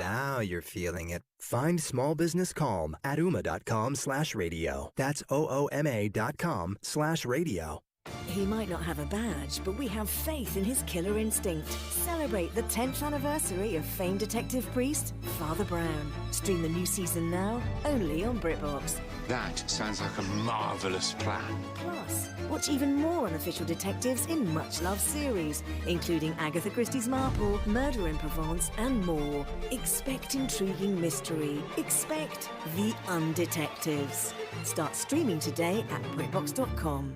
Now you're feeling it. Find small business calm at ooma.com/radio. That's OOMA.com/radio. He might not have a badge, but we have faith in his killer instinct. Celebrate the 10th anniversary of famed detective priest, Father Brown. Stream the new season now, only on BritBox. That sounds like a marvellous plan. Plus, watch even more unofficial detectives in much-loved series, including Agatha Christie's Marple, Murder in Provence, and more. Expect intriguing mystery. Expect the Undetectives. Start streaming today at BritBox.com.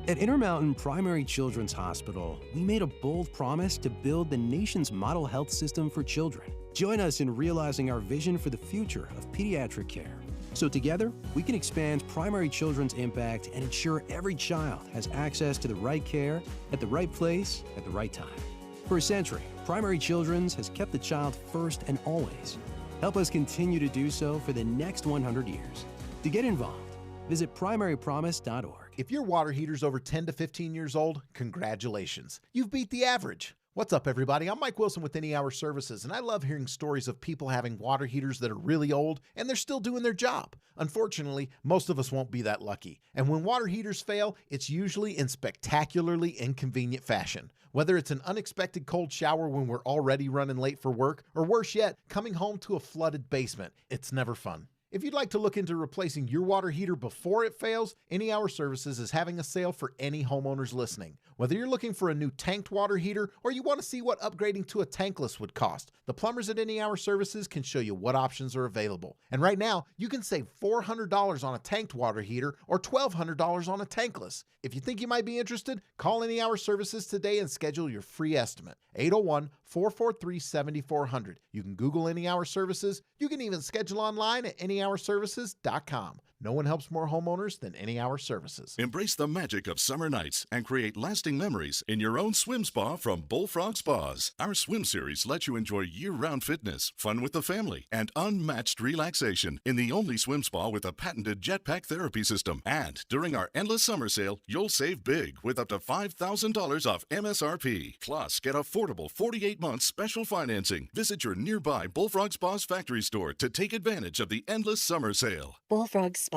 At Intermountain Primary Children's Hospital, we made a bold promise to build the nation's model health system for children. Join us in realizing our vision for the future of pediatric care. So together, we can expand primary children's impact and ensure every child has access to the right care at the right place at the right time. For a century, Primary Children's has kept the child first and always. Help us continue to do so for the next 100 years. To get involved, visit primarypromise.org. If your water heater's over 10 to 15 years old, congratulations. You've beat the average. What's up, everybody? I'm Mike Wilson with Any Hour Services, and I love hearing stories of people having water heaters that are really old and they're still doing their job. Unfortunately, most of us won't be that lucky. And when water heaters fail, it's usually in spectacularly inconvenient fashion. Whether it's an unexpected cold shower when we're already running late for work, or worse yet, coming home to a flooded basement, it's never fun. If you'd like to look into replacing your water heater before it fails, Any Hour Services is having a sale for any homeowners listening. Whether you're looking for a new tanked water heater or you want to see what upgrading to a tankless would cost, the plumbers at Any Hour Services can show you what options are available. And right now, you can save $400 on a tanked water heater or $1,200 on a tankless. If you think you might be interested, call Any Hour Services today and schedule your free estimate. 801-443-7400. You can Google Any Hour Services. You can even schedule online at anyhourservices.com. No one helps more homeowners than Any Hour Services. Embrace the magic of summer nights and create lasting memories in your own swim spa from Bullfrog Spas. Our swim series lets you enjoy year-round fitness, fun with the family, and unmatched relaxation in the only swim spa with a patented jetpack therapy system. And during our endless summer sale, you'll save big with up to $5,000 off MSRP. Plus, get affordable 48-month special financing. Visit your nearby Bullfrog Spas factory store to take advantage of the endless summer sale. Bullfrog Spas.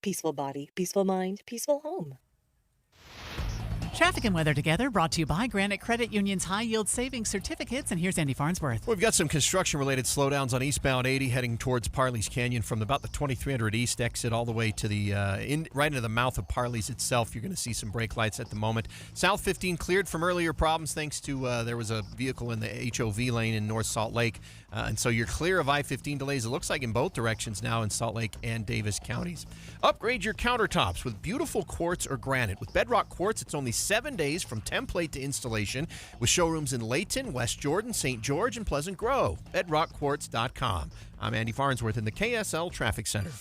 Peaceful body, peaceful mind, peaceful home. Traffic and weather together, brought to you by Granite Credit Union's high-yield savings certificates. And here's Andy Farnsworth. We've got some construction-related slowdowns on eastbound 80 heading towards Parley's Canyon from about the 2300 East exit all the way to the right into the mouth of Parley's itself. You're going to see some brake lights at the moment. South 15 cleared from earlier problems thanks to there was a vehicle in the HOV lane in North Salt Lake. And so you're clear of I-15 delays, it looks like, in both directions now in Salt Lake and Davis counties. Upgrade your countertops with beautiful quartz or granite. With Bedrock Quartz, it's only 7 days from template to installation with showrooms in Layton, West Jordan, St. George, and Pleasant Grove. BedrockQuartz.com. I'm Andy Farnsworth in the KSL Traffic Center.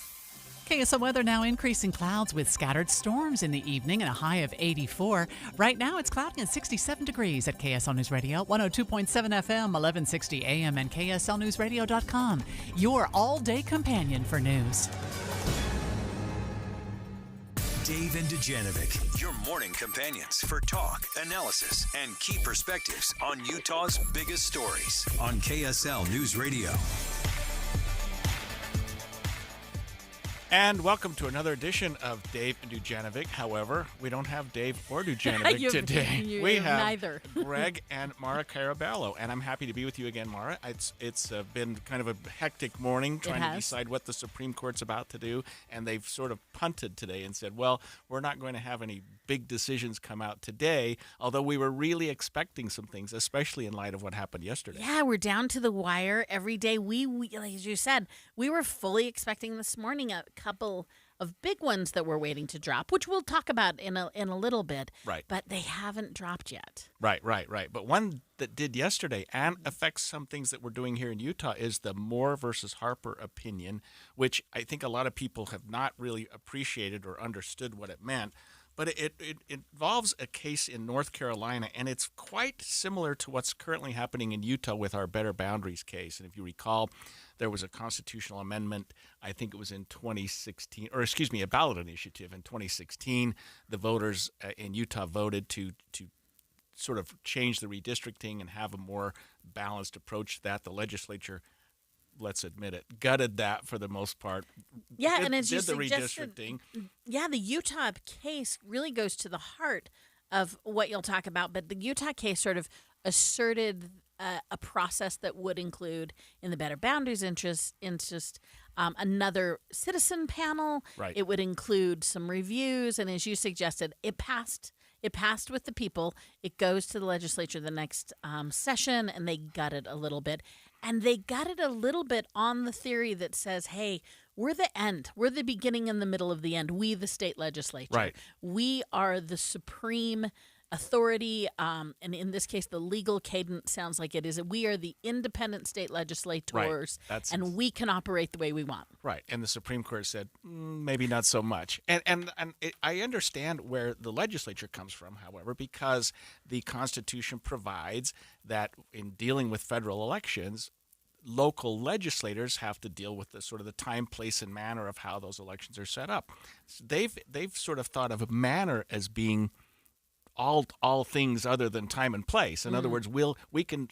KSL weather now, increasing clouds with scattered storms in the evening and a high of 84. Right now it's cloudy and 67 degrees at KSL News Radio, 102.7 FM, 1160 AM, and KSLNewsRadio.com. Your all-day companion for news. Dave and Dujanovic, your morning companions for talk, analysis, and key perspectives on Utah's biggest stories on KSL News Radio. And welcome to another edition of Dave and Dujanovic. However, we don't have Dave or Dujanovic today. We have neither. Greg and Maura Carabello. And I'm happy to be with you again, Maura. It's been kind of a hectic morning trying to decide what the Supreme Court's about to do. And they've sort of punted today and said, well, we're not going to have any big decisions come out today, although we were really expecting some things, especially in light of what happened yesterday. Yeah, we're down to the wire every day. We like as you said, we were fully expecting this morning a couple of big ones that we're waiting to drop, which we'll talk about in a little bit. Right. But they haven't dropped yet. Right. But one that did yesterday and affects some things that we're doing here in Utah is the Moore versus Harper opinion, which I think a lot of people have not really appreciated or understood what it meant. But it involves a case in North Carolina, and it's quite similar to what's currently happening in Utah with our Better Boundaries case. And if you recall, there was a constitutional amendment, I think it was in 2016, or excuse me, a ballot initiative in 2016. The voters in Utah voted to sort of change the redistricting and have a more balanced approach to that. The legislature let's admit it, gutted that for the most part. Yeah, and as you did the suggested, redistricting. yeah, the Utah case really goes to the heart of what you'll talk about. But the Utah case sort of asserted a process that would include, in the Better Boundaries interest another citizen panel. Right. It would include some reviews, and as you suggested, it passed. It passed with the people. It goes to the legislature the next session, and they gut it a little bit. And they got it a little bit on the theory that says, hey, we're the end. We're the beginning and the middle of the end. We, the state legislature. Right. We are the supreme authority. And in this case, the legal cadence sounds like it is. We are the independent state legislators, and we can operate the way we want. Right. And the Supreme Court said, maybe not so much. I understand where the legislature comes from, however, because the Constitution provides that in dealing with federal elections, local legislators have to deal with the sort of the time, place, and manner of how those elections are set up. So they've sort of thought of a manner as being all things other than time and place. In other words, we can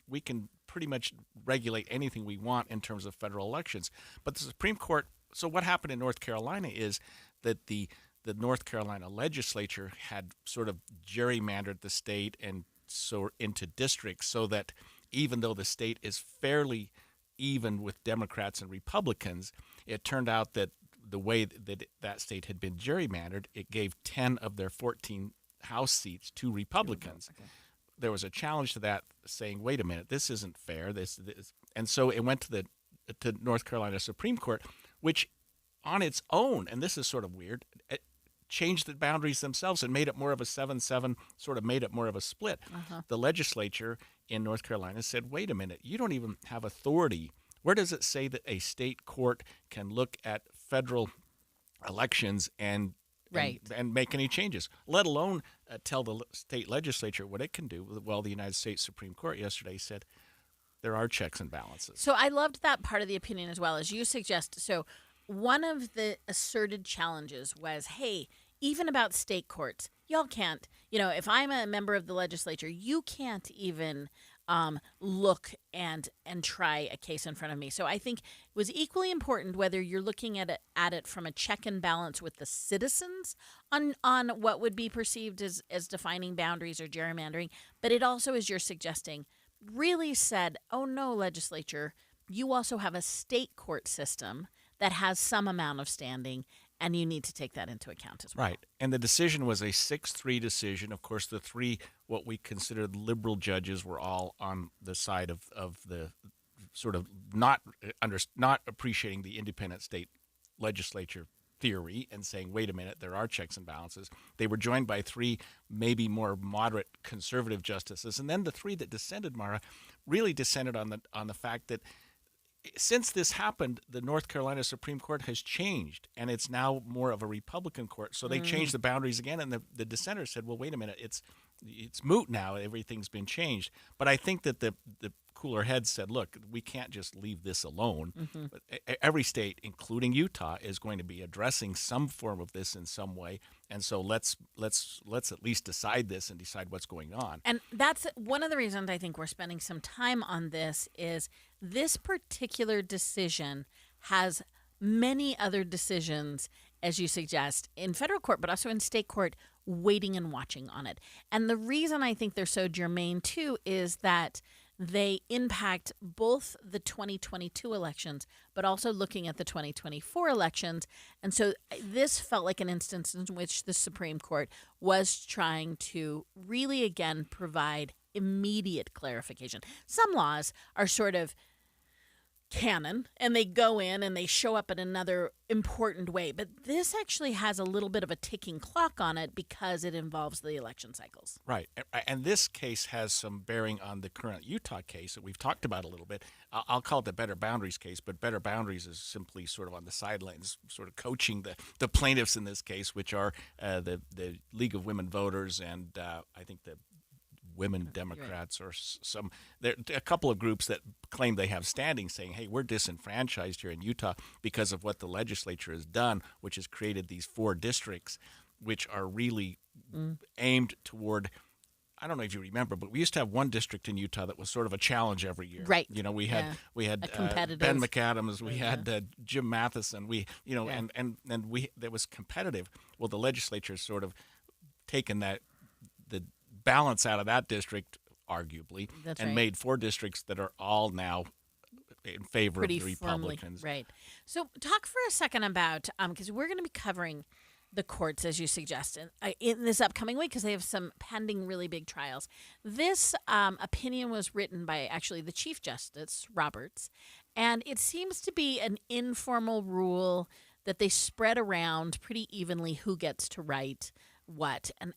pretty much regulate anything we want in terms of federal elections. But the Supreme Court. So what happened in North Carolina is that the North Carolina legislature had sort of gerrymandered the state and so into districts, so that even though the state is fairly even with Democrats and Republicans, it turned out that the way that state had been gerrymandered, it gave 10 of their 14 House seats to Republicans. There was a challenge to that, saying, "Wait a minute, this isn't fair." This, and so it went to North Carolina Supreme Court, which, on its own, and this is sort of weird, it changed the boundaries themselves and made it more of a 7-7, sort of made it more of a split. The legislature in North Carolina said, "Wait a minute, you don't even have authority. Where does it say that a state court can look at federal elections and make any changes, let alone tell the state legislature what it can do?" Well, the United States Supreme Court yesterday said there are checks and balances. So I loved that part of the opinion as well, as you suggest. So one of the asserted challenges was, hey, even about state courts, y'all can't, if I'm a member of the legislature, you can't even look and try a case in front of me. So I think it was equally important whether you're looking at it from a check and balance with the citizens on what would be perceived as defining boundaries or gerrymandering, but it also, as you're suggesting, really said, oh no, legislature, you also have a state court system that has some amount of standing, and you need to take that into account as well. Right. And the decision was a 6-3 decision. Of course, the three, what we considered liberal judges, were all on the side of the sort of not appreciating the independent state legislature theory and saying, wait a minute, there are checks and balances. They were joined by 3 maybe more moderate conservative justices. And then the 3 that dissented, Maura, really dissented on the fact that since this happened, the North Carolina Supreme Court has changed, and it's now more of a Republican court. So they changed the boundaries again, and the dissenters said, well, wait a minute, it's moot now. Everything's been changed. But I think that the cooler heads said, look, we can't just leave this alone. But every state, including Utah, is going to be addressing some form of this in some way. And so let's at least decide this and decide what's going on. And that's one of the reasons I think we're spending some time on this is this particular decision has many other decisions, as you suggest, in federal court, but also in state court, waiting and watching on it. And the reason I think they're so germane, too, is that they impact both the 2022 elections, but also looking at the 2024 elections. And so this felt like an instance in which the Supreme Court was trying to really, again, provide immediate clarification. Some laws are sort of canon, and they go in and they show up in another important way. But this actually has a little bit of a ticking clock on it because it involves the election cycles. Right. And this case has some bearing on the current Utah case that we've talked about a little bit. I'll call it the Better Boundaries case, but Better Boundaries is simply sort of on the sidelines, sort of coaching the plaintiffs in this case, which are the League of Women Voters and I think the Women Democrats, or there are a couple of groups that claim they have standing, saying, hey, we're disenfranchised here in Utah because of what the legislature has done, which has created these 4 districts, which are really aimed toward I don't know if you remember, but we used to have one district in Utah that was sort of a challenge every year. Right. We had competitive Ben McAdams, we had Jim Matheson, and that was competitive. Well, the legislature sort of taken the balance out of that district, arguably, made 4 districts that are all now in favor of the Republicans. Right. So talk for a second about, because we're going to be covering the courts, as you suggested, in this upcoming week, because they have some pending really big trials. This opinion was written by actually the Chief Justice, Roberts, and it seems to be an informal rule that they spread around pretty evenly who gets to write what. And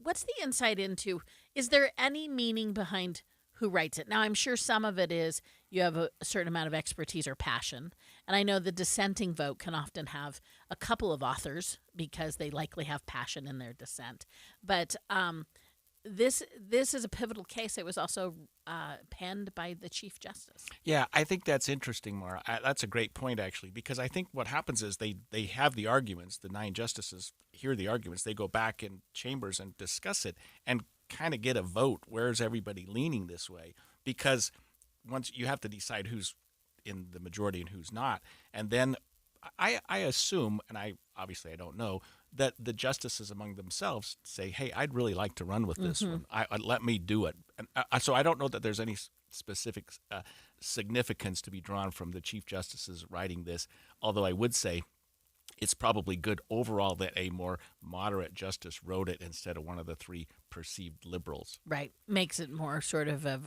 what's the insight into, is there any meaning behind who writes it? Now, I'm sure some of it is you have a certain amount of expertise or passion. And I know the dissenting vote can often have a couple of authors because they likely have passion in their dissent. But this is a pivotal case. It was also penned by the Chief Justice. Yeah, I think that's interesting, Maura. That's a great point, actually, because I think what happens is they have the arguments. The 9 justices hear the arguments. They go back in chambers and discuss it and kind of get a vote. Where's everybody leaning this way? Because once you have to decide who's in the majority and who's not. And then I assume, and I don't know, that the justices among themselves say, hey, I'd really like to run with this one. Let me do it. And so I don't know that there's any specific significance to be drawn from the Chief Justices writing this, although I would say it's probably good overall that a more moderate justice wrote it instead of one of the 3 perceived liberals. Right. Makes it more sort of a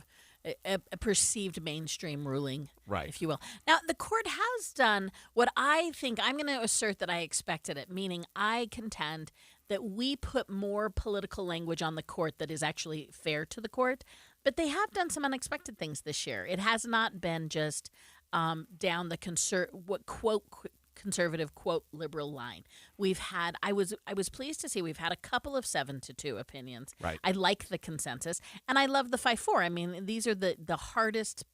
perceived mainstream ruling, right, if you will. Now, the court has done what I think, I'm going to assert that I expected it, meaning I contend that we put more political language on the court that is actually fair to the court, but they have done some unexpected things this year. It has not been just down the conservative, quote, liberal line. We've had, I was pleased to see we've had a couple of 7-2 opinions. Right. I like the consensus, and I love the 5-4. I mean, these are the hardest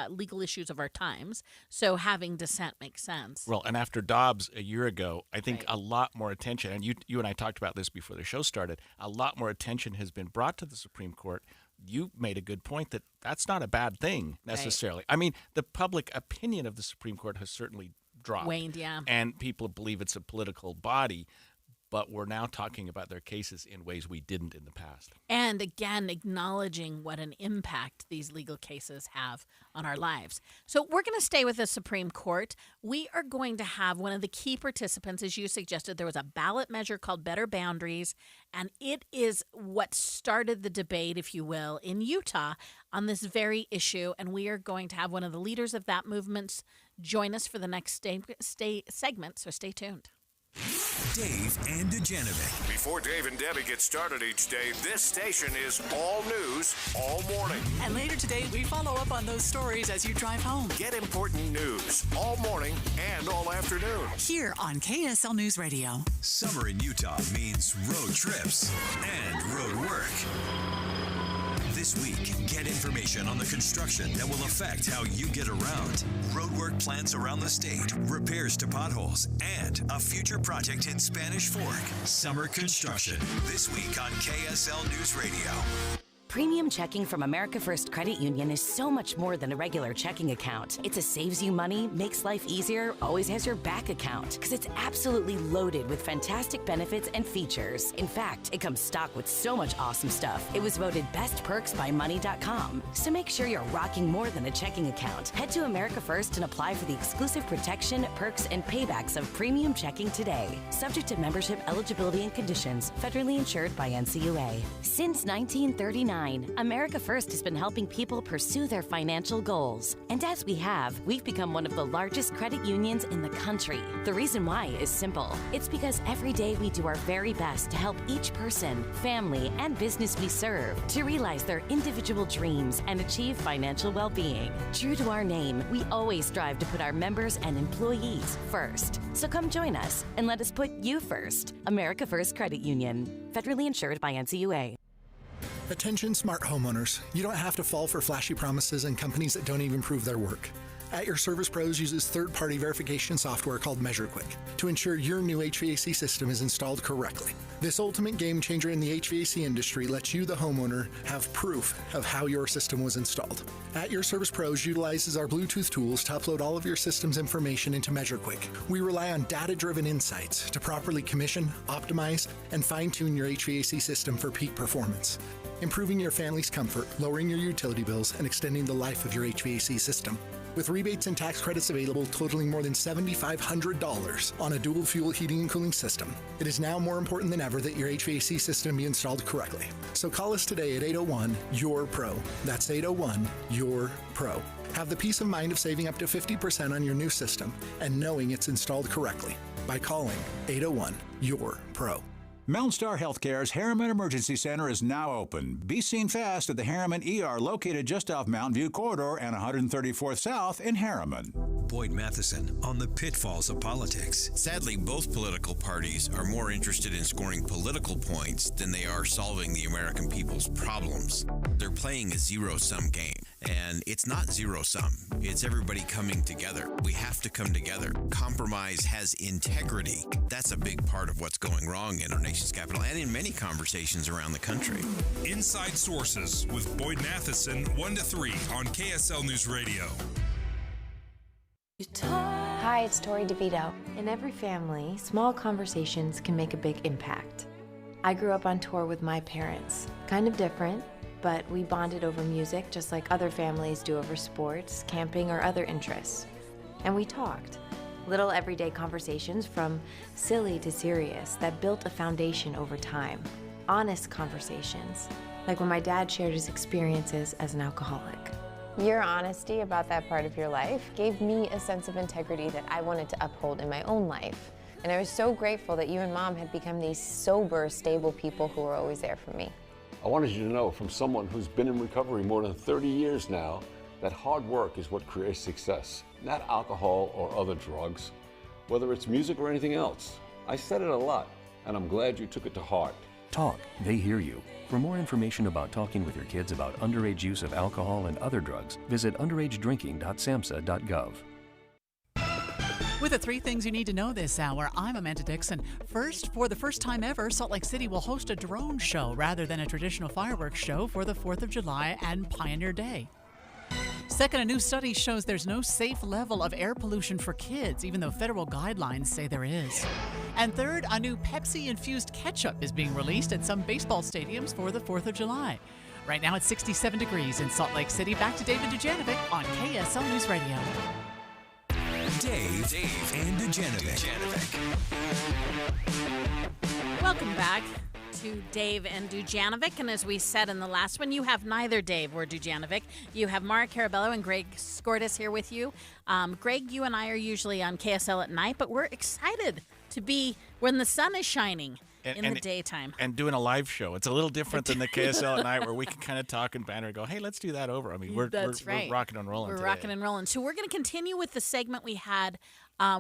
legal issues of our times, so having dissent makes sense. Well, and after Dobbs a year ago, I think a lot more attention, and you and I talked about this before the show started, a lot more attention has been brought to the Supreme Court. You made a good point that that's not a bad thing necessarily. Right. I mean, the public opinion of the Supreme Court has certainly dropped. Waned, yeah. And people believe it's a political body, but we're now talking about their cases in ways we didn't in the past. And again, acknowledging what an impact these legal cases have on our lives. So we're going to stay with the Supreme Court. We are going to have one of the key participants, as you suggested. There was a ballot measure called Better Boundaries, and it is what started the debate, if you will, in Utah on this very issue. And we are going to have one of the leaders of that movement join us for the next segment, so stay tuned. Dave and Dujanovic. Before Dave and Debbie get started each day, this station is all news all morning. And later today, we follow up on those stories as you drive home. Get important news all morning and all afternoon. Here on KSL News Radio. Summer in Utah means road trips and road work. This week, get information on the construction that will affect how you get around, roadwork plans around the state, repairs to potholes, and a future project in Spanish Fork. Summer construction, this week on KSL News Radio. Premium checking from America First Credit Union is so much more than a regular checking account. It's a saves you money, makes life easier, always has your back account, because it's absolutely loaded with fantastic benefits and features. In fact, it comes stocked with so much awesome stuff. It was voted Best Perks by Money.com. So make sure you're rocking more than a checking account. Head to America First and apply for the exclusive protection, perks, and paybacks of premium checking today. Subject to membership eligibility and conditions. Federally insured by NCUA. Since 1939, America First has been helping people pursue their financial goals. And as we have, we've become one of the largest credit unions in the country. The reason why is simple. It's because every day we do our very best to help each person, family, and business we serve to realize their individual dreams and achieve financial well-being. True to our name, we always strive to put our members and employees first. So come join us and let us put you first. America First Credit Union. Federally insured by NCUA. Attention smart homeowners. You don't have to fall for flashy promises and companies that don't even prove their work. At Your Service Pros uses third-party verification software called MeasureQuick to ensure your new HVAC system is installed correctly. This ultimate game changer in the HVAC industry lets you, the homeowner, have proof of how your system was installed. At Your Service Pros utilizes our Bluetooth tools to upload all of your system's information into MeasureQuick. We rely on data-driven insights to properly commission, optimize, and fine-tune your HVAC system for peak performance, improving your family's comfort, lowering your utility bills, and extending the life of your HVAC system. With rebates and tax credits available totaling more than $7,500 on a dual-fuel heating and cooling system, it is now more important than ever that your HVAC system be installed correctly. So call us today at 801-YOUR-PRO. That's 801-YOUR-PRO. Have the peace of mind of saving up to 50% on your new system and knowing it's installed correctly by calling 801-YOUR-PRO. Mount Star Healthcare's Harriman Emergency Center is now open. Be seen fast at the Harriman ER located just off Mountain View Corridor and 134th South in Harriman. Boyd Matheson on the pitfalls of politics. Sadly, both political parties are more interested in scoring political points than they are solving the American people's problems. They're playing a zero-sum game, and it's not zero-sum. It's everybody coming together. We have to come together. Compromise has integrity. That's a big part of what's going wrong in our nation's capital and in many conversations around the country. Inside Sources with Boyd Matheson, 1 to 3 on KSL News Radio. Hi, it's Tori DeVito. In every family, small conversations can make a big impact. I grew up on tour with my parents. Kind of different, but we bonded over music just like other families do over sports, camping, or other interests. And we talked. Little everyday conversations from silly to serious that built a foundation over time. Honest conversations, like when my dad shared his experiences as an alcoholic. Your honesty about that part of your life gave me a sense of integrity that I wanted to uphold in my own life. And I was so grateful that you and Mom had become these sober, stable people who were always there for me. I wanted you to know from someone who's been in recovery more than 30 years now that hard work is what creates success, not alcohol or other drugs, whether it's music or anything else. I said it a lot, and I'm glad you took it to heart. Talk, they hear you. For more information about talking with your kids about underage use of alcohol and other drugs, visit underagedrinking.samhsa.gov. With the 3 things you need to know this hour, I'm Amanda Dixon. First, for the first time ever, Salt Lake City will host a drone show rather than a traditional fireworks show for the 4th of July and Pioneer Day. Second, a new study shows there's no safe level of air pollution for kids, even though federal guidelines say there is. And third, a new Pepsi-infused ketchup is being released at some baseball stadiums for the 4th of July. Right now it's 67 degrees in Salt Lake City. Back to David Dujanovic on KSL News Radio. Dave and Dujanovic. Welcome back to Dave and Dujanovic. And as we said in the last one, you have neither Dave or Dujanovic. You have Maura, Carabello, and Greg Skordas here with you. Greg, you and I are usually on KSL at night, but we're excited to be when the sun is shining in the daytime. And doing a live show. It's a little different than the KSL at night where we can kind of talk and banter and go, hey, let's do that over. I mean, we're rocking and rolling today. We're rocking and rolling. So we're going to continue with the segment we had,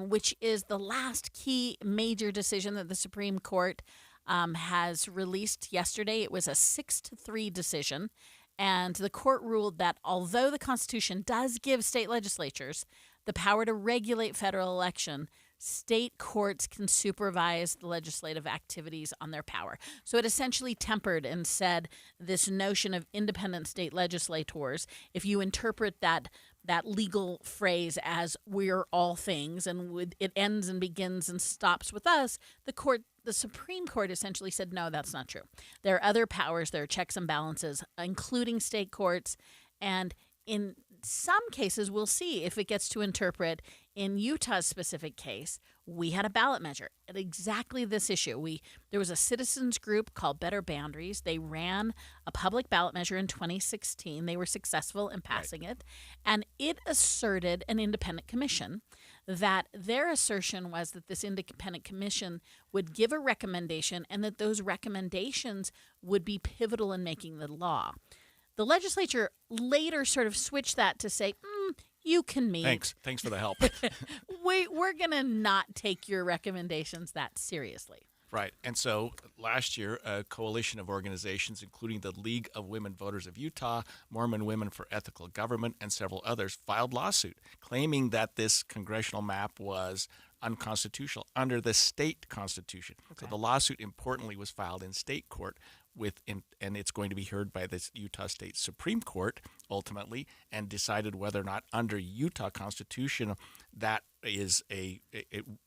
which is the last key major decision that the Supreme Court has released yesterday. It was a 6-3 decision. And the court ruled that although the Constitution does give state legislatures the power to regulate federal election, state courts can supervise the legislative activities on their power. So it essentially tempered and said this notion of independent state legislators, if you interpret that legal phrase as we're all things and it ends and begins and stops with us, the Supreme Court essentially said, no, that's not true. There are other powers, there are checks and balances, including state courts, and in some cases, we'll see if it gets to interpret. In Utah's specific case, we had a ballot measure at exactly this issue. There was a citizens group called Better Boundaries. They ran a public ballot measure in 2016. They were successful in passing it, and it asserted an independent commission that their assertion was that this independent commission would give a recommendation and that those recommendations would be pivotal in making the law. The legislature later sort of switched that to say, you can meet. Thanks for the help. We're going to not take your recommendations that seriously. Right. And so last year, a coalition of organizations, including the League of Women Voters of Utah, Mormon Women for Ethical Government, and several others, filed lawsuit claiming that this congressional map was unconstitutional under the state constitution. Okay. So the lawsuit, importantly, was filed in state court and it's going to be heard by the Utah State Supreme Court ultimately and decided whether or not under Utah Constitution that is a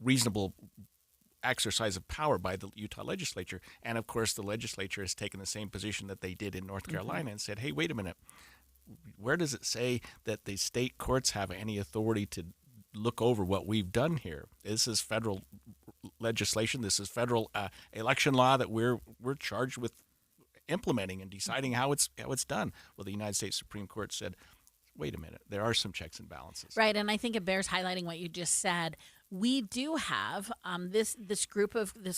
reasonable exercise of power by the Utah legislature. And of course, the legislature has taken the same position that they did in North Carolina and said, hey, wait a minute, where does it say that the state courts have any authority to look over what we've done here? This is federal legislation. This is federal election law that we're charged with implementing and deciding how it's done. Well, the United States Supreme Court said, wait a minute, there are some checks and balances. Right, and I think it bears highlighting what you just said. We do have this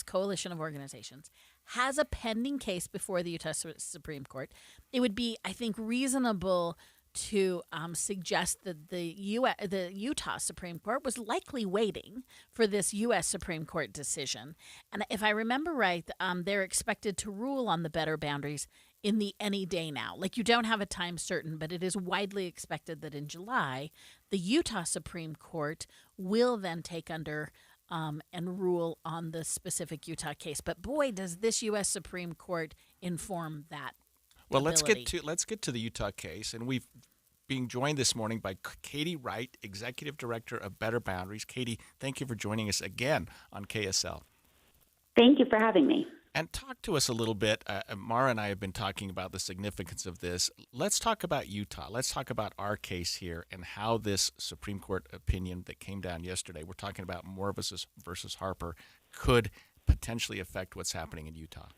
coalition of organizations has a pending case before the Utah Supreme Court. It would be, I think, reasonable to suggest that the Utah Supreme Court was likely waiting for this U.S. Supreme Court decision. And if I remember right, they're expected to rule on the better boundaries in the any day now. Like, you don't have a time certain, but it is widely expected that in July, the Utah Supreme Court will then take under and rule on the specific Utah case. But boy, does this U.S. Supreme Court inform that. Well, ability. let's get to the Utah case, and we've being joined this morning by Katie Wright, Executive Director of Better Boundaries. Katie, thank you for joining us again on KSL. Thank you for having me. And talk to us a little bit. Maura and I have been talking about the significance of this. Let's talk about Utah. Let's talk about our case here and how this Supreme Court opinion that came down yesterday, we're talking about Maura versus Harper, could potentially affect what's happening in Utah.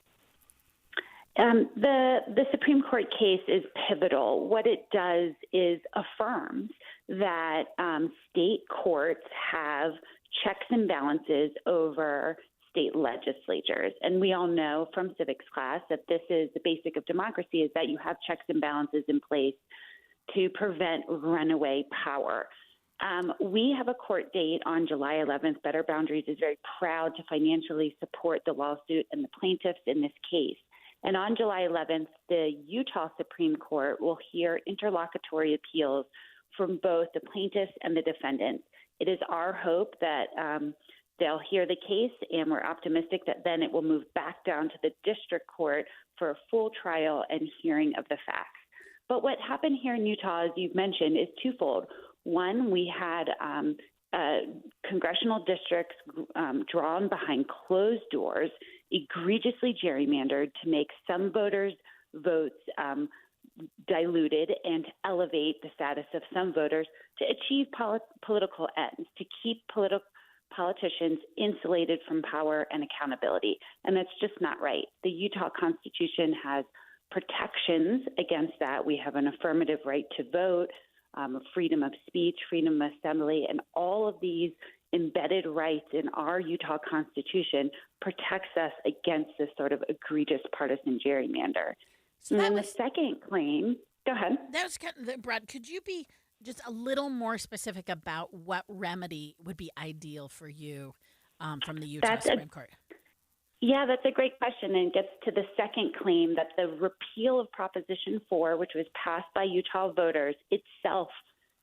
The Supreme Court case is pivotal. What it does is affirms that state courts have checks and balances over state legislatures. And we all know from civics class that this is the basic of democracy, is that you have checks and balances in place to prevent runaway power. We have a court date on July 11th. Better Boundaries is very proud to financially support the lawsuit and the plaintiffs in this case. And on July 11th, the Utah Supreme Court will hear interlocutory appeals from both the plaintiffs and the defendants. It is our hope that they'll hear the case, and we're optimistic that then it will move back down to the district court for a full trial and hearing of the facts. But what happened here in Utah, as you've mentioned, is twofold. One, we had congressional districts drawn behind closed doors, egregiously gerrymandered to make some voters' votes diluted and to elevate the status of some voters to achieve political ends, to keep politicians insulated from power and accountability. And that's just not right. The Utah Constitution has protections against that. We have an affirmative right to vote, freedom of speech, freedom of assembly, and all of these embedded rights in our Utah Constitution protects us against this sort of egregious partisan gerrymander. So and then the second claim, go ahead. That was kind of, Brad, could you be just a little more specific about what remedy would be ideal for you from the Utah Supreme Court? Yeah, that's a great question, and gets to the second claim that the repeal of Proposition 4, which was passed by Utah voters, itself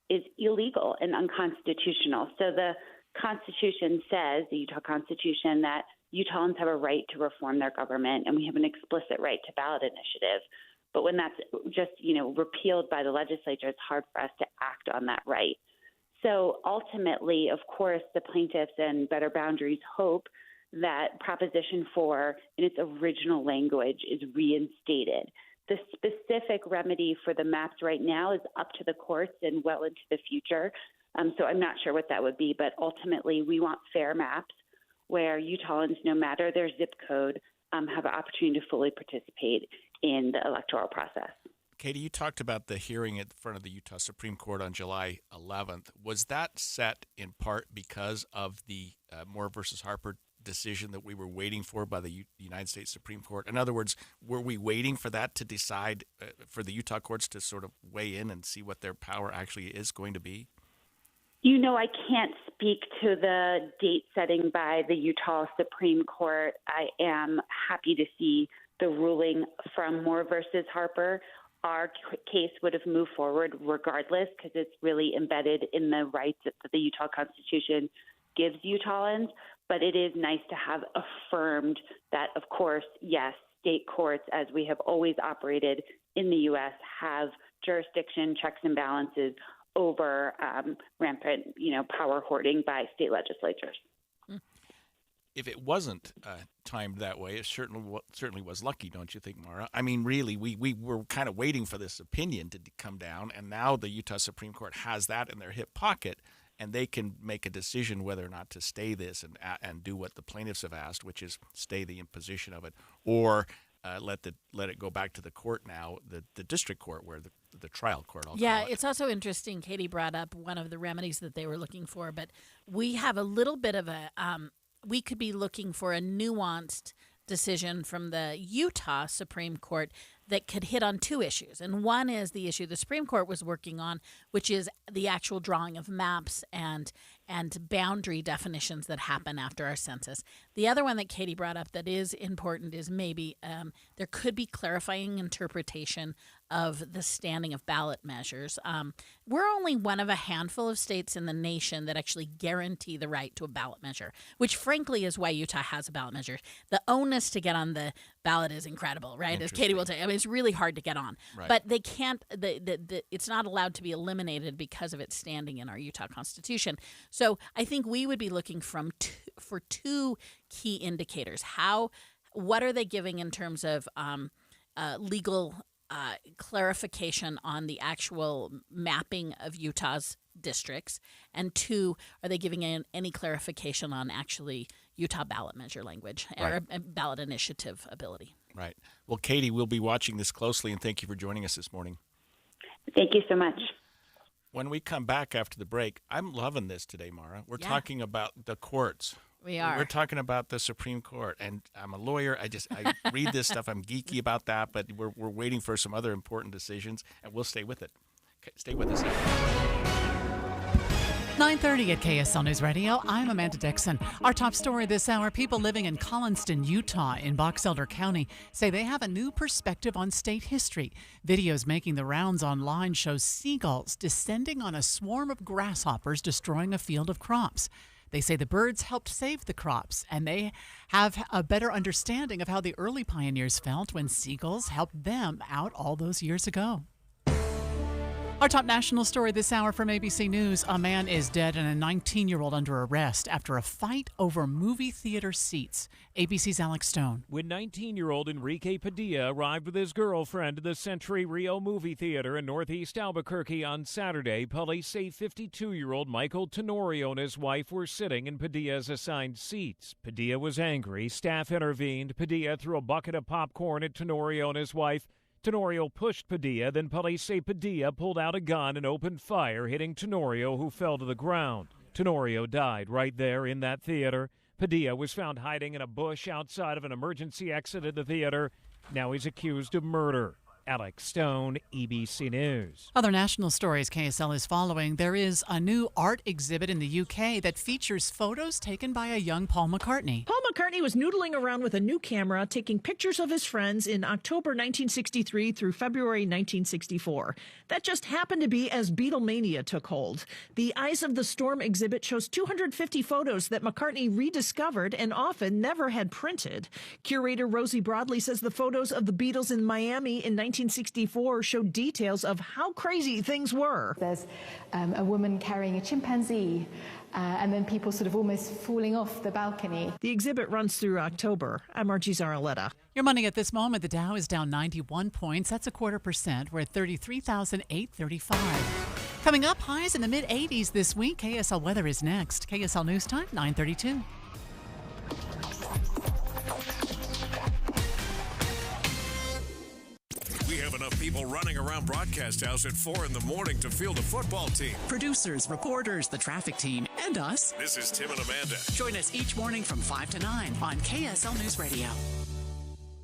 is illegal and unconstitutional. So the Constitution says, the Utah Constitution, that Utahns have a right to reform their government, and we have an explicit right to ballot initiative. But when that's just, repealed by the legislature, it's hard for us to act on that right. So ultimately, of course, the plaintiffs and Better Boundaries hope that Proposition 4 in its original language is reinstated. The specific remedy for the maps right now is up to the courts and well into the future. So I'm not sure what that would be, but ultimately we want fair maps where Utahns, no matter their zip code, have an opportunity to fully participate in the electoral process. Katie, you talked about the hearing in front of the Utah Supreme Court on July 11th. Was that set in part because of the Maura versus Harper decision that we were waiting for by the United States Supreme Court? In other words, were we waiting for that to decide, for the Utah courts to sort of weigh in and see what their power actually is going to be? I can't speak to the date setting by the Utah Supreme Court. I am happy to see the ruling from Moore versus Harper. Our case would have moved forward regardless because it's really embedded in the rights that the Utah Constitution gives Utahns. But it is nice to have affirmed that, of course, yes, state courts, as we have always operated in the U.S., have jurisdiction, checks and balances over rampant, power hoarding by state legislatures. If it wasn't timed that way, it certainly was lucky, don't you think, Maura? I mean, really, we were kind of waiting for this opinion to come down, and now the Utah Supreme Court has that in their hip pocket, and they can make a decision whether or not to stay this and do what the plaintiffs have asked, which is stay the imposition of it, or let it go back to the court now, the district court, where the trial court. It's also interesting. Katie brought up one of the remedies that they were looking for, but we have a little bit of a we could be looking for a nuanced decision from the Utah Supreme Court that could hit on two issues. And one is the issue the Supreme Court was working on, which is the actual drawing of maps and boundary definitions that happen after our census. The other one that Katie brought up that is important is maybe there could be clarifying interpretation of the standing of ballot measures. We're only one of a handful of states in the nation that actually guarantee the right to a ballot measure, which frankly is why Utah has a ballot measure. The onus to get on the ballot is incredible, right? As Katie will tell you, I mean, it's really hard to get on. Right. But they can't, it's not allowed to be eliminated because of its standing in our Utah Constitution. So I think we would be looking for two key indicators. What are they giving in terms of legal clarification on the actual mapping of Utah's districts? And two, are they giving any clarification on actually Utah ballot measure language or ballot initiative ability? Right. Well, Katie, we'll be watching this closely, and thank you for joining us this morning. Thank you so much. When we come back after the break, I'm loving this today, Maura. We're talking about the courts. We are. We're talking about the Supreme Court, and I'm a lawyer. I read this stuff. I'm geeky about that, but we're waiting for some other important decisions, and we'll stay with it. Okay, stay with us. 9:30 at KSL News Radio. I'm Amanda Dixon. Our top story this hour, people living in Collinston, Utah in Box Elder County say they have a new perspective on state history. Videos making the rounds online show seagulls descending on a swarm of grasshoppers destroying a field of crops. They say the birds helped save the crops, and they have a better understanding of how the early pioneers felt when seagulls helped them out all those years ago. Our top national story this hour from ABC News. A man is dead and a 19-year-old under arrest after a fight over movie theater seats. ABC's Alex Stone. When 19-year-old Enrique Padilla arrived with his girlfriend to the Century Rio movie theater in northeast Albuquerque on Saturday, police say 52-year-old Michael Tenorio and his wife were sitting in Padilla's assigned seats. Padilla was angry. Staff intervened. Padilla threw a bucket of popcorn at Tenorio and his wife. Tenorio pushed Padilla, then police say Padilla pulled out a gun and opened fire, hitting Tenorio, who fell to the ground. Tenorio died right there in that theater. Padilla was found hiding in a bush outside of an emergency exit at the theater. Now he's accused of murder. Alex Stone, ABC News. Other national stories KSL is following. There is a new art exhibit in the UK that features photos taken by a young Paul McCartney. Paul McCartney was noodling around with a new camera, taking pictures of his friends in October 1963 through February 1964. That just happened to be as Beatlemania took hold. The Eyes of the Storm exhibit shows 250 photos that McCartney rediscovered and often never had printed. Curator Rosie Broadley says the photos of the Beatles in Miami in 1964 show details of how crazy things were. There's a woman carrying a chimpanzee and then people sort of almost falling off the balcony. The exhibit runs through October. I'm Margie Zaraletta. Your money at this moment, the Dow is down 91 points. That's 0.25%. We're at 33,835. Coming up, highs in the mid-80s this week. KSL weather is next. KSL News Time, 9:32. We have enough people running around Broadcast House at 4 in the morning to field a football team. Producers, reporters, the traffic team, and us. This is Tim and Amanda. Join us each morning from 5 to 9 on KSL News Radio.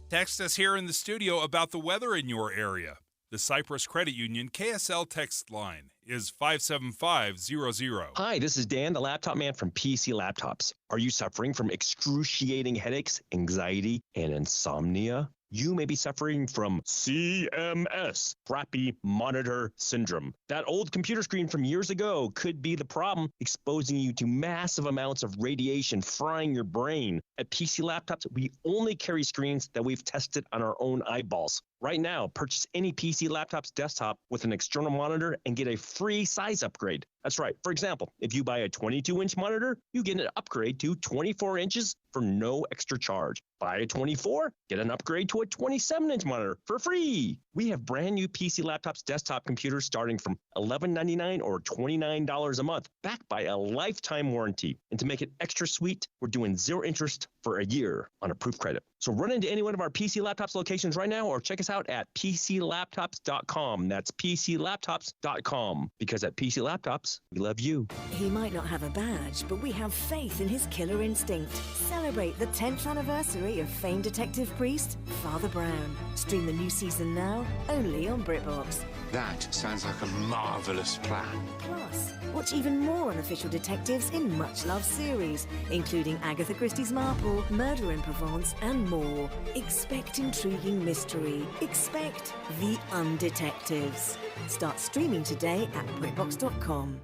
Text us here in the studio about the weather in your area. The Cypress Credit Union KSL text line is 57500. Hi, this is Dan, the laptop man from PC Laptops. Are you suffering from excruciating headaches, anxiety, and insomnia? You may be suffering from CMS, crappy monitor syndrome. That old computer screen from years ago could be the problem, exposing you to massive amounts of radiation frying your brain. At PC Laptops, we only carry screens that we've tested on our own eyeballs. Right now, purchase any PC Laptops desktop with an external monitor and get a free size upgrade. That's right. For example, if you buy a 22-inch monitor, you get an upgrade to 24 inches for no extra charge. Buy a 24, get an upgrade to a 27-inch monitor for free. We have brand new PC Laptops desktop computers starting from $11.99 or $29 a month, backed by a lifetime warranty. And to make it extra sweet, we're doing 0 interest for a year on approved credit. So run into any one of our PC Laptops locations right now or check us out at PCLaptops.com. That's PCLaptops.com. Because at PC Laptops, we love you. He might not have a badge, but we have faith in his killer instinct. Celebrate the 10th anniversary of famed detective priest, Father Brown. Stream the new season now, only on BritBox. That sounds like a marvellous plan. Plus, watch even more unofficial detectives in much-loved series, including Agatha Christie's Marple, Murder in Provence, and more. Expect intriguing mystery. Expect the Undetectives. Start streaming today at BritBox.com.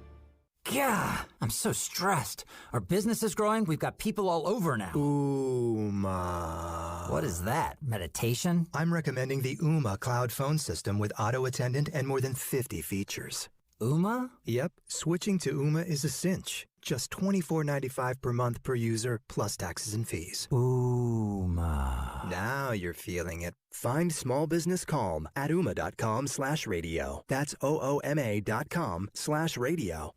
Yeah, I'm so stressed. Our business is growing. We've got people all over now. Ooma. What is that? Meditation? I'm recommending the Ooma cloud phone system with auto attendant and more than 50 features. Ooma? Yep, switching to Ooma is a cinch. Just $24.95 per month per user, plus taxes and fees. Ooma. Now you're feeling it. Find small business calm at ooma.com/radio. That's OOMA.com/radio.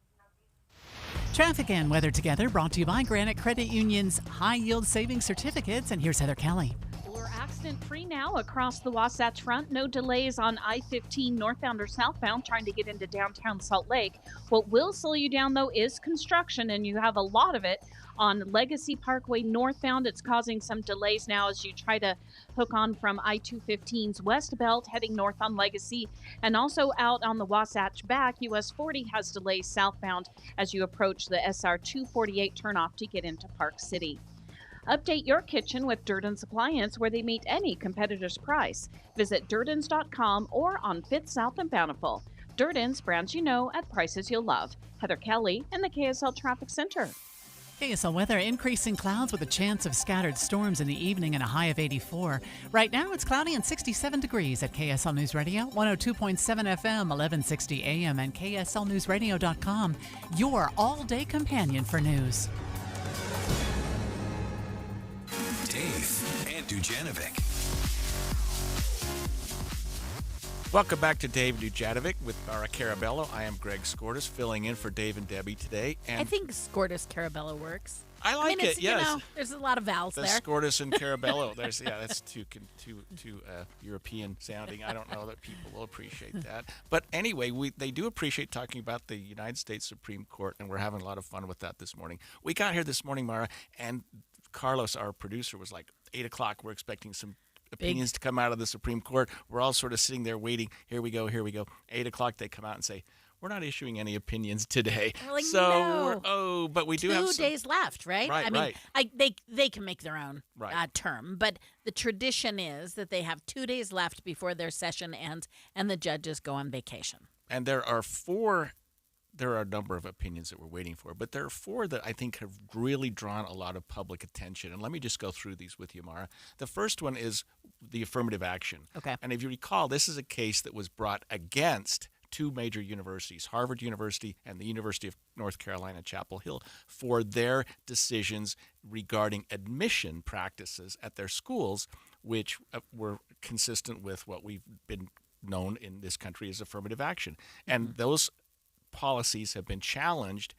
Traffic and weather together brought to you by Granite Credit Union's High Yield Savings Certificates. And here's Heather Kelly. We're accident-free now across the Wasatch Front. No delays on I-15 northbound or southbound trying to get into downtown Salt Lake. What will slow you down, though, is construction, and you have a lot of it on Legacy Parkway northbound. It's causing some delays now as you try to hook on from I-215's west belt heading north on Legacy, and also out on the Wasatch back. US 40 has delays southbound as you approach the SR 248 turnoff to get into Park City. Update your kitchen with Durden's Appliance, where they meet any competitor's price. Visit Durdens.com or on Fifth South and Bountiful. Durden's, brands you know at prices you'll love. Heather Kelly in the KSL Traffic Center. KSL weather, increasing clouds with a chance of scattered storms in the evening and a high of 84. Right now, it's cloudy and 67 degrees at KSL News Radio, 102.7 FM, 1160 AM, and KSLNewsRadio.com, your all-day companion for news. Dave and Dujanovic. Welcome back to Dave Dujanovic with Maura Carabello. I am Greg Skordas, filling in for Dave and Debbie today. And I think Skordas Carabello works. I like it. Yes, you know, there's a lot of vowels the there. Skordas and Carabello. That's too European sounding. I don't know that people will appreciate that. But anyway, they do appreciate talking about the United States Supreme Court, and we're having a lot of fun with that this morning. We got here this morning, Maura, and Carlos, our producer, was like 8 o'clock. We're expecting some opinions to come out of the Supreme Court. We're all sort of sitting there waiting. Here we go. 8 o'clock, they come out and say, we're not issuing any opinions today. We're like, so, no. But we do have 2 days left, right? Right, I mean, they can make their own term, but the tradition is that they have 2 days left before their session ends, and the judges go on vacation. And there are a number of opinions that we're waiting for, but there are 4 that I think have really drawn a lot of public attention. And let me just go through these with you, Maura. The first one is the affirmative action. Okay. And if you recall, this is a case that was brought against 2 major universities, Harvard University and the University of North Carolina, Chapel Hill, for their decisions regarding admission practices at their schools, which were consistent with what we've been known in this country as affirmative action. And those policies have been challenged,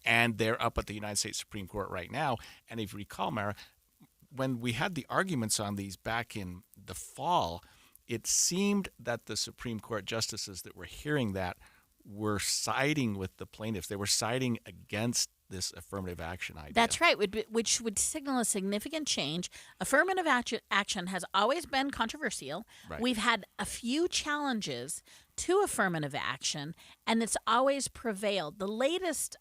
and they're up at the United States Supreme Court right now. And if you recall, Maura, when we had the arguments on these back in the fall, it seemed that the Supreme Court justices that were hearing that were siding with the plaintiffs. They were siding against this affirmative action idea. That's right, which would signal a significant change. Affirmative action has always been controversial. Right. We've had a few challenges to affirmative action, and it's always prevailed. The latest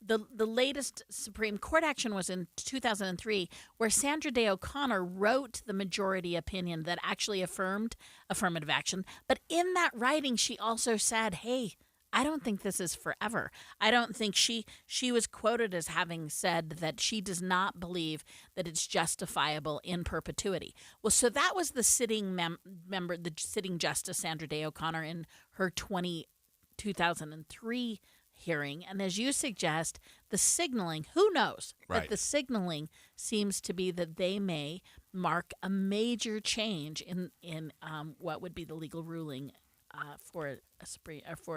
the latest Supreme Court action was in 2003, where Sandra Day O'Connor wrote the majority opinion that actually affirmed affirmative action. But in that writing, she also said, hey, I don't think this is forever. I don't think she was quoted as having said that she does not believe that it's justifiable in perpetuity. Well, so that was the sitting member, the sitting Justice Sandra Day O'Connor in her 2003 hearing. And as you suggest, the signaling, who knows? Right. But the signaling seems to be that they may mark a major change in what would be the legal ruling for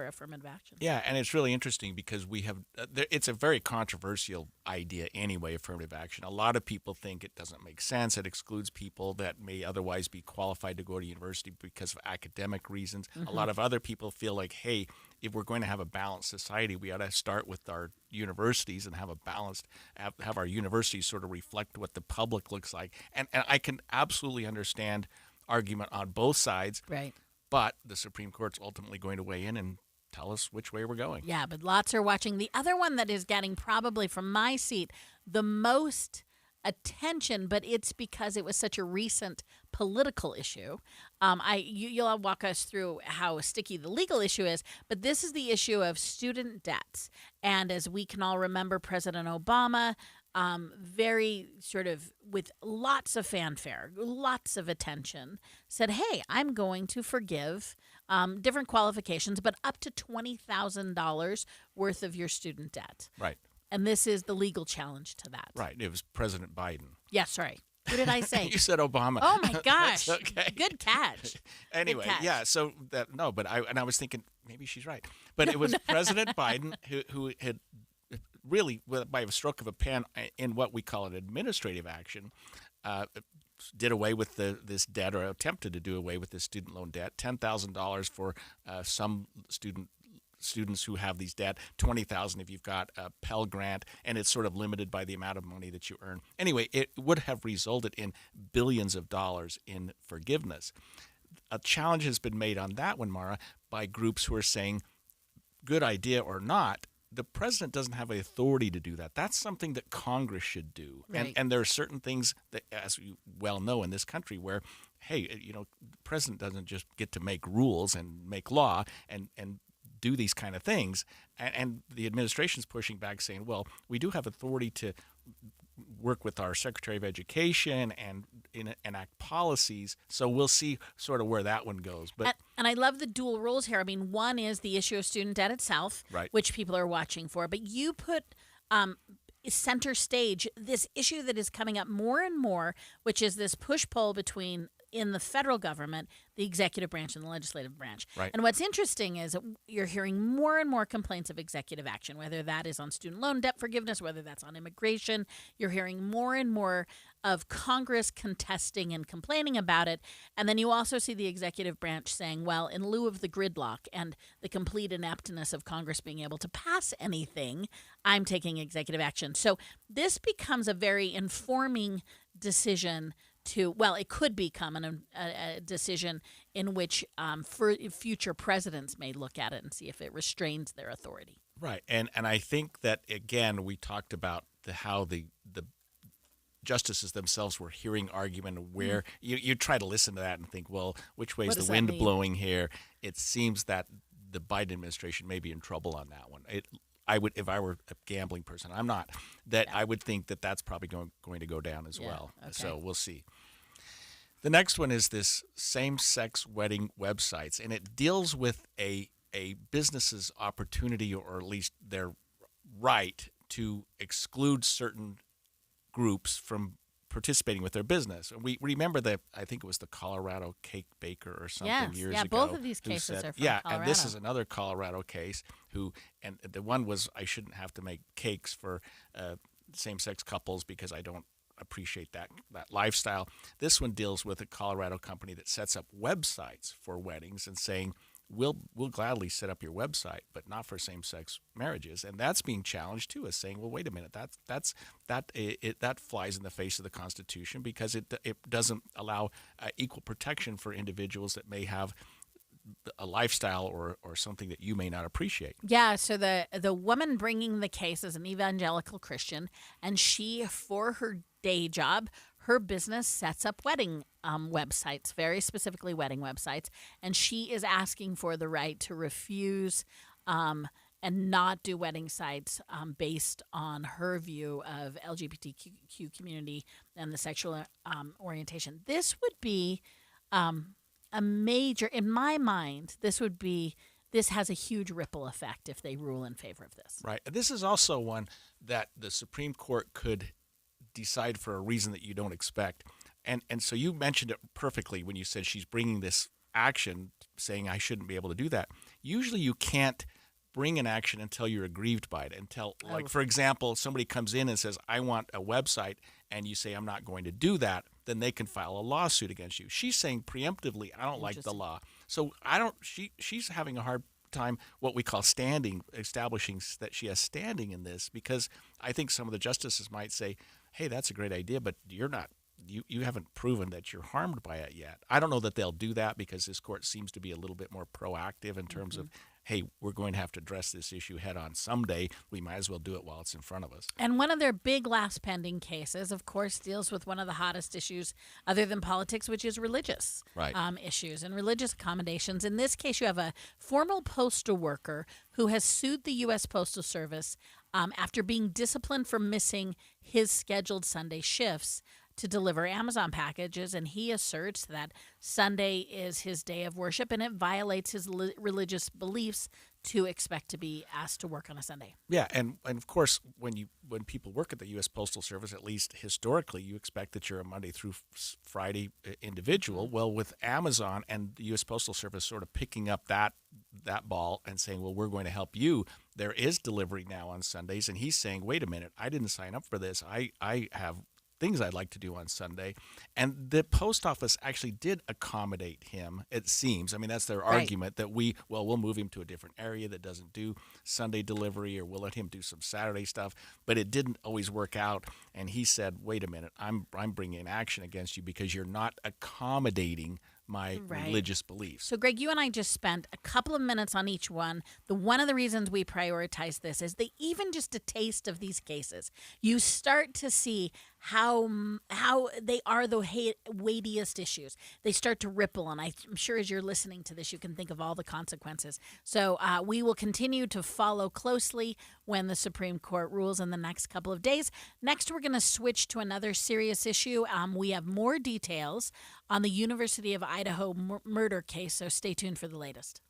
affirmative action. Yeah, and it's really interesting because we have it's a very controversial idea anyway, affirmative action. A lot of people think it doesn't make sense. It excludes people that may otherwise be qualified to go to university because of academic reasons. Mm-hmm. A lot of other people feel like, hey, if we're going to have a balanced society, we ought to start with our universities and have a balanced, have our universities sort of reflect what the public looks like. And I can absolutely understand argument on both sides. Right. But the Supreme Court's ultimately going to weigh in and tell us which way we're going. Yeah, but lots are watching. The other one that is getting, probably from my seat, the most attention, but it's because it was such a recent political issue. You'll walk us through how sticky the legal issue is, but this is the issue of student debts. And as we can all remember, President Obama, very sort of with lots of fanfare, lots of attention, said, hey, I'm going to forgive different qualifications, but up to $20,000 worth of your student debt. Right. And this is the legal challenge to that. Right. It was President Biden. Yes, right. What did I say? You said Obama. Oh, my gosh. Okay. Good catch. Anyway, Good catch. yeah, so that, no, but I was thinking maybe she's right. But it was President Biden who had really, by a stroke of a pen, in what we call an administrative action, did away with this debt, or attempted to do away with this student loan debt, $10,000 for some students who have these debt, $20,000 if you've got a Pell Grant, and it's sort of limited by the amount of money that you earn. Anyway, it would have resulted in billions of dollars in forgiveness. A challenge has been made on that one, Maura, by groups who are saying, good idea or not, the president doesn't have the authority to do that. That's something that Congress should do. Right. And there are certain things that, as we well know in this country, where, hey, the president doesn't just get to make rules and make law and do these kind of things. And the administration's pushing back, saying, well, we do have authority to work with our Secretary of Education and enact policies. So we'll see sort of where that one goes. But and I love the dual rules here. I mean, one is the issue of student debt itself, right, which people are watching for. But you put center stage this issue that is coming up more and more, which is this push-pull between, in the federal government, the executive branch and the legislative branch. Right. And what's interesting is you're hearing more and more complaints of executive action, whether that is on student loan debt forgiveness, whether that's on immigration. You're hearing more and more of Congress contesting and complaining about it. And then you also see the executive branch saying, well, in lieu of the gridlock and the complete ineptness of Congress being able to pass anything, I'm taking executive action. So this becomes a very informing decision it could become a decision in which future presidents may look at it and see if it restrains their authority. Right. And I think that, again, we talked about how the justices themselves were hearing argument, where you try to listen to that and think, well, which way is the wind blowing here? It seems that the Biden administration may be in trouble on that one. I would, if I were a gambling person, I'm not, I would think that that's probably going to go down as well. Okay. So we'll see. The next one is this same-sex wedding websites, and it deals with a business's opportunity, or at least their right, to exclude certain groups from participating with their business. And we remember that, I think it was the Colorado cake baker or something years ago. Yeah, both of these cases are from Colorado. And this is another Colorado case and the one was, I shouldn't have to make cakes for same-sex couples because I don't appreciate that lifestyle. This one deals with a Colorado company that sets up websites for weddings and saying, we'll gladly set up your website, but not for same-sex marriages. And that's being challenged too, as saying, well, wait a minute, that flies in the face of the Constitution because it doesn't allow equal protection for individuals that may have a lifestyle or something that you may not appreciate. Yeah, so the woman bringing the case is an evangelical Christian, and she, for her day job, her business sets up wedding websites, very specifically wedding websites, and she is asking for the right to refuse and not do wedding sites based on her view of LGBTQ community and the sexual orientation. This would be a major, in my mind, this has a huge ripple effect if they rule in favor of this. Right. This is also one that the Supreme Court could decide for a reason that you don't expect. And so you mentioned it perfectly when you said she's bringing this action saying I shouldn't be able to do that. Usually you can't bring an action until you're aggrieved by it, for example, somebody comes in and says, I want a website, and you say, I'm not going to do that, then they can file a lawsuit against you. She's saying preemptively, I don't like the law. So she's having a hard time, what we call establishing that she has standing in this, because I think some of the justices might say, hey, that's a great idea, but you're not, you haven't proven that you're harmed by it yet. I don't know that they'll do that because this court seems to be a little bit more proactive in terms of, hey, we're going to have to address this issue head on someday. We might as well do it while it's in front of us. And one of their big last pending cases, of course, deals with one of the hottest issues other than politics, which is religious issues and religious accommodations. In this case, you have a former postal worker who has sued the U.S. Postal Service after being disciplined for missing his scheduled Sunday shifts to deliver Amazon packages, and he asserts that Sunday is his day of worship and it violates his religious beliefs to expect to be asked to work on a Sunday. Yeah, and of course, when people work at the U.S. Postal Service, at least historically, you expect that you're a Monday through Friday individual. Well, with Amazon and the U.S. Postal Service sort of picking up that ball and saying, well, we're going to help you, there is delivery now on Sundays, and he's saying, wait a minute, I didn't sign up for this. I have things I'd like to do on Sunday. And the post office actually did accommodate him, it seems. I mean, that's their argument that we'll move him to a different area that doesn't do Sunday delivery, or we'll let him do some Saturday stuff. But it didn't always work out. And he said, wait a minute, I'm bringing action against you because you're not accommodating my religious beliefs. So, Greg, you and I just spent a couple of minutes on each one. One of the reasons we prioritize this is that even just a taste of these cases, you start to see how they are the weightiest issues. They start to ripple, and I'm sure as you're listening to this, you can think of all the consequences. So we will continue to follow closely when the Supreme Court rules in the next couple of days. Next, we're going to switch to another serious issue. We have more details on the University of Idaho murder case, so stay tuned for the latest.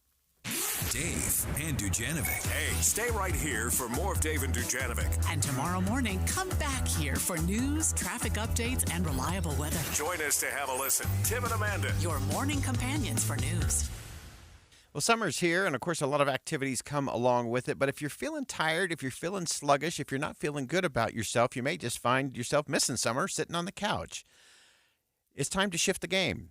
Dave and Dujanovic. Hey, stay right here for more of Dave and Dujanovic. And tomorrow morning, come back here for news, traffic updates, and reliable weather. Join us to have a listen. Tim and Amanda. Your morning companions for news. Well, summer's here, and of course, a lot of activities come along with it. But if you're feeling tired, if you're feeling sluggish, if you're not feeling good about yourself, you may just find yourself missing summer sitting on the couch. It's time to shift the game.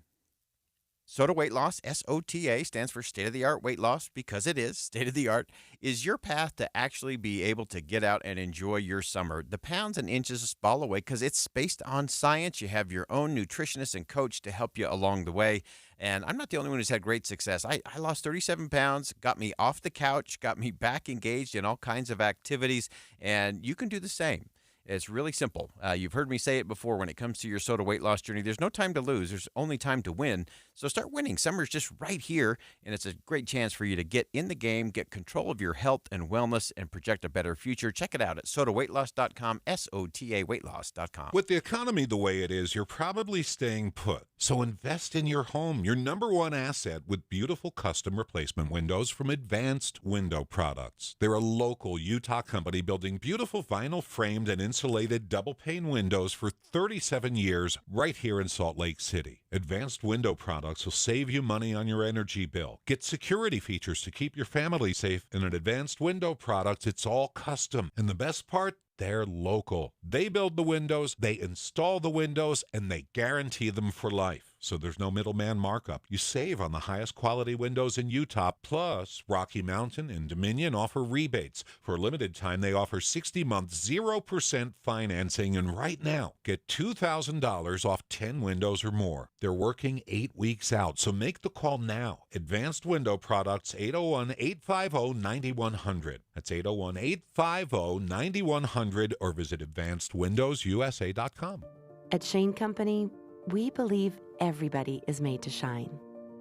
SOTA Weight Loss, SOTA, stands for state-of-the-art weight loss because it is state-of-the-art, is your path to actually be able to get out and enjoy your summer. The pounds and inches fall away because it's based on science. You have your own nutritionist and coach to help you along the way. And I'm not the only one who's had great success. I lost 37 pounds, got me off the couch, got me back engaged in all kinds of activities, and you can do the same. It's really simple. You've heard me say it before. When it comes to your SOTA weight loss journey, there's no time to lose. There's only time to win. So start winning. Summer's just right here, and it's a great chance for you to get in the game, get control of your health and wellness, and project a better future. Check it out at sotaweightloss.com, SOTA weightloss.com. With the economy the way it is, you're probably staying put. So invest in your home, your number one asset, with beautiful custom replacement windows from Advanced Window Products. They're a local Utah company building beautiful vinyl-framed and insulated double-pane windows for 37 years right here in Salt Lake City. Advanced Window Products will save you money on your energy bill. Get security features to keep your family safe. And at Advanced Window Products, it's all custom. And the best part? They're local. They build the windows, they install the windows, and they guarantee them for life. so there's no middleman markup. You save on the highest quality windows in Utah, plus Rocky Mountain and Dominion offer rebates. For a limited time, they offer 60-month 0% financing, and right now, get $2,000 off 10 windows or more. They're working 8 weeks out, so make the call now. Advanced Window Products, 801-850-9100. That's 801-850-9100, or visit advancedwindowsusa.com. At Shane Company, we believe everybody is made to shine.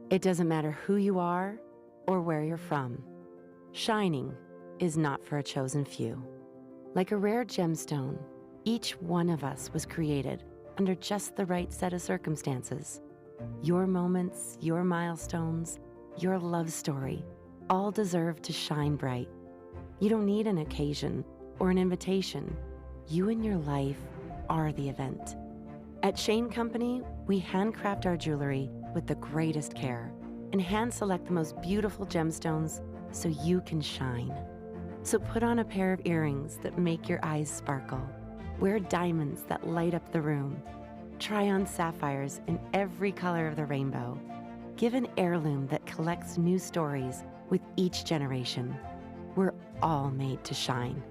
It doesn't matter who you are or where you're from. Shining is not for a chosen few. Like a rare gemstone, each one of us was created under just the right set of circumstances. Your moments, your milestones, your love story, all deserve to shine bright. You don't need an occasion or an invitation. You and your life are the event. At Shane Company, we handcraft our jewelry with the greatest care and hand select the most beautiful gemstones so you can shine. So put on a pair of earrings that make your eyes sparkle. Wear diamonds that light up the room. Try on sapphires in every color of the rainbow. Give an heirloom that collects new stories with each generation. We're all made to shine.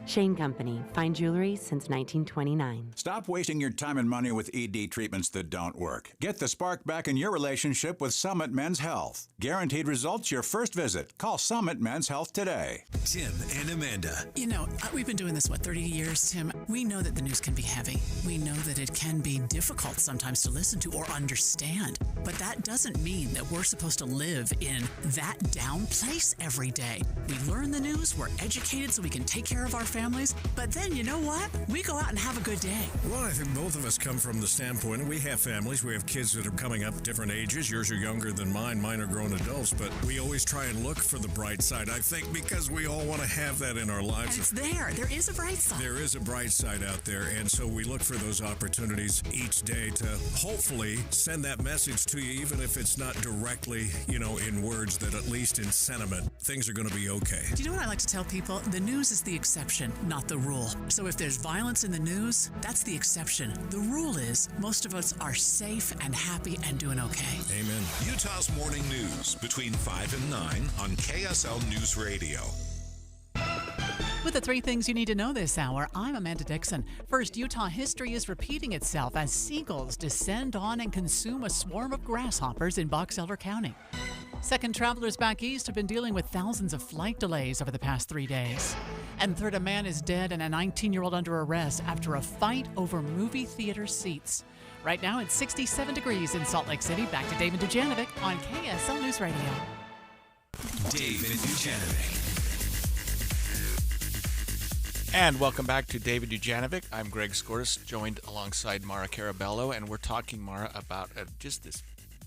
Shane Company, fine jewelry since 1929. Stop wasting your time and money with ED treatments that don't work. Get the spark back in your relationship with Summit Men's Health. Guaranteed results your first visit. Call Summit Men's Health today. Tim and Amanda. You know, we've been doing this, 30 years, Tim? We know that the news can be heavy. We know that it can be difficult sometimes to listen to or understand. But that doesn't mean that we're supposed to live in that down place every day. We learn the news, we're educated so we can take care of our families, but then you know what? We go out and have a good day. Well, I think both of us come from the standpoint, and we have families, we have kids that are coming up different ages. Yours are younger than mine are grown adults, but we always try and look for the bright side, I think, because we all want to have that in our lives. And it's there. There is a bright side. There is a bright side out there, and so we look for those opportunities each day to hopefully send that message to you, even if it's not directly, in words, that at least in sentiment, things are going to be okay. Do you know what I like to tell people? The news is the exception, not the rule. So if there's violence in the news, that's the exception. The rule is most of us are safe and happy and doing okay. Amen. Utah's Morning News between 5 and 9 on KSL News Radio. With the 3 things you need to know this hour, I'm Amanda Dixon. First, Utah history is repeating itself as seagulls descend on and consume a swarm of grasshoppers in Box Elder County. Second, travelers back east have been dealing with thousands of flight delays over the past 3 days. And third, a man is dead and a 19-year-old under arrest after a fight over movie theater seats. Right now, it's 67 degrees in Salt Lake City. Back to David Dujanovic on KSL News Radio. David Dujanovic. And welcome back to David Dujanovic. I'm Greg Skordas, joined alongside Maura Carabello, and we're talking, Maura, about just this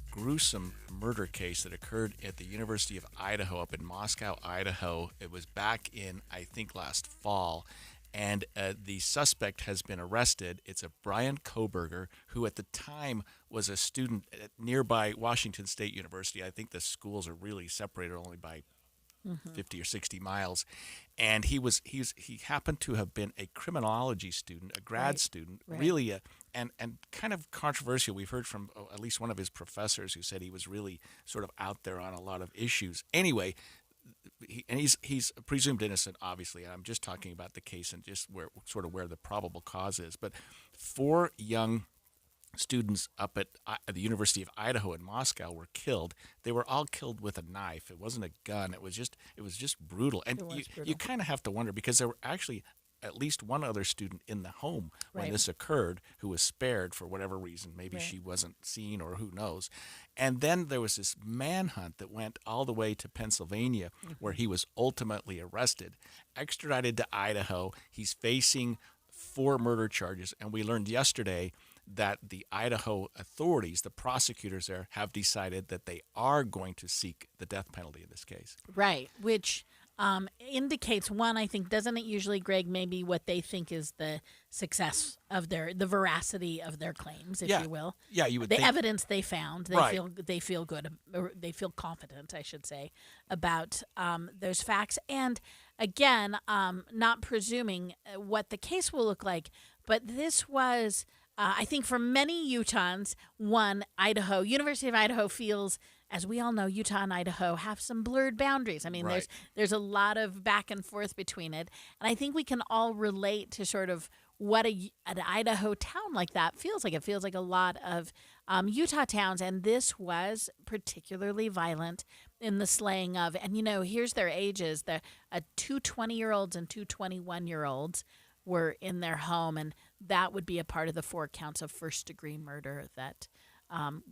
gruesome murder case that occurred at the University of Idaho up in Moscow, Idaho. It was back in, I think, last fall, and the suspect has been arrested. It's a Brian Koberger, who at the time was a student at nearby Washington State University. I think the schools are really separated only by 50 or 60 miles, and he happened to have been a criminology student, a grad student, really and kind of controversial. We've heard from at least one of his professors who said he was really sort of out there on a lot of issues. Anyway, he's presumed innocent, obviously. I'm just talking about the case and just where the probable cause is. But 4 young students up at the University of Idaho in Moscow were killed. They were all killed with a knife. It wasn't a gun. It was just brutal. And you kind of have to wonder, because there were actually at least one other student in the home when this occurred who was spared for whatever reason. Maybe she wasn't seen, or who knows. And then there was this manhunt that went all the way to Pennsylvania, where he was ultimately arrested, extradited to Idaho. He's facing 4 murder charges, and we learned yesterday that the Idaho authorities, the prosecutors there, have decided that they are going to seek the death penalty in this case. Right, which indicates, one, I think, doesn't it usually, Greg, maybe what they think is the success of the veracity of their claims, if you will. Yeah, you would the think. evidence they found, they feel good, or they feel confident, I should say, about those facts. And again, not presuming what the case will look like, but this was I think for many Utahns, University of Idaho feels, as we all know, Utah and Idaho have some blurred boundaries. I mean, Right. there's a lot of back and forth between it. And I think we can all relate to sort of what an Idaho town like that feels like. It feels like a lot of Utah towns. And this was particularly violent in the slaying of, and here's their ages. Two 20-year-olds and two 21-year-olds were in their home. And that would be a part of the 4 counts of first-degree murder that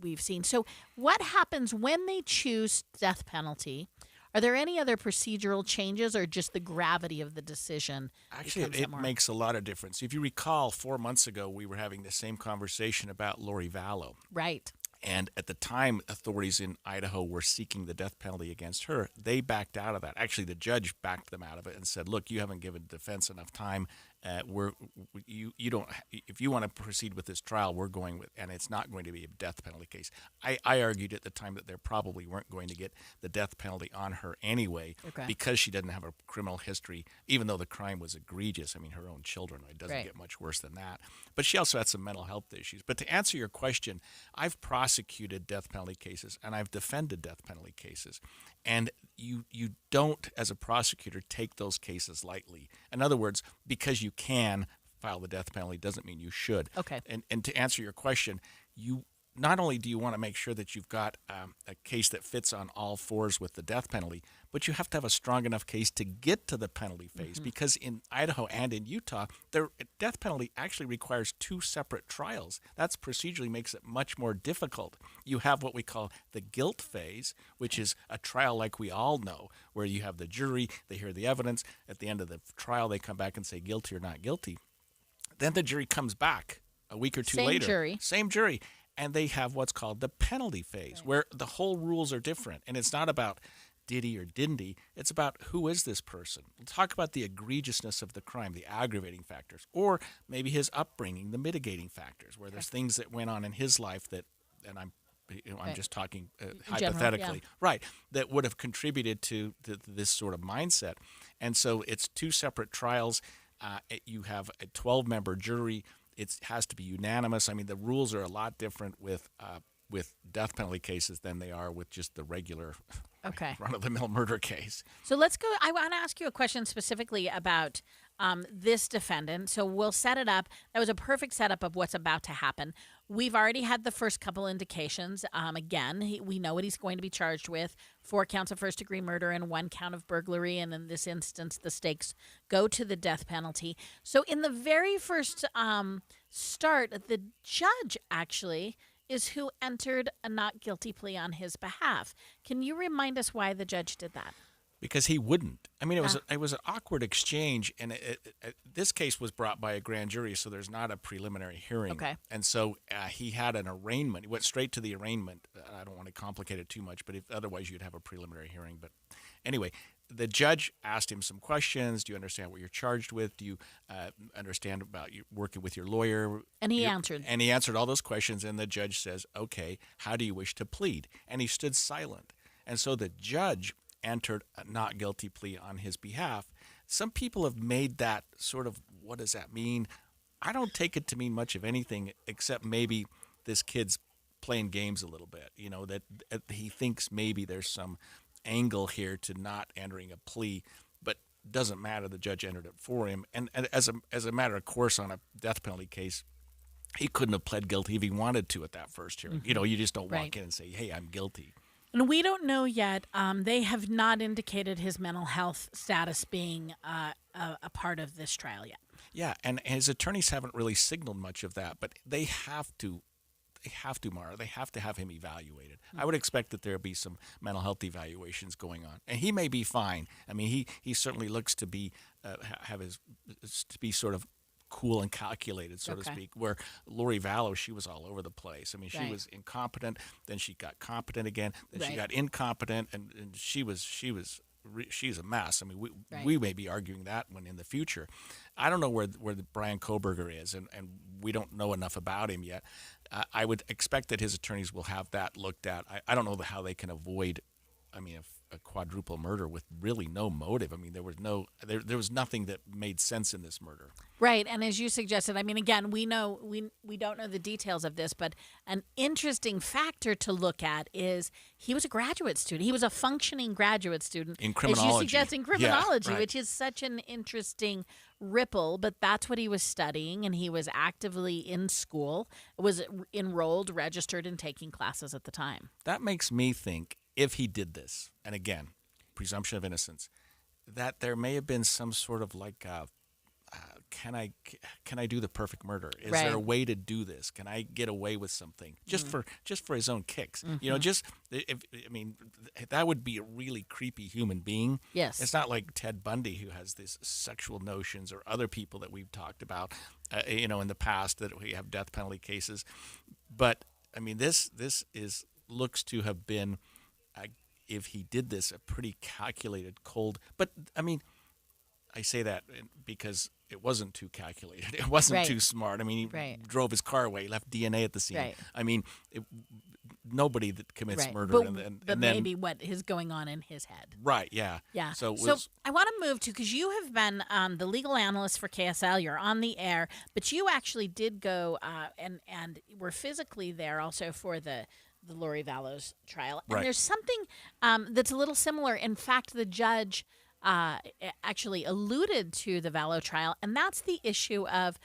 we've seen. So what happens when they choose death penalty? Are there any other procedural changes or just the gravity of the decision? Actually, it makes a lot of difference. If you recall, 4 months ago, we were having the same conversation about Lori Vallow. Right. And at the time, authorities in Idaho were seeking the death penalty against her. They backed out of that. Actually, the judge backed them out of it and said, "Look, you haven't given defense enough time. You don't. If you want to proceed with this trial, we're going with, and it's not going to be a death penalty case." I argued at the time that they probably weren't going to get the death penalty on her anyway, because she didn't have a criminal history, even though the crime was egregious. I mean, her own children. It doesn't get much worse than that. But she also had some mental health issues. But to answer your question, I've prosecuted death penalty cases and I've defended death penalty cases, and you don't, as a prosecutor, take those cases lightly. In other words, because you can file the death penalty doesn't mean you should. Okay. And to answer your question, you not only do you want to make sure that you've got a case that fits on all fours with the death penalty, but you have to have a strong enough case to get to the penalty phase, because in Idaho and in Utah, the death penalty actually requires 2 separate trials. That's procedurally makes it much more difficult. You have what we call the guilt phase, which is a trial like we all know, where you have the jury, they hear the evidence. At the end of the trial, they come back and say guilty or not guilty. Then the jury comes back a week or two later. Same jury. And they have what's called the penalty phase, where the whole rules are different. And it's not about did he or didn't he. It's about who is this person. We'll talk about the egregiousness of the crime, the aggravating factors, or maybe his upbringing, the mitigating factors, where there's things that went on in his life that, and I'm just talking hypothetically, right, that would have contributed to this sort of mindset. And so it's 2 separate trials. You have a 12-member jury. It has to be unanimous. I mean, the rules are a lot different with death penalty cases than they are with just the regular run-of-the-mill murder case. So let's go. I want to ask you a question specifically about this defendant. So we'll set it up. That was a perfect setup of what's about to happen. We've already had the first couple indications. Again, we know what he's going to be charged with: 4 counts of first-degree murder and 1 count of burglary. And in this instance, the stakes go to the death penalty. So in the very first start, the judge actually is who entered a not guilty plea on his behalf. Can you remind us why the judge did that? Because he wouldn't. I mean, it was an awkward exchange, and this case was brought by a grand jury, so there's not a preliminary hearing. Okay. And so he had an arraignment. He went straight to the arraignment. I don't want to complicate it too much, but otherwise you'd have a preliminary hearing. But anyway, the judge asked him some questions. Do you understand what you're charged with? Do you understand about you working with your lawyer? And he answered. And he answered all those questions, and the judge says, "Okay, how do you wish to plead?" And he stood silent. And so the judge entered a not guilty plea on his behalf. Some people have made that sort of, what does that mean? I don't take it to mean much of anything, except maybe this kid's playing games a little bit, that he thinks maybe there's some angle here to not entering a plea, but doesn't matter. The judge entered it for him. And as a matter of course, on a death penalty case, he couldn't have pled guilty if he wanted to at that first hearing. You just don't walk in and say, "Hey, I'm guilty." And we don't know yet. They have not indicated his mental health status being a part of this trial yet. Yeah, and his attorneys haven't really signaled much of that, but they have to, Maura. They have to have him evaluated. I would expect that there'll be some mental health evaluations going on, and he may be fine. I mean, he certainly looks to be to be sort of cool and calculated, so to speak, where Lori Vallow, she was all over the place. I mean, she was incompetent, then she got competent again, then she got incompetent, and she's a mess. I mean, we may be arguing that one in the future. I don't know where the Brian Koberger is, and we don't know enough about him yet. I would expect that his attorneys will have that looked at. I don't know how they can avoid a quadruple murder with really no motive. I mean, there was nothing that made sense in this murder. Right, and as you suggested, I mean, again, we don't know the details of this, but an interesting factor to look at is he was a graduate student. He was a functioning graduate student in criminology. As you suggest, in criminology, yeah, right. Which is such an interesting ripple. But that's what he was studying, and he was actively in school, was enrolled, registered, and taking classes at the time. That makes me think, if he did this, and again, presumption of innocence, that there may have been some sort of like, can I do the perfect murder? Is there a way to do this? Can I get away with something just for his own kicks? Mm-hmm. That would be a really creepy human being. Yes, it's not like Ted Bundy, who has these sexual notions, or other people that we've talked about, in the past, that we have death penalty cases. But I mean, this looks to have been, if he did this, a pretty calculated, cold. But I mean, I say that because it wasn't too calculated. It wasn't too smart. I mean, he drove his car away, left DNA at the scene. Right. I mean, nobody that commits murder. But and then, maybe what is going on in his head. Right, yeah. Yeah. So I want to move to, because you have been the legal analyst for KSL. You're on the air, but you actually did go and were physically there also for the Lori Vallows trial. And there's something that's a little similar. In fact, the judge actually alluded to the Vallow trial, and that's the issue of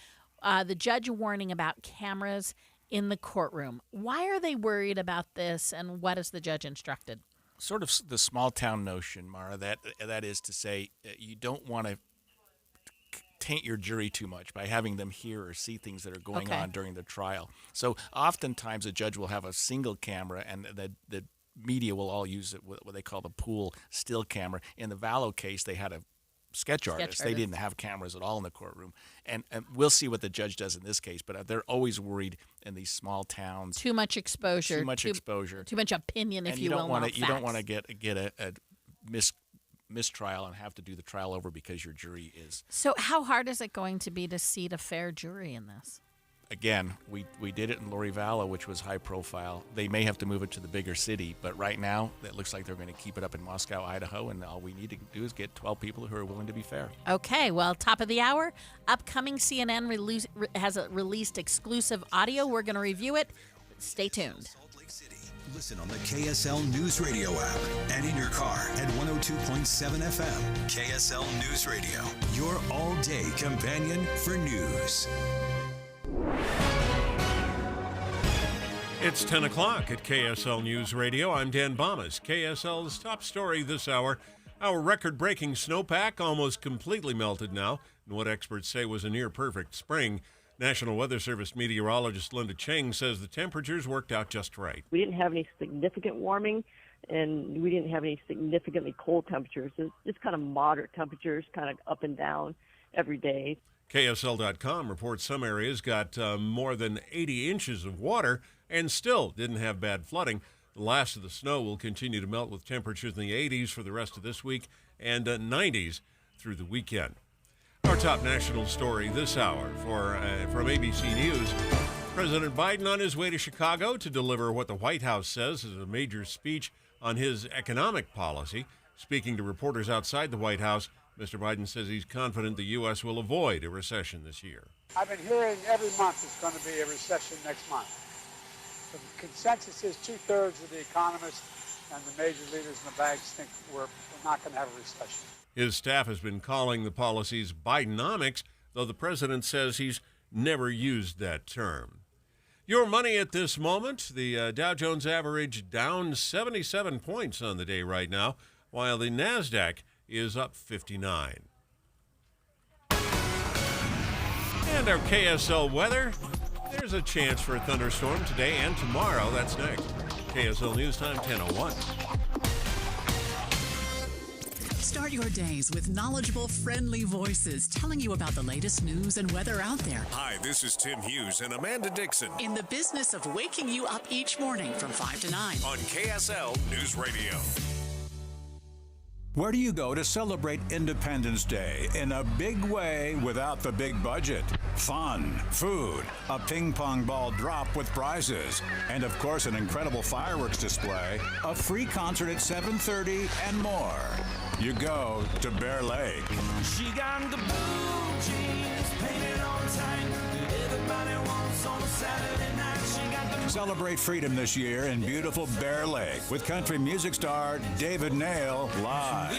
the judge warning about cameras in the courtroom. Why are they worried about this, and what has the judge instructed? Sort of the small town notion, Maura, that is to say, you don't want to taint your jury too much by having them hear or see things that are going on during the trial. So oftentimes a judge will have a single camera, and the media will all use what they call the pool still camera. In the Vallow case, they had a sketch artist. They didn't have cameras at all in the courtroom. And we'll see what the judge does in this case, but they're always worried in these small towns. Too much exposure. Too much exposure. Too much opinion, if you will. You don't want to get a mistrial and have to do the trial over because your jury is. So how hard is it going to be to seat a fair jury in this? Again, we did it in Lori Vallow, which was high profile. They may have to move it to the bigger city, but right now it looks like they're going to keep it up in Moscow, Idaho, and all we need to do is get 12 people who are willing to be fair. Okay, well, top of the hour, upcoming CNN has released exclusive audio. We're going to review it. Stay tuned. Listen on the KSL News Radio app and in your car at 102.7 FM. KSL News Radio, your all-day companion for news. It's 10 o'clock at KSL News Radio. I'm Dan Bomas. KSL's top story this hour. Our record-breaking snowpack almost completely melted now in what experts say was a near-perfect spring. National Weather Service meteorologist Linda Cheng says the temperatures worked out just right. We didn't have any significant warming, and we didn't have any significantly cold temperatures. It's just kind of moderate temperatures, kind of up and down every day. KSL.com reports some areas got more than 80 inches of water and still didn't have bad flooding. The last of the snow will continue to melt with temperatures in the 80s for the rest of this week and 90s through the weekend. Our top national story this hour from ABC News. President Biden on his way to Chicago to deliver what the White House says is a major speech on his economic policy. Speaking to reporters outside the White House, Mr. Biden says he's confident the U.S. will avoid a recession this year. I've been hearing every month it's going to be a recession next month. The consensus is 2/3 of the economists and the major leaders in the banks think we're not going to have a recession. His staff has been calling the policies Bidenomics, though the president says he's never used that term. Your money at this moment, the Dow Jones average down 77 points on the day right now, while the NASDAQ is up 59. And our KSL weather, there's a chance for a thunderstorm today and tomorrow. That's next. KSL News Time, 10:01. Start your days with knowledgeable, friendly voices telling you about the latest news and weather out there. Hi, this is Tim Hughes and Amanda Dixon. In the business of waking you up each morning from 5 to 9. On KSL News Radio. Where do you go to celebrate Independence Day in a big way without the big budget? Fun, food, a ping pong ball drop with prizes, and of course an incredible fireworks display, a free concert at 7:30, and more. You go to Bear Lake. She got the blue jeans painted on tight that everybody wants on a Saturday night. She got the Celebrate freedom this year in beautiful Bear Lake with country music star David Nail live.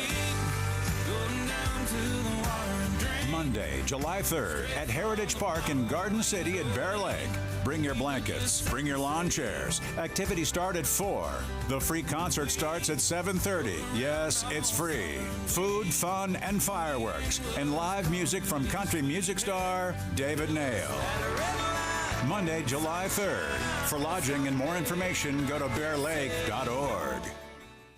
Monday, July 3rd at Heritage Park in Garden City at Bear Lake. Bring your blankets, bring your lawn chairs. Activities start at 4. The free concert starts at 7:30. Yes, it's free. Food, fun, and fireworks. And live music from country music star David Nail. Monday, July 3rd. For lodging and more information, go to bearlake.org.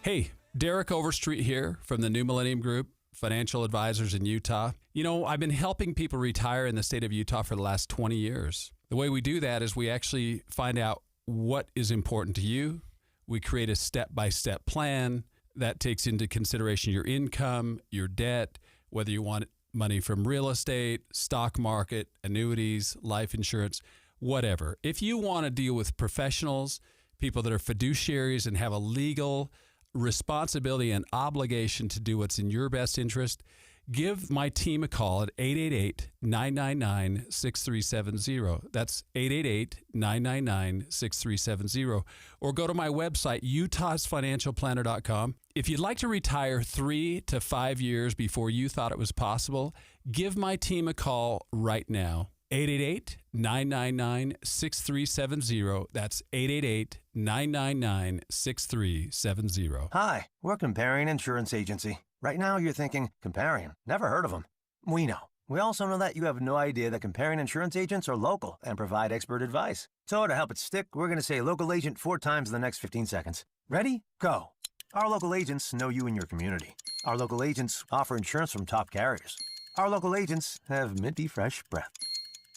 Hey, Derek Overstreet here from the New Millennium Group, financial advisors in Utah. You know, I've been helping people retire in the state of Utah for the last 20 years. The way we do that is we actually find out what is important to you. We create a step-by-step plan that takes into consideration your income, your debt, whether you want money from real estate, stock market, annuities, life insurance, whatever. If you want to deal with professionals, people that are fiduciaries and have a legal responsibility and obligation to do what's in your best interest, give my team a call at 888-999-6370. That's 888-999-6370. Or go to my website, utahsfinancialplanner.com. If you'd like to retire 3 to 5 years before you thought it was possible, give my team a call right now. 888-999-6370. That's 888-999-6370. Hi, we're Comparion Insurance Agency. Right now you're thinking, Comparion, never heard of them. We know. We also know that you have no idea that Comparion Insurance agents are local and provide expert advice. So to help it stick, we're going to say local agent 4 times in the next 15 seconds. Ready? Go. Our local agents know you and your community. Our local agents offer insurance from top carriers. Our local agents have minty fresh breath.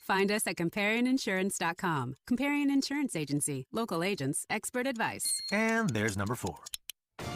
Find us at ComparionInsurance.com. Comparion Insurance Agency. Local agents, expert advice. And there's number 4.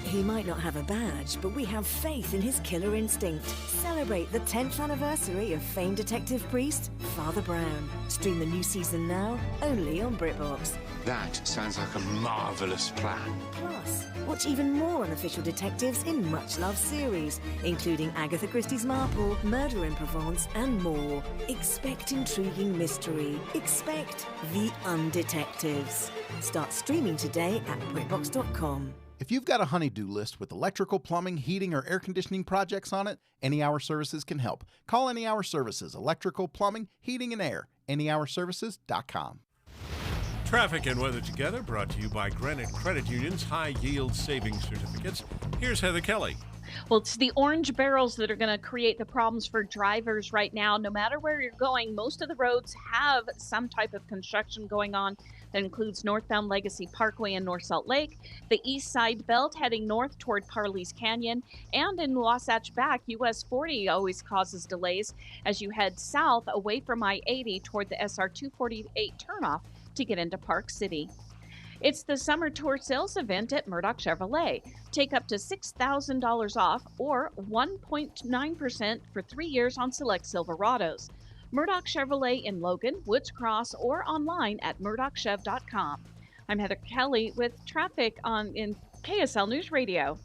He might not have a badge, but we have faith in his killer instinct. Celebrate the 10th anniversary of famed detective priest, Father Brown. Stream the new season now, only on BritBox. That sounds like a marvelous plan. Plus, watch even more unofficial detectives in much-loved series, including Agatha Christie's Marple, Murder in Provence, and more. Expect intriguing mystery. Expect the Undetectives. Start streaming today at BritBox.com. If you've got a honey-do list with electrical, plumbing, heating, or air conditioning projects on it, Any Hour Services can help. Call Any Hour Services, electrical, plumbing, heating, and air. anyhourservices.com. Traffic and weather together, brought to you by Granite Credit Union's high-yield savings certificates. Here's Heather Kelly. Well, it's the orange barrels that are going to create the problems for drivers right now. No matter where you're going, most of the roads have some type of construction going on. That includes northbound Legacy Parkway in North Salt Lake, the east side belt heading north toward Parley's Canyon, and in Wasatch Back, US 40 always causes delays as you head south away from I-80 toward the SR 248 turnoff to get into Park City. It's the summer tour sales event at Murdoch Chevrolet. Take up to $6,000 off or 1.9% for 3 years on select Silverados. Murdoch Chevrolet in Logan, Woods Cross, or online at murdochchev.com. I'm Heather Kelly with traffic in KSL News Radio.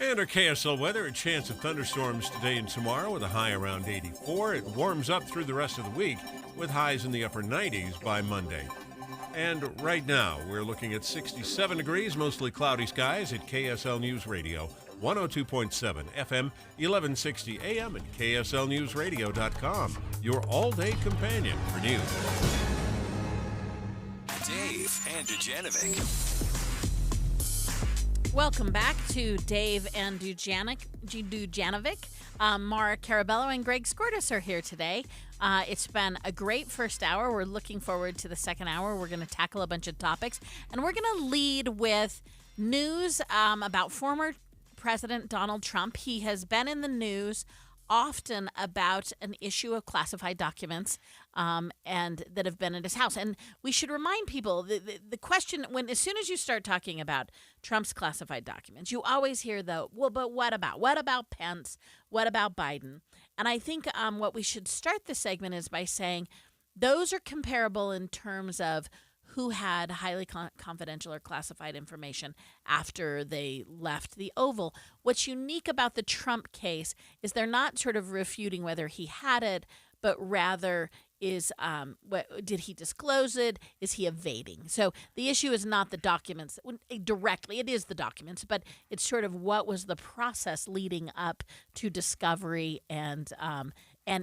And our KSL weather, a chance of thunderstorms today and tomorrow with a high around 84. It warms up through the rest of the week with highs in the upper 90s by Monday. And right now, we're looking at 67 degrees, mostly cloudy skies at KSL News Radio, 102.7 FM, 1160 AM, and KSLNewsRadio.com, your all-day companion for news. Dave and Dujanovic. Welcome back to Dave and Dujanovic. Maura, Carabello, and Greg Skordas are here today. It's been a great first hour. We're looking forward to the second hour. We're going to tackle a bunch of topics, and we're going to lead with news about former President Donald Trump. He has been in the news often about an issue of classified documents and that have been at his house. And we should remind people the question as soon as you start talking about Trump's classified documents, you always hear but what about? What about Pence? What about Biden? And I think what we should start this segment is by saying those are comparable in terms of who had highly confidential or classified information after they left the Oval. What's unique about the Trump case is they're not sort of refuting whether he had it, but rather is did he disclose it? Is he evading? So the issue is not the documents directly. It is the documents, but it's sort of what was the process leading up to discovery and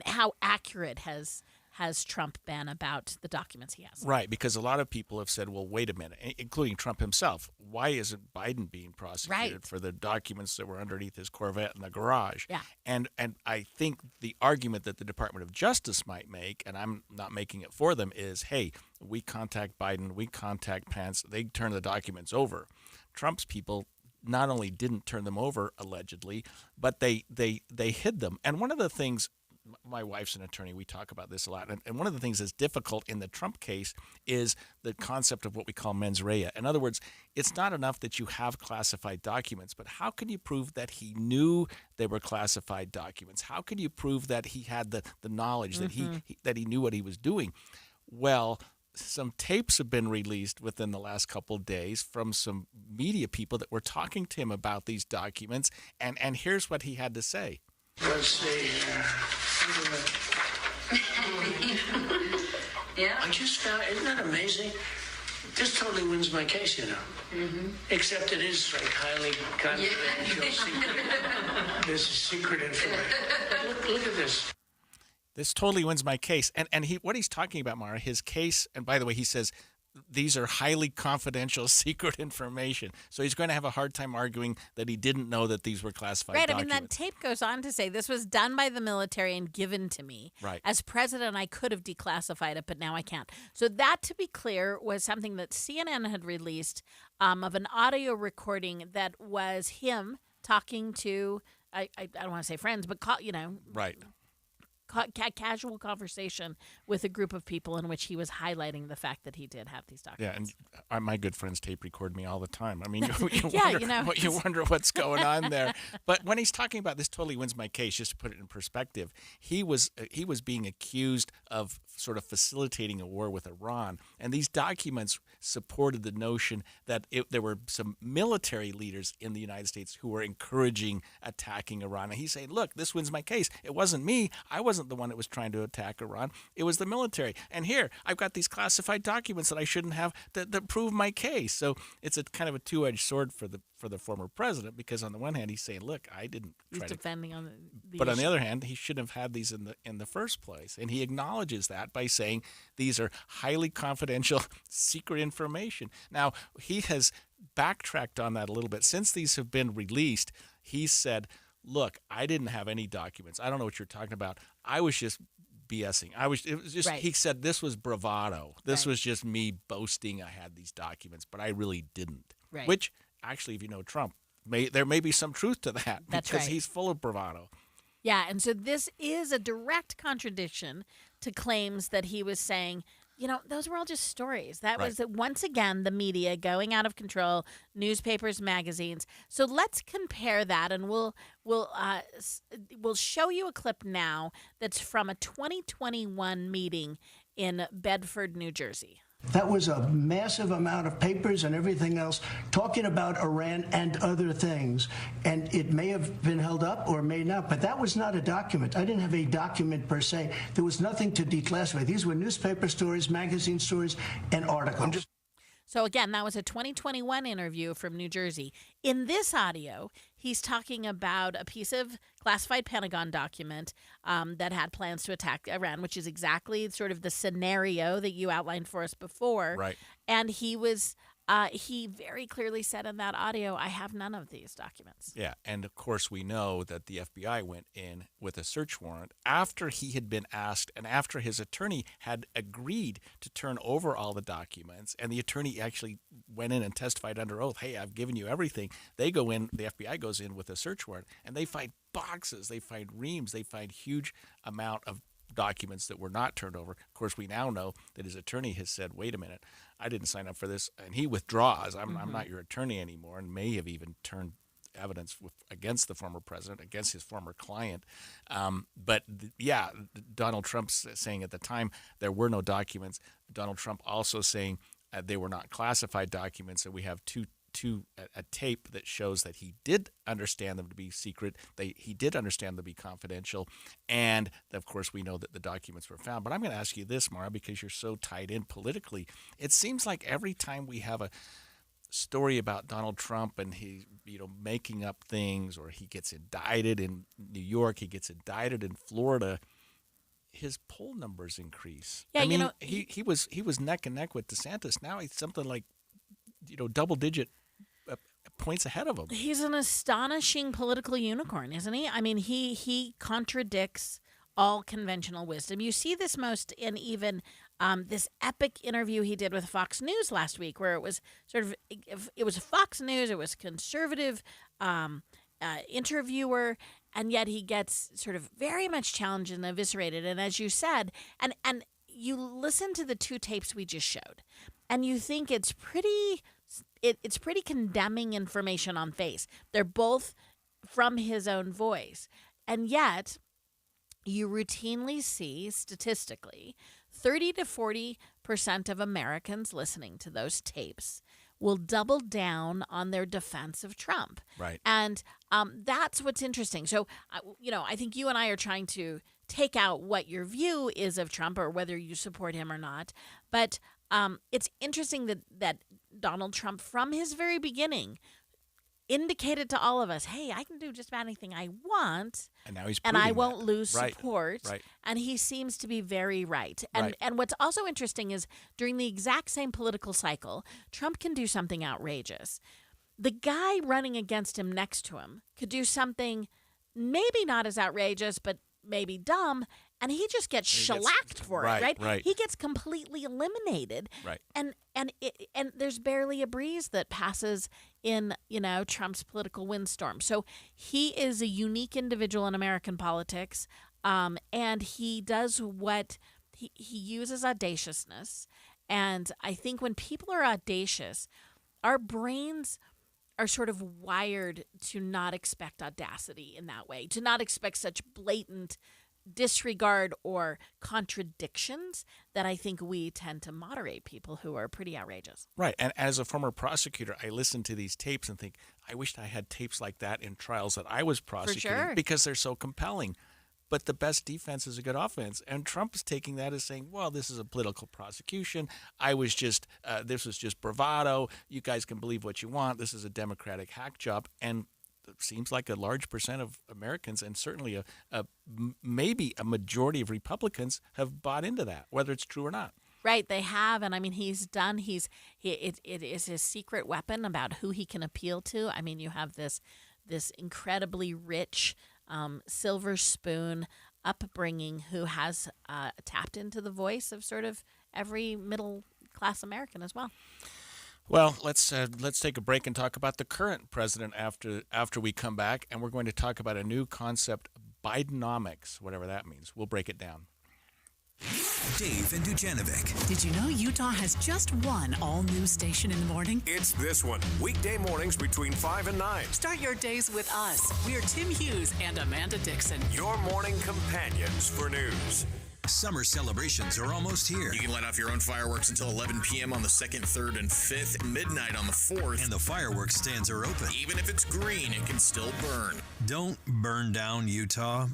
how accurate has Trump been about the documents he has. Right, because a lot of people have said, well, wait a minute, including Trump himself, why isn't Biden being prosecuted for the documents that were underneath his Corvette in the garage? Yeah. And I think the argument that the Department of Justice might make, and I'm not making it for them, is, hey, we contact Biden, we contact Pence, they turn the documents over. Trump's people not only didn't turn them over, allegedly, but they hid them. And one of the things, my wife's an attorney, we talk about this a lot, and one of the things that's difficult in the Trump case is the concept of what we call mens rea. In other words, it's not enough that you have classified documents, but how can you prove that he knew they were classified documents? How can you prove that he had the knowledge, that he knew what he was doing? Well, some tapes have been released within the last couple of days from some media people that were talking to him about these documents, and here's what he had to say. Let's see here. Yeah. I just found, isn't that amazing? This totally wins my case, you know. Mm-hmm. Except it is like highly confidential, secret. This is secret information. Look at this. This totally wins my case. And what he's talking about, Maura, his case, and by the way, he says these are highly confidential, secret information. So he's going to have a hard time arguing that he didn't know that these were classified documents. I mean, that tape goes on to say this was done by the military and given to me. Right. As president, I could have declassified it, but now I can't. So that, to be clear, was something that CNN had released of an audio recording that was him talking to, I don't want to say friends, but, right. Casual conversation with a group of people in which he was highlighting the fact that he did have these documents. Yeah, and my good friends tape record me all the time. I mean, you wonder what's going on there. But when he's talking about this totally wins my case, just to put it in perspective, he was being accused of sort of facilitating a war with Iran, and these documents supported the notion that there were some military leaders in the United States who were encouraging attacking Iran. And he's saying, look, this wins my case. It wasn't me. I wasn't the one that was trying to attack Iran. It was the military. And here, I've got these classified documents that I shouldn't have that prove my case. So it's a kind of a two-edged sword for the former president, because on the one hand, he's saying, look, I didn't try He's defending on the But issue. on the other hand, he shouldn't have had these in the first place. And he acknowledges that by saying these are highly confidential, secret information. Now, he has backtracked on that a little bit. Since these have been released, he said, look, I didn't have any documents. I don't know what you're talking about. I was just BSing. Right. He said this was bravado. This was just me boasting I had these documents, but I really didn't. Right. Which, actually, if you know Trump, there may be some truth to that. That's because right. he's full of bravado. Yeah, and so this is a direct contradiction to claims that he was saying, those were all just stories. That was, once again, the media going out of control, newspapers, magazines. So let's compare that, and we'll show you a clip now that's from a 2021 meeting in Bedford, New Jersey. That was a massive amount of papers and everything else talking about Iran and other things. And it may have been held up or may not, but that was not a document. I didn't have a document per se. There was nothing to declassify. These were newspaper stories, magazine stories, and articles. So again, that was a 2021 interview from New Jersey. In this audio, he's talking about a piece of classified Pentagon document that had plans to attack Iran, which is exactly sort of the scenario that you outlined for us before. Right. And he was he very clearly said in that audio, I have none of these documents. Yeah, and of course we know that the FBI went in with a search warrant after he had been asked and after his attorney had agreed to turn over all the documents, and the attorney actually went in and testified under oath, hey, I've given you everything. They go in, the FBI goes in with a search warrant, and they find boxes, they find reams, they find huge amount of documents that were not turned over. Of course, we now know that his attorney has said, wait a minute, I didn't sign up for this, and he withdraws. I'm not your attorney anymore, and may have even turned evidence against the former president, against his former client. Donald Trump's saying at the time there were no documents. Donald Trump also saying they were not classified documents, and we have a tape that shows that he did understand them to be secret. He did understand them to be confidential, and of course we know that the documents were found. But I'm going to ask you this, Maura, because you're so tied in politically. It seems like every time we have a story about Donald Trump and he, making up things, or he gets indicted in New York, he gets indicted in Florida, his poll numbers increase. Yeah, he was neck and neck with DeSantis. Now he's something like double-digit points ahead of him. He's an astonishing political unicorn, isn't he? I mean, he contradicts all conventional wisdom. You see this most in even this epic interview he did with Fox News last week, where it was it was Fox News, it was conservative interviewer, and yet he gets sort of very much challenged and eviscerated. And as you said, and you listen to the two tapes we just showed, and you think it's pretty condemning information on face. They're both from his own voice. And yet, you routinely see, statistically, 30 to 40% of Americans listening to those tapes will double down on their defense of Trump. Right. And that's what's interesting. So, I think you and I are trying to take out what your view is of Trump or whether you support him or not. But it's interesting that Donald Trump, from his very beginning, indicated to all of us, hey, I can do just about anything I want, and now he's and I won't that. lose Right. support. Right. And he seems to be very right. Right. And what's also interesting is during the exact same political cycle, Trump can do something outrageous. The guy running against him next to him could do something maybe not as outrageous, but maybe dumb, and he just gets shellacked for it, right? Right. He gets completely eliminated. Right. And there's barely a breeze that passes in, Trump's political windstorm. So he is a unique individual in American politics, and he does what he uses audaciousness. And I think when people are audacious, our brains are sort of wired to not expect audacity in that way, to not expect such blatant disregard or contradictions that I think we tend to moderate people who are pretty outrageous. Right. And as a former prosecutor, I listen to these tapes and think, I wished I had tapes like that in trials that I was prosecuting, sure. because they're so compelling. But the best defense is a good offense. And Trump is taking that as saying, well, this is a political prosecution. This was just bravado. You guys can believe what you want. This is a Democratic hack job. And it seems like a large percent of Americans, and certainly maybe a majority of Republicans, have bought into that, whether it's true or not. Right, they have, and I mean, it is his secret weapon about who he can appeal to. I mean, you have this incredibly rich silver spoon upbringing who has tapped into the voice of sort of every middle class American as well. Well, let's take a break and talk about the current president after we come back, and we're going to talk about a new concept, Bidenomics, whatever that means. We'll break it down. Dave and Dujanovic. Did you know Utah has just one all-news station in the morning? It's this one, weekday mornings between 5 and 9. Start your days with us. We're Tim Hughes and Amanda Dixon. Your morning companions for news. Summer celebrations are almost here. You can light off your own fireworks until 11 p.m. on the 2nd, 3rd, and 5th, midnight on the 4th. And the fireworks stands are open. Even if it's green, it can still burn. Don't burn down Utah.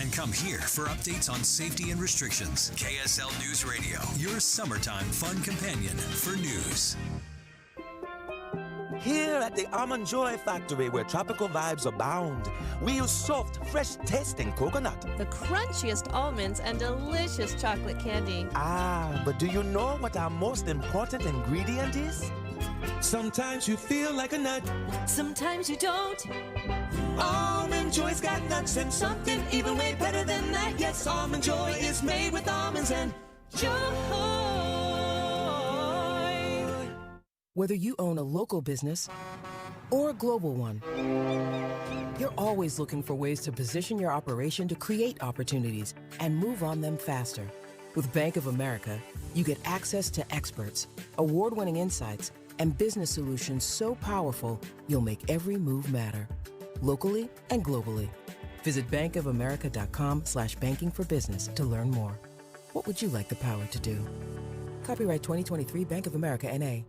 And come here for updates on safety and restrictions. KSL News Radio, your summertime fun companion for news. Here at the Almond Joy Factory, where tropical vibes abound, we use soft, fresh tasting coconut. The crunchiest almonds and delicious chocolate candy. Ah, but do you know what our most important ingredient is? Sometimes you feel like a nut. Sometimes you don't. Almond Joy's got nuts and something even way better than that. Yes, Almond Joy is made with almonds and joy. Whether you own a local business or a global one, you're always looking for ways to position your operation to create opportunities and move on them faster. With Bank of America, you get access to experts, award-winning insights, and business solutions so powerful, you'll make every move matter. Locally and globally. Visit bankofamerica.com/banking for business to learn more. What would you like the power to do? Copyright 2023 Bank of America, N.A.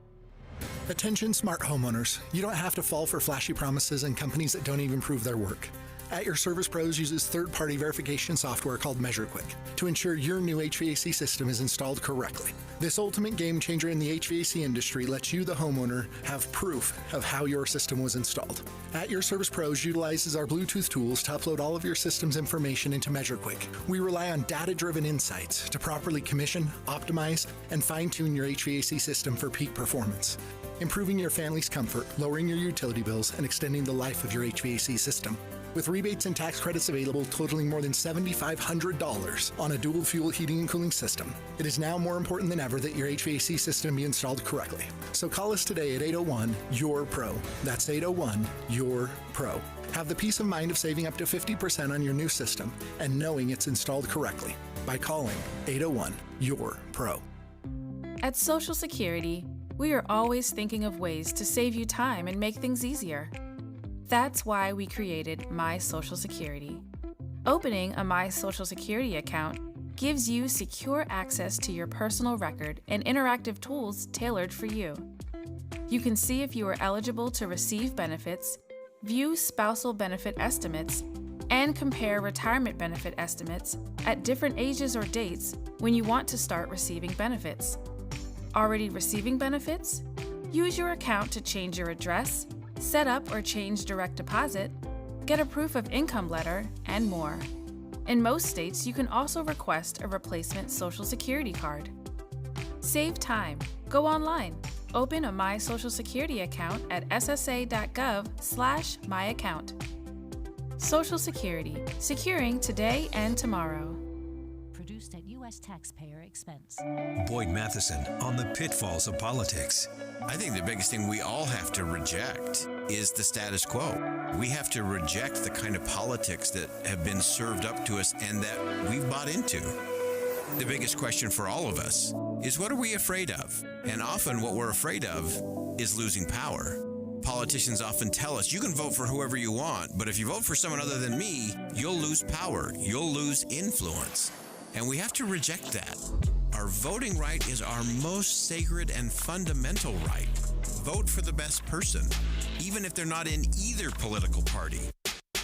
Attention smart homeowners. You don't have to fall for flashy promises and companies that don't even prove their work. At Your Service Pros uses third-party verification software called MeasureQuick to ensure your new HVAC system is installed correctly. This ultimate game changer in the HVAC industry lets you, the homeowner, have proof of how your system was installed. At Your Service Pros utilizes our Bluetooth tools to upload all of your system's information into MeasureQuick. We rely on data-driven insights to properly commission, optimize, and fine-tune your HVAC system for peak performance, improving your family's comfort, lowering your utility bills, and extending the life of your HVAC system. With rebates and tax credits available totaling more than $7,500 on a dual-fuel heating and cooling system, it is now more important than ever that your HVAC system be installed correctly. So call us today at 801-YOUR-PRO. That's 801-YOUR-PRO. Have the peace of mind of saving up to 50% on your new system and knowing it's installed correctly by calling 801-YOUR-PRO. At Social Security, we are always thinking of ways to save you time and make things easier. That's why we created My Social Security. Opening a My Social Security account gives you secure access to your personal record and interactive tools tailored for you. You can see if you are eligible to receive benefits, view spousal benefit estimates, and compare retirement benefit estimates at different ages or dates when you want to start receiving benefits. Already receiving benefits? Use your account to change your address, set up or change direct deposit, get a proof of income letter, and more. In most states, you can also request a replacement Social Security card. Save time. Go online. Open a My Social Security account at ssa.gov/myaccount. Social Security. Securing today and tomorrow. Produced at U.S. taxpayer expense. Boyd Matheson on the pitfalls of politics. I think the biggest thing we all have to reject is the status quo. We have to reject the kind of politics that have been served up to us and that we've bought into. The biggest question for all of us is, what are we afraid of? And often what we're afraid of is losing power. Politicians often tell us, you can vote for whoever you want, but if you vote for someone other than me, you'll lose power, you'll lose influence. And we have to reject that. Our voting right is our most sacred and fundamental right. Vote for the best person, even if they're not in either political party.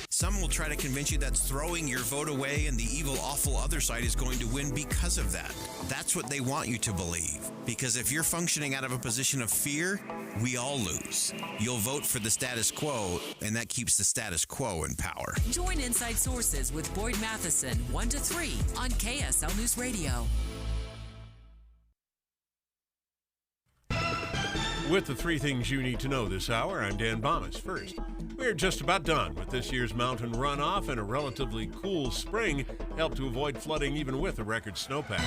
Some will try to convince you that's throwing your vote away and the evil, awful other side is going to win because of that. That's what they want you to believe. Because if you're functioning out of a position of fear, we all lose. You'll vote for the status quo, and that keeps the status quo in power. Join Inside Sources with Boyd Matheson, 1 to 3 on KSL News Radio. With the three things you need to know this hour, I'm Dan Bomas. First, we're just about done with this year's mountain runoff, and a relatively cool spring helped to avoid flooding even with a record snowpack.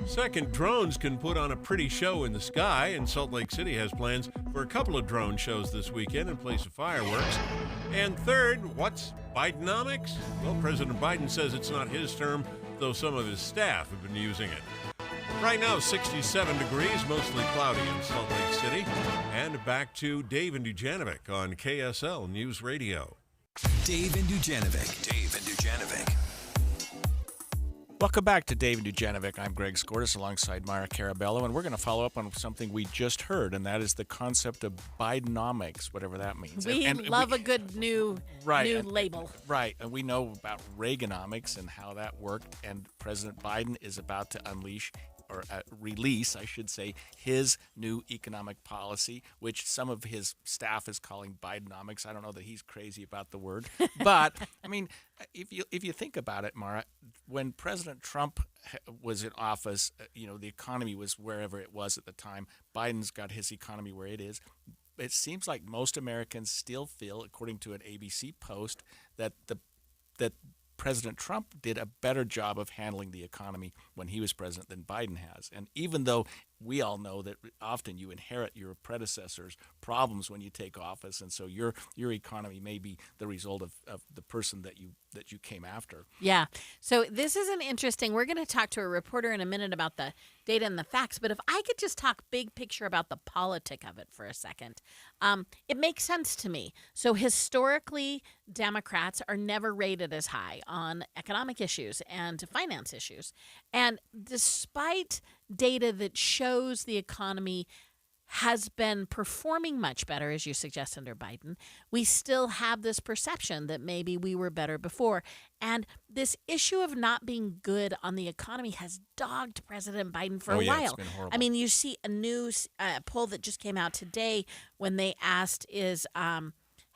Second, drones can put on a pretty show in the sky, and Salt Lake City has plans for a couple of drone shows this weekend in place of fireworks. And third, what's Bidenomics? Well, President Biden says it's not his term, though some of his staff have been using it. Right now, 67 degrees, mostly cloudy in Salt Lake City. And back to Dave and Dujanovic on KSL News Radio. Dave and Dujanovic. Dave and Dujanovic. Welcome back to Dave and Dujanovic. I'm Greg Skordas alongside Maura Carabello, and we're going to follow up on something we just heard, and that is the concept of Bidenomics, whatever that means. We love a good new label. Right, and we know about Reaganomics and how that worked, and President Biden is about to unleash release, I should say, his new economic policy, which some of his staff is calling Bidenomics. I don't know that he's crazy about the word, but I mean, if you think about it, Maura, when President Trump was in office, the economy was wherever it was at the time. Biden's got his economy where it is. It seems like most Americans still feel, according to an ABC post, that President Trump did a better job of handling the economy when he was president than Biden has. And even though we all know that often you inherit your predecessor's problems when you take office, and so your economy may be the result of the person that you came after. Yeah. So this is an interesting. We're going to talk to a reporter in a minute about the data and the facts, but if I could just talk big picture about the politic of it for a second, it makes sense to me. So historically, Democrats are never rated as high on economic issues and finance issues. And despite data that shows the economy has been performing much better, as you suggest, under Biden, we still have this perception that maybe we were better before. And this issue of not being good on the economy has dogged President Biden for a while. It's been horrible. I mean, you see a news poll that just came out today when they asked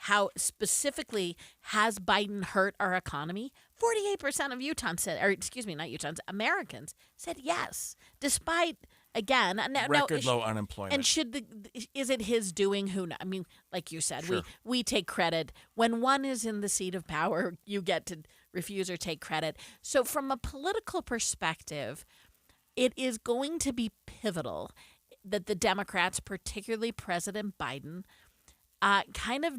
how specifically has Biden hurt our economy? 48% of Americans said yes, despite, again, record low unemployment. And is it his doing? I mean, like you said, Sure. we take credit. When one is in the seat of power, you get to refuse or take credit. So from a political perspective, it is going to be pivotal that the Democrats, particularly President Biden, kind of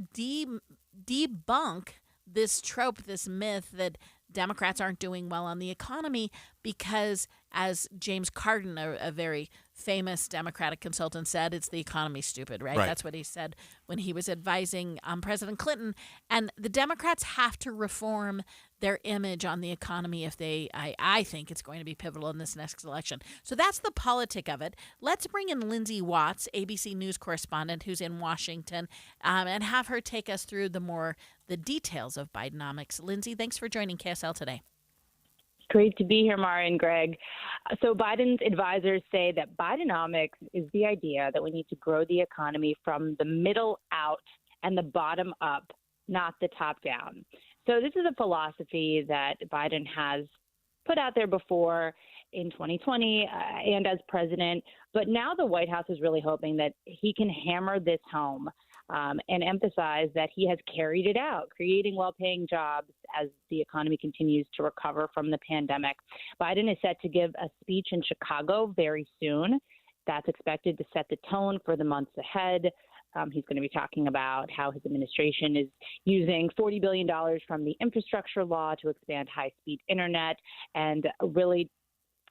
debunk this trope, this myth that Democrats aren't doing well on the economy because, as James Cardin, a very famous Democratic consultant, said, it's the economy, stupid, right? That's what he said when he was advising President Clinton. And the Democrats have to reform their image on the economy if I think it's going to be pivotal in this next election. So that's the politic of it. Let's bring in Lindsay Watts, ABC News correspondent who's in Washington, and have her take us through the details of Bidenomics. Lindsay, thanks for joining KSL today. Great to be here, Maura and Greg. So Biden's advisors say that Bidenomics is the idea that we need to grow the economy from the middle out and the bottom up, not the top down. So this is a philosophy that Biden has put out there before in 2020 and as president. But now the White House is really hoping that he can hammer this home and emphasize that he has carried it out, creating well-paying jobs as the economy continues to recover from the pandemic. Biden is set to give a speech in Chicago very soon. That's expected to set the tone for the months ahead. He's going to be talking about how his administration is using $40 billion from the infrastructure law to expand high-speed internet and really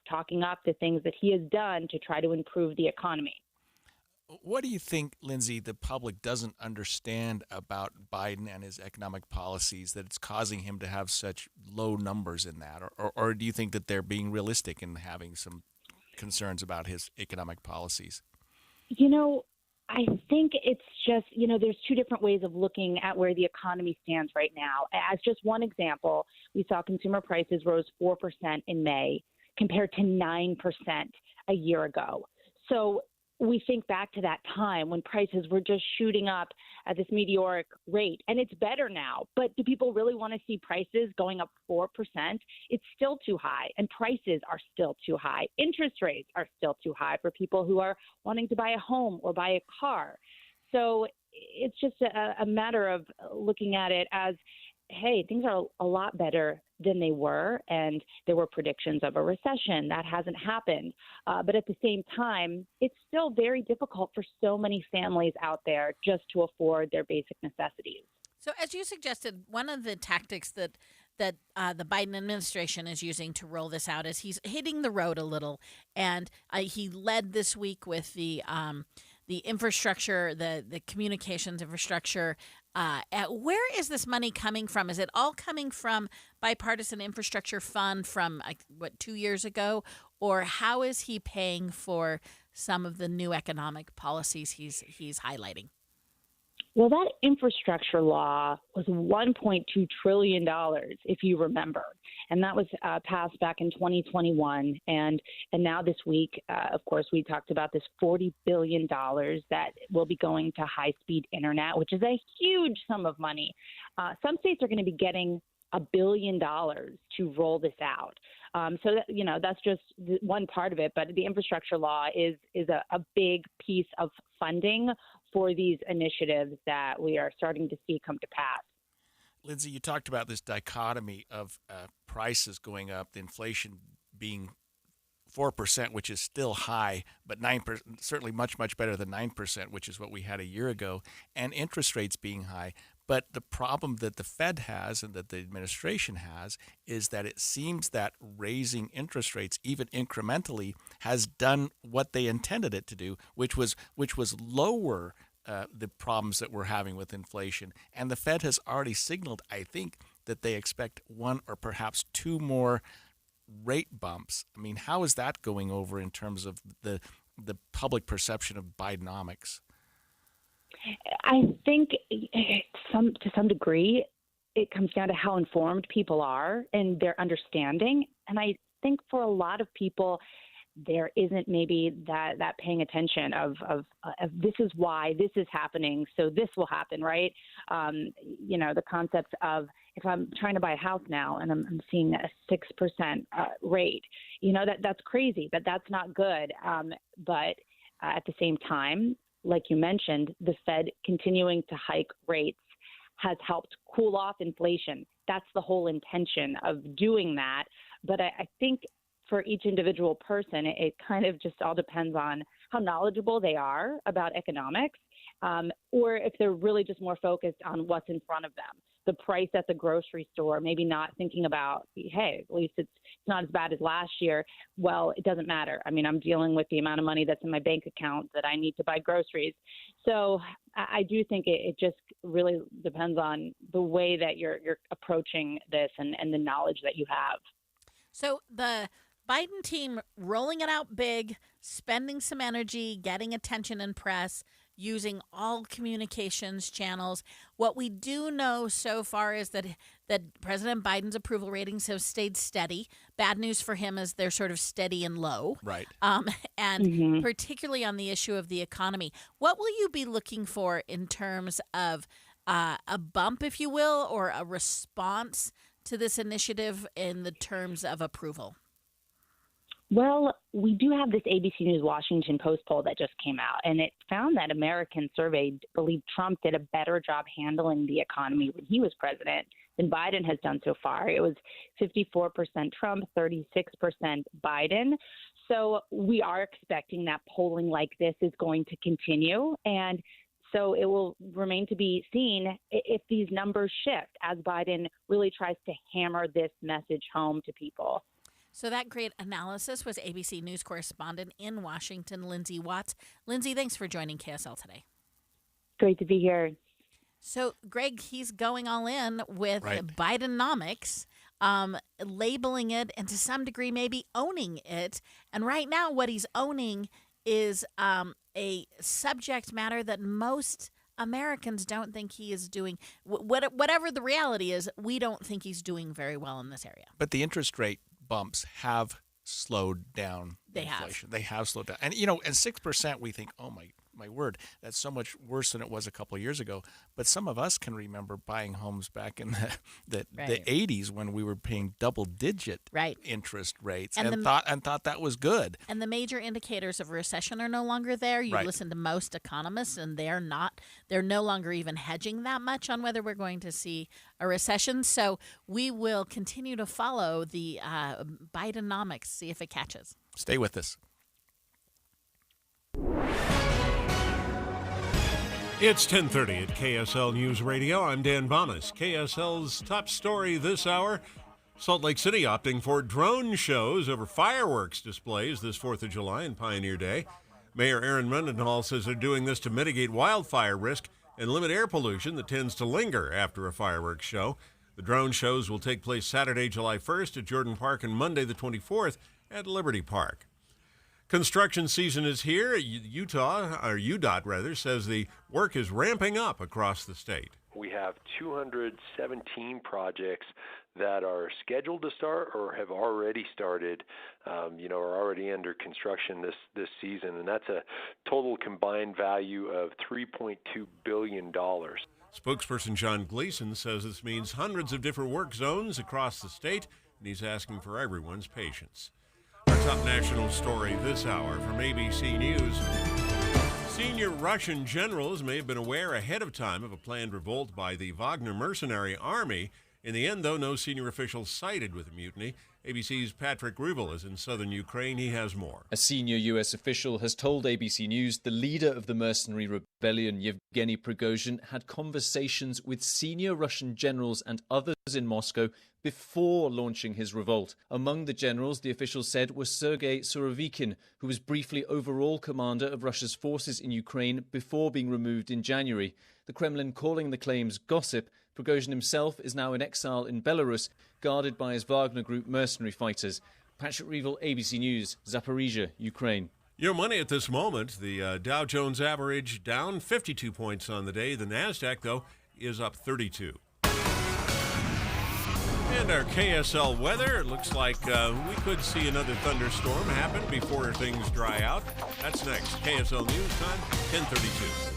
talking up the things that he has done to try to improve the economy. What do you think, Lindsay, the public doesn't understand about Biden and his economic policies that it's causing him to have such low numbers in that? Or do you think that they're being realistic in having some concerns about his economic policies? I think it's just, there's two different ways of looking at where the economy stands right now. As just one example, we saw consumer prices rose 4% in May compared to 9% a year ago. So we think back to that time when prices were just shooting up at this meteoric rate, and it's better now. But do people really want to see prices going up 4%? It's still too high, and prices are still too high. Interest rates are still too high for people who are wanting to buy a home or buy a car. So it's just a matter of looking at it as, hey, things are a lot better than they were, and there were predictions of a recession. That hasn't happened. But at the same time, it's still very difficult for so many families out there just to afford their basic necessities. So as you suggested, one of the tactics that the Biden administration is using to roll this out is he's hitting the road a little, and he led this week with the infrastructure, the communications infrastructure. Where is this money coming from? Is it all coming from bipartisan infrastructure fund from 2 years ago, or how is he paying for some of the new economic policies he's highlighting? Well, that infrastructure law was $1.2 trillion, if you remember. and that was passed back in 2021. And now this week, of course, we talked about this $40 billion that will be going to high-speed internet, which is a huge sum of money. Some states are going to be getting $1 billion to roll this out. So that, that's just one part of it. But the infrastructure law is a big piece of funding for these initiatives that we are starting to see come to pass. Lindsay, you talked about this dichotomy of prices going up, the inflation being 4%, which is still high, but 9%, certainly much, much better than 9%, which is what we had a year ago, and interest rates being high. But the problem that the Fed has and that the administration has is that it seems that raising interest rates, even incrementally, has done what they intended it to do, which was lower the problems that we're having with inflation. And the Fed has already signaled, I think, that they expect one or perhaps two more rate bumps. I mean, how is that going over in terms of the public perception of Bidenomics? I think to some degree, it comes down to how informed people are and their understanding. And I think for a lot of people, there isn't maybe that paying attention of this is why this is happening, so this will happen, right? The concept of if I'm trying to buy a house now and I'm seeing a 6% rate, that's crazy, that's not good. But at the same time, like you mentioned, the Fed continuing to hike rates has helped cool off inflation. That's the whole intention of doing that. But I think for each individual person, it kind of just all depends on how knowledgeable they are about economics, or if they're really just more focused on what's in front of them. The price at the grocery store, maybe not thinking about, hey, at least it's not as bad as last year. Well, it doesn't matter. I mean, I'm dealing with the amount of money that's in my bank account that I need to buy groceries. So I do think it just really depends on the way that you're approaching this and the knowledge that you have. So the Biden team rolling it out big, spending some energy, getting attention and press, using all communications channels. What we do know so far is that President Biden's approval ratings have stayed steady. Bad news for him is they're sort of steady and low. Right. And particularly on the issue of the economy. What will you be looking for in terms of a bump, if you will, or a response to this initiative in the terms of approval? Well, we do have this ABC News Washington Post poll that just came out, and it found that Americans surveyed believe Trump did a better job handling the economy when he was president than Biden has done so far. It was 54% Trump, 36% Biden. So we are expecting that polling like this is going to continue, and so it will remain to be seen if these numbers shift as Biden really tries to hammer this message home to people. So that great analysis was ABC News correspondent in Washington, Lindsay Watts. Lindsay, thanks for joining KSL today. Great to be here. So, Greg, he's going all in with Bidenomics, labeling it and to some degree maybe owning it. And right now what he's owning is a subject matter that most Americans don't think he is doing. Whatever the reality is, we don't think he's doing very well in this area. But the interest rate bumps have slowed down inflation. They have slowed down. And, and 6%, we think, oh, my word, that's so much worse than it was a couple of years ago. But some of us can remember buying homes back in the 80s when we were paying double-digit interest rates and thought that was good. And the major indicators of recession are no longer there. You listen to most economists, and they're no longer even hedging that much on whether we're going to see a recession. So we will continue to follow the Bidenomics, see if it catches. Stay with us. It's 10:30 at KSL News Radio. I'm Dan Bonas. KSL's top story this hour, Salt Lake City opting for drone shows over fireworks displays this 4th of July and Pioneer Day. Mayor Aaron Mendenhall says they're doing this to mitigate wildfire risk and limit air pollution that tends to linger after a fireworks show. The drone shows will take place Saturday, July 1st at Jordan Park and Monday the 24th at Liberty Park. Construction season is here. UDOT says the work is ramping up across the state. We have 217 projects that are scheduled to start or have already started, are already under construction this season, and that's a total combined value of $3.2 billion. Spokesperson John Gleason says this means hundreds of different work zones across the state, and he's asking for everyone's patience. Our top national story this hour from ABC News. Senior Russian generals may have been aware ahead of time of a planned revolt by the Wagner mercenary army. In the end, though, no senior officials sided with the mutiny. ABC's Patrick Ruvel is in southern Ukraine. He has more. A senior U.S. official has told ABC News the leader of the mercenary rebellion, Yevgeny Prigozhin, had conversations with senior Russian generals and others in Moscow before launching his revolt. Among the generals, the official said, was Sergei Surovikin, who was briefly overall commander of Russia's forces in Ukraine before being removed in January. The Kremlin calling the claims gossip. Prigozhin himself is now in exile in Belarus, guarded by his Wagner Group mercenary fighters. Patrick Reevell, ABC News, Zaporizhzhia, Ukraine. Your money at this moment, the Dow Jones average down 52 points on the day. The NASDAQ, though, is up 32. And our KSL weather, it looks like we could see another thunderstorm happen before things dry out. That's next. KSL News Time, 10:32.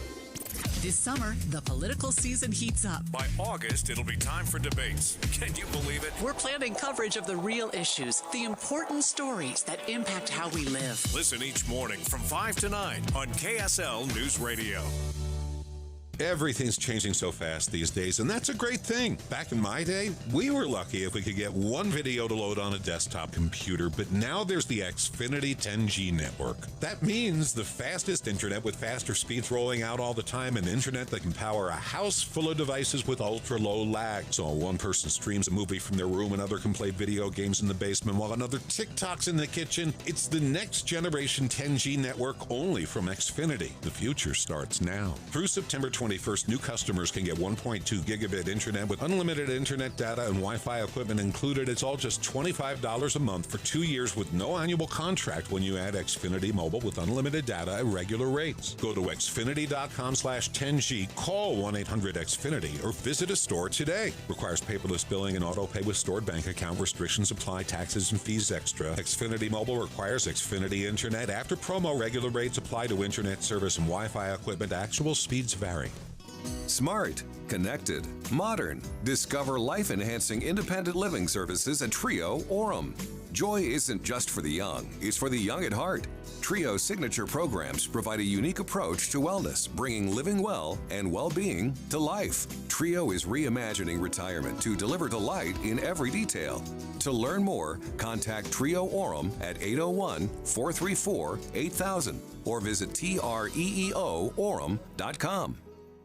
This summer, the political season heats up. By August, it'll be time for debates. Can you believe it? We're planning coverage of the real issues, the important stories that impact how we live. Listen each morning from 5 to 9 on KSL News Radio. Everything's changing so fast these days, and that's a great thing. Back in my day, we were lucky if we could get one video to load on a desktop computer, but now there's the Xfinity 10G network. That means the fastest internet with faster speeds rolling out all the time, and internet that can power a house full of devices with ultra-low lag. So one person streams a movie from their room, another can play video games in the basement, while another TikToks in the kitchen. It's the next generation 10G network only from Xfinity. The future starts now. Through September 21st, new customers can get 1.2 gigabit internet with unlimited internet data and Wi-Fi equipment included. It's all just $25 a month for 2 years with no annual contract when you add Xfinity Mobile with unlimited data at regular rates. Go to xfinity.com/10G, call 1-800-XFINITY, or visit a store today. Requires paperless billing and auto pay with stored bank account. Restrictions apply. Taxes and fees extra. Xfinity Mobile requires Xfinity Internet. After promo, regular rates apply to internet service and Wi-Fi equipment. Actual speeds vary. Smart, connected, modern. Discover life-enhancing independent living services at Trio Orem. Joy isn't just for the young, it's for the young at heart. Trio signature programs provide a unique approach to wellness, bringing living well and well-being to life. Trio is reimagining retirement to deliver delight in every detail. To learn more, contact Trio Orem at 801-434-8000 or visit treeorem.com.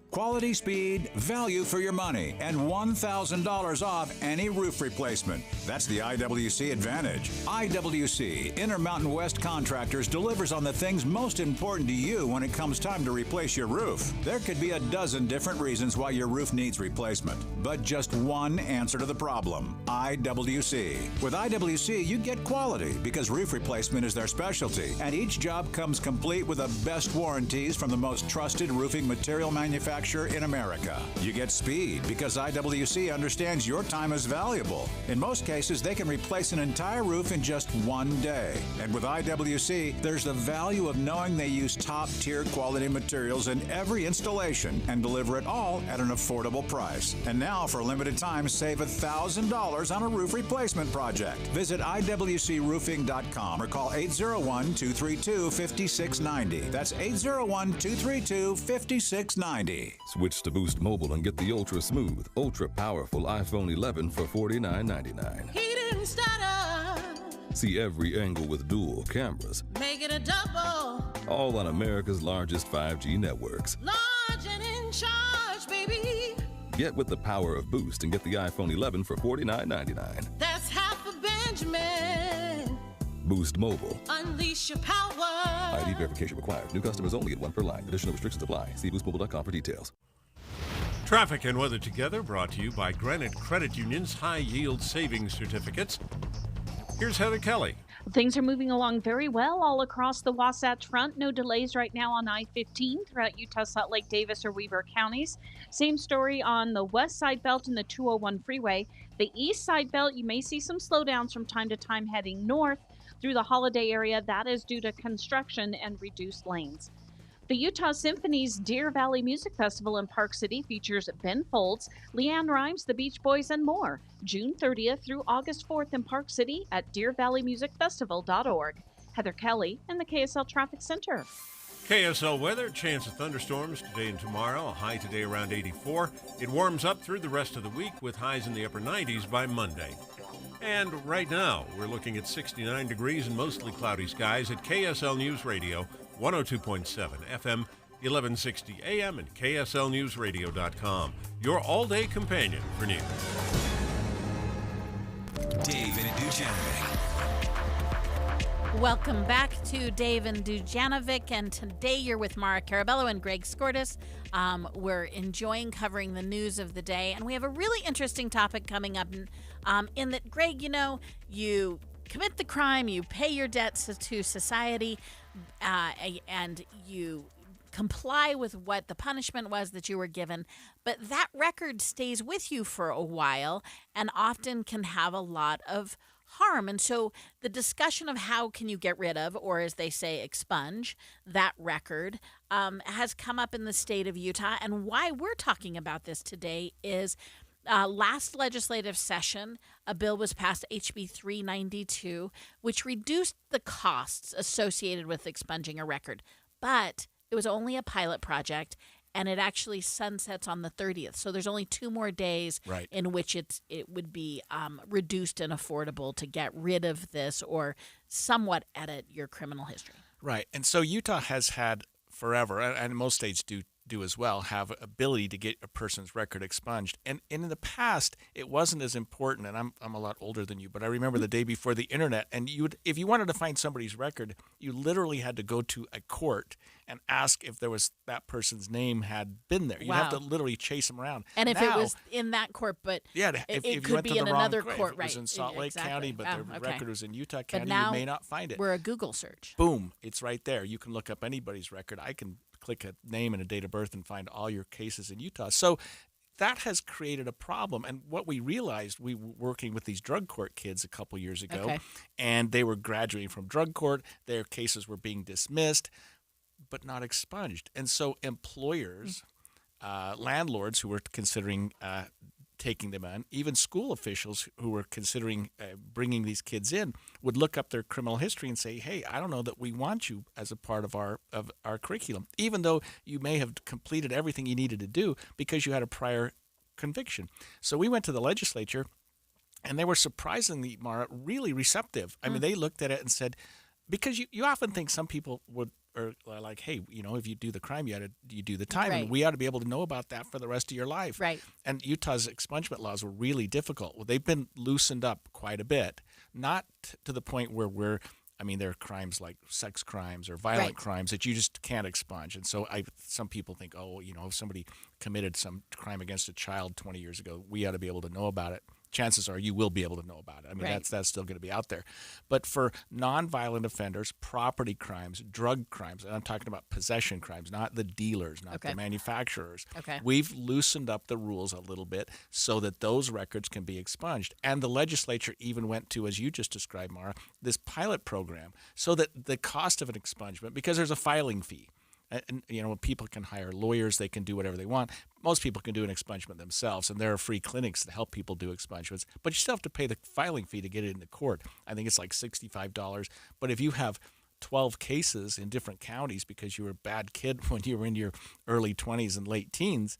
Quality, speed, value for your money, and $1,000 off any roof replacement. That's the IWC advantage. IWC, Intermountain West Contractors, delivers on the things most important to you when it comes time to replace your roof. There could be a dozen different reasons why your roof needs replacement, but just one answer to the problem: IWC. With IWC, you get quality because roof replacement is their specialty, and each job comes complete with the best warranties from the most trusted roofing material manufacturer in America. You get speed because IWC understands your time is valuable. In most cases, they can replace an entire roof in just one day. And with IWC, there's the value of knowing they use top-tier quality materials in every installation and deliver it all at an affordable price. And now, for a limited time, save $1,000 on a roof replacement project. Visit IWCroofing.com or call 801-232-5690. That's 801-232-5690. Switch to Boost Mobile and get the ultra smooth, ultra powerful iPhone 11 for $49.99. He didn't stutter. See every angle with dual cameras, Make it a double. all on America's largest 5G networks. Large and in charge, baby. Get with the power of Boost and get the iPhone 11 for $49.99. That's half a Benjamin. Boost Mobile. Unleash your power. ID verification required. New customers only at one per line. Additional restrictions apply. See boostmobile.com for details. Traffic and weather together brought to you by Granite Credit Union's high-yield savings certificates. Here's Heather Kelly. Things are moving along very well all across the Wasatch Front. No delays right now on I-15 throughout Utah, Salt Lake, Davis, or Weber counties. Same story on the west side belt and the 201 freeway. The east side belt, you may see some slowdowns from time to time heading north through the Holiday area. That is due to construction and reduced lanes. The Utah Symphony's Deer Valley Music Festival in Park City features Ben Folds, Leanne Rimes, the Beach Boys, and more. June 30th through August 4th in Park City at deervalleymusicfestival.org. Heather Kelly in the KSL Traffic Center. KSL weather, chance of thunderstorms today and tomorrow, a high today around 84. It warms up through the rest of the week with highs in the upper 90s by Monday. And right now, we're looking at 69 degrees and mostly cloudy skies at KSL News Radio, 102.7 FM, 1160 AM, and KSLNewsRadio.com. Your all-day companion for news. Dave and Dujanovic. Welcome back to Dave and Dujanovic, and today you're with Maura Carabello and Greg Skordas. We're enjoying covering the news of the day, and we have a really interesting topic coming up in that, Greg, you commit the crime, you pay your debts to society, and you comply with what the punishment was that you were given, but that record stays with you for a while and often can have a lot of harm. And so the discussion of how can you get rid of, or as they say, expunge that record has come up in the state of Utah. And why we're talking about this today is last legislative session, a bill was passed, HB 392, which reduced the costs associated with expunging a record. But it was only a pilot project, and it actually sunsets on the 30th. So there's only 2 more days in which it would be reduced and affordable to get rid of this or somewhat edit your criminal history. Right. And so Utah has had forever, and most states do as well, have ability to get a person's record expunged. And in the past, it wasn't as important, and I'm a lot older than you, but I remember the day before the internet, and if you wanted to find somebody's record, you literally had to go to a court and ask if there was that person's name had been there. You'd have to literally chase them around. And if it was in that court, but if it you could went be to the in wrong another court, court, if it was in Salt Lake County, but the record was in Utah County, you may not find it. We're a Google search. Boom, it's right there. You can look up anybody's record. I can click a name and a date of birth and find all your cases in Utah. So that has created a problem. And what we realized, we were working with these drug court kids a couple years ago, and they were graduating from drug court. Their cases were being dismissed, but not expunged. And so employers, landlords who were considering taking them on, even school officials who were considering bringing these kids in, would look up their criminal history and say, hey, I don't know that we want you as a part of our curriculum, even though you may have completed everything you needed to do because you had a prior conviction. So we went to the legislature, and they were surprisingly, Maura, really receptive. I mean, they looked at it and said, because you often think some people are like, hey, if you do the crime, you do the time. And we ought to be able to know about that for the rest of your life. Right. And Utah's expungement laws were really difficult. Well, they've been loosened up quite a bit, not to the point where there are crimes like sex crimes or violent crimes that you just can't expunge. And so some people think, if somebody committed some crime against a child 20 years ago, we ought to be able to know about it. Chances are you will be able to know about it. I mean, that's still going to be out there. But for nonviolent offenders, property crimes, drug crimes, and I'm talking about possession crimes, not the dealers, not the manufacturers. We've loosened up the rules a little bit so that those records can be expunged. And the legislature even went to, as you just described, Maura, this pilot program so that the cost of an expungement, because there's a filing fee. And people can hire lawyers, they can do whatever they want. Most people can do an expungement themselves, and there are free clinics that help people do expungements. But you still have to pay the filing fee to get it into court. I think it's like $65. But if you have 12 cases in different counties because you were a bad kid when you were in your early 20s and late teens,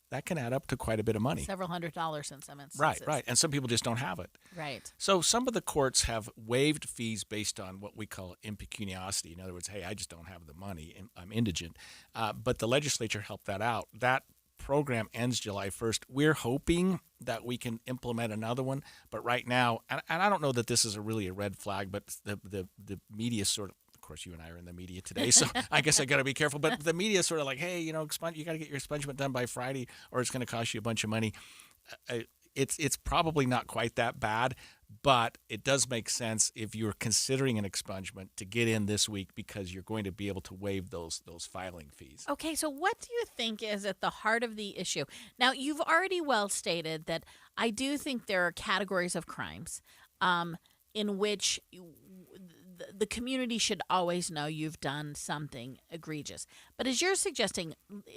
that can add up to quite a bit of money. Several $100s in some instances. Right. And some people just don't have it. Right. So some of the courts have waived fees based on what we call impecuniosity. In other words, hey, I just don't have the money. I'm indigent. But the legislature helped that out. That program ends July 1st. We're hoping that we can implement another one. But right now, and I don't know that this is really a red flag, but the media sort of course, you and I are in the media today, so I guess I got to be careful. But the media is sort of like, hey, you got to get your expungement done by Friday, or it's going to cost you a bunch of money. it's probably not quite that bad, but it does make sense if you're considering an expungement to get in this week because you're going to be able to waive those filing fees. Okay, so what do you think is at the heart of the issue? Now, you've already well stated that I do think there are categories of crimes in which the community should always know you've done something egregious. But as you're suggesting,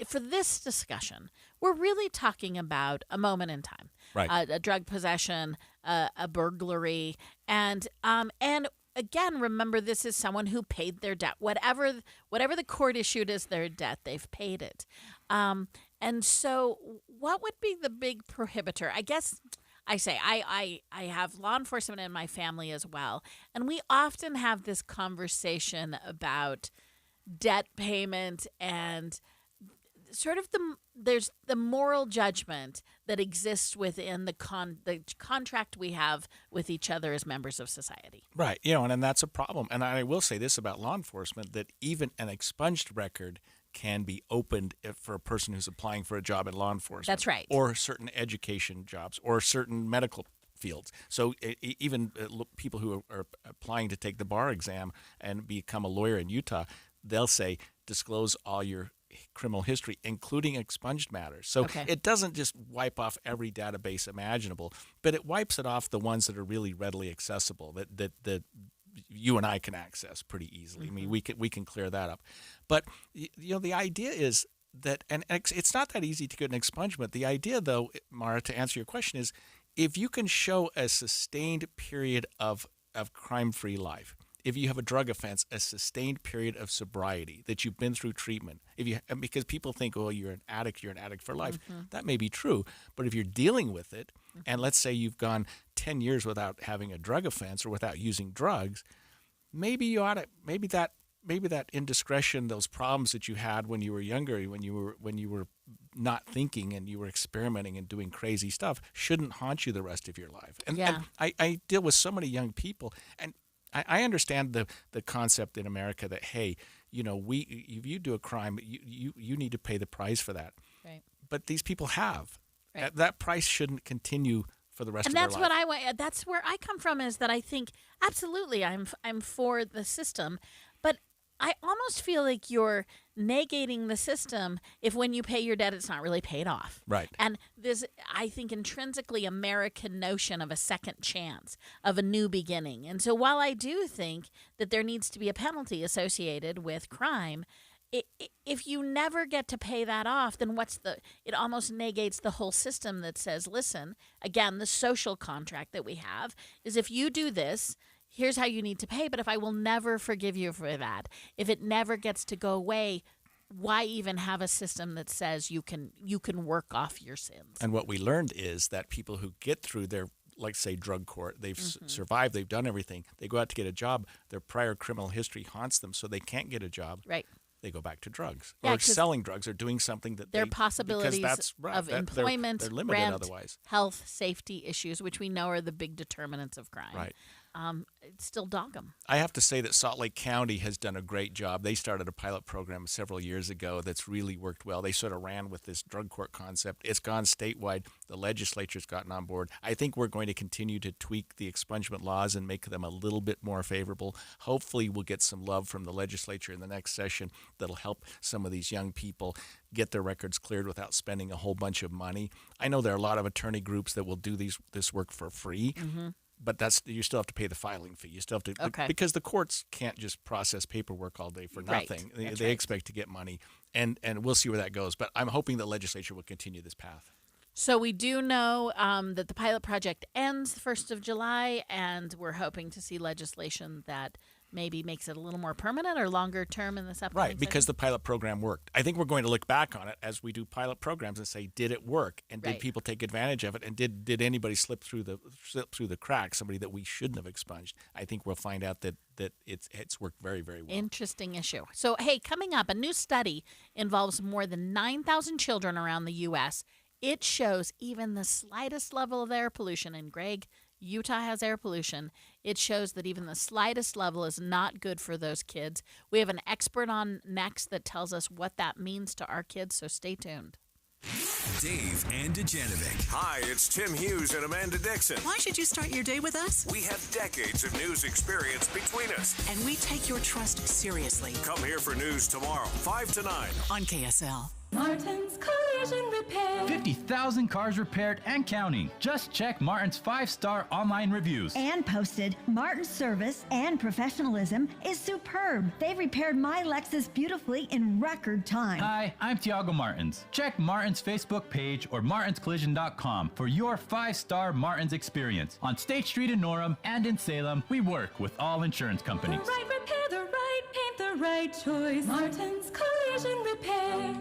for this discussion, we're really talking about a moment in time. Right. A drug possession, a burglary, and again, remember, this is someone who paid their debt. Whatever the court issued as their debt, they've paid it. And so what would be the big prohibitor? I guess I have law enforcement in my family as well, and we often have this conversation about debt payment and sort of there's the moral judgment that exists within the contract we have with each other as members of society. Right. And that's a problem. And I will say this about law enforcement, that even an expunged record can be opened for a person who's applying for a job in law enforcement. That's right. Or certain education jobs or certain medical fields. So even people who are applying to take the bar exam and become a lawyer in Utah, they'll say, disclose all your criminal history, including expunged matters. So it doesn't just wipe off every database imaginable, but it wipes it off the ones that are really readily accessible, that you and I can access pretty easily. I mean, we can clear that up. But the idea is that, and it's not that easy to get an expungement. The idea, though, Maura, to answer your question, is if you can show a sustained period of crime-free life, if you have a drug offense, a sustained period of sobriety, that you've been through treatment, because people think, oh, you're an addict for life. Mm-hmm. That may be true, but if you're dealing with it, and let's say you've gone 10 years without having a drug offense or without using drugs, maybe that indiscretion, those problems that you had when you were younger, when you were not thinking and you were experimenting and doing crazy stuff, shouldn't haunt you the rest of your life. And I deal with so many young people, and I understand the concept in America that, hey, if you do a crime, you need to pay the price for that. Right. But these people have. Right. That price shouldn't continue for the rest of their life. And that's what I want. That's where I come from, is that I think absolutely I'm for the system, but I almost feel like you're negating the system if when you pay your debt, it's not really paid off. Right. And this, I think, intrinsically American notion of a second chance, of a new beginning. And so while I do think that there needs to be a penalty associated with crime, if you never get to pay that off, then it almost negates the whole system that says, listen, again, the social contract that we have is if you do this, here's how you need to pay. But if I will never forgive you for that, if it never gets to go away, why even have a system that says you can work off your sins? And what we learned is that people who get through their, like, say, drug court, they've survived, they've done everything, they go out to get a job, their prior criminal history haunts them, so they can't get a job. Right. They go back to drugs, or selling drugs, or doing something that their possibilities of employment, they're limited rent, otherwise. Health, safety issues, which we know are the big determinants of crime. Right. Still dog them. I have to say that Salt Lake County has done a great job. They started a pilot program several years ago that's really worked well. They sort of ran with this drug court concept. It's gone statewide. The legislature's gotten on board. I think we're going to continue to tweak the expungement laws and make them a little bit more favorable. Hopefully we'll get some love from the legislature in the next session that'll help some of these young people get their records cleared without spending a whole bunch of money. I know there are a lot of attorney groups that will do this work for free. Mm-hmm. But you still have to pay the filing fee. You still have to, because the courts can't just process paperwork all day for nothing. Right. They expect to get money, and we'll see where that goes. But I'm hoping the legislature will continue this path. So we do know that the pilot project ends the 1st of July, and we're hoping to see legislation that maybe makes it a little more permanent or longer term in this upcoming Right, because the pilot program worked. I think we're going to look back on it as we do pilot programs and say, did it work? And did people take advantage of it? And did anybody slip through the cracks, somebody that we shouldn't have expunged? I think we'll find out that it's worked very, very well. Interesting issue. So, hey, coming up, a new study involves more than 9,000 children around the U.S. It shows even the slightest level of air pollution, and Greg, Utah has air pollution. It shows that even the slightest level is not good for those kids. We have an expert on next that tells us what that means to our kids, so stay tuned. Dave and Dujanovic. Hi, it's Tim Hughes and Amanda Dixon. Why should you start your day with us? We have decades of news experience between us. And we take your trust seriously. Come here for news tomorrow, 5 to 9. On KSL. Martin's Collision Repair. 50,000 cars repaired and counting. Just check Martin's 5-star online reviews. And posted, Martin's service and professionalism is superb. They repaired my Lexus beautifully in record time. Hi, I'm Tiago Martins. Check Martin's Facebook page or martinscollision.com for your 5-star Martin's experience. On State Street in Norham and in Salem, we work with all insurance companies. The right repair, the right paint, the right choice. Martin's Collision Repair.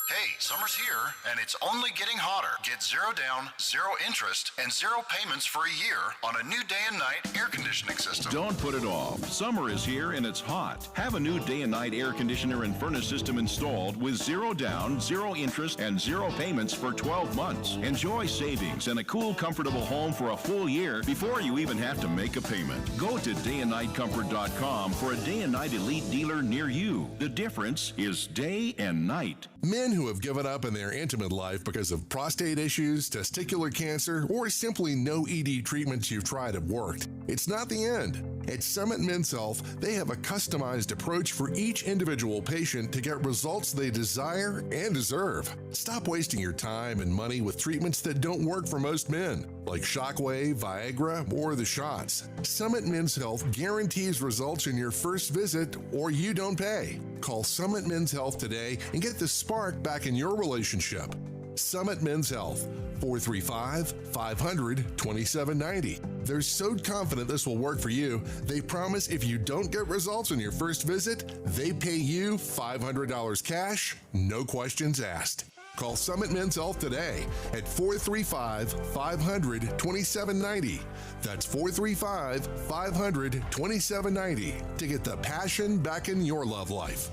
Hey, summer's here, and it's only getting hotter. Get 0 down, 0 interest, and 0 payments for a year on a new day and night air conditioning system. Don't put it off. Summer is here, and it's hot. Have a new day and night air conditioner and furnace system installed with 0 down, 0 interest, and 0 payments for 12 months. Enjoy savings and a cool, comfortable home for a full year before you even have to make a payment. Go to dayandnightcomfort.com for a day and night elite dealer near you. The difference is day and night. Men who have given up in their intimate life because of prostate issues, testicular cancer, or simply no ED treatments you've tried have worked. It's not the end. At Summit Men's Health, they have a customized approach for each individual patient to get results they desire and deserve. Stop wasting your time and money with treatments that don't work for most men, like Shockwave, Viagra, or the shots. Summit Men's Health guarantees results in your first visit, or you don't pay. Call Summit Men's Health today and get the spark back in your relationship. Summit Men's Health, 435-500-2790. They're so confident this will work for you, they promise if you don't get results on your first visit, they pay you $500 cash, no questions asked. Call Summit Men's Health today at 435-500-2790. That's 435-500-2790 to get the passion back in your love life.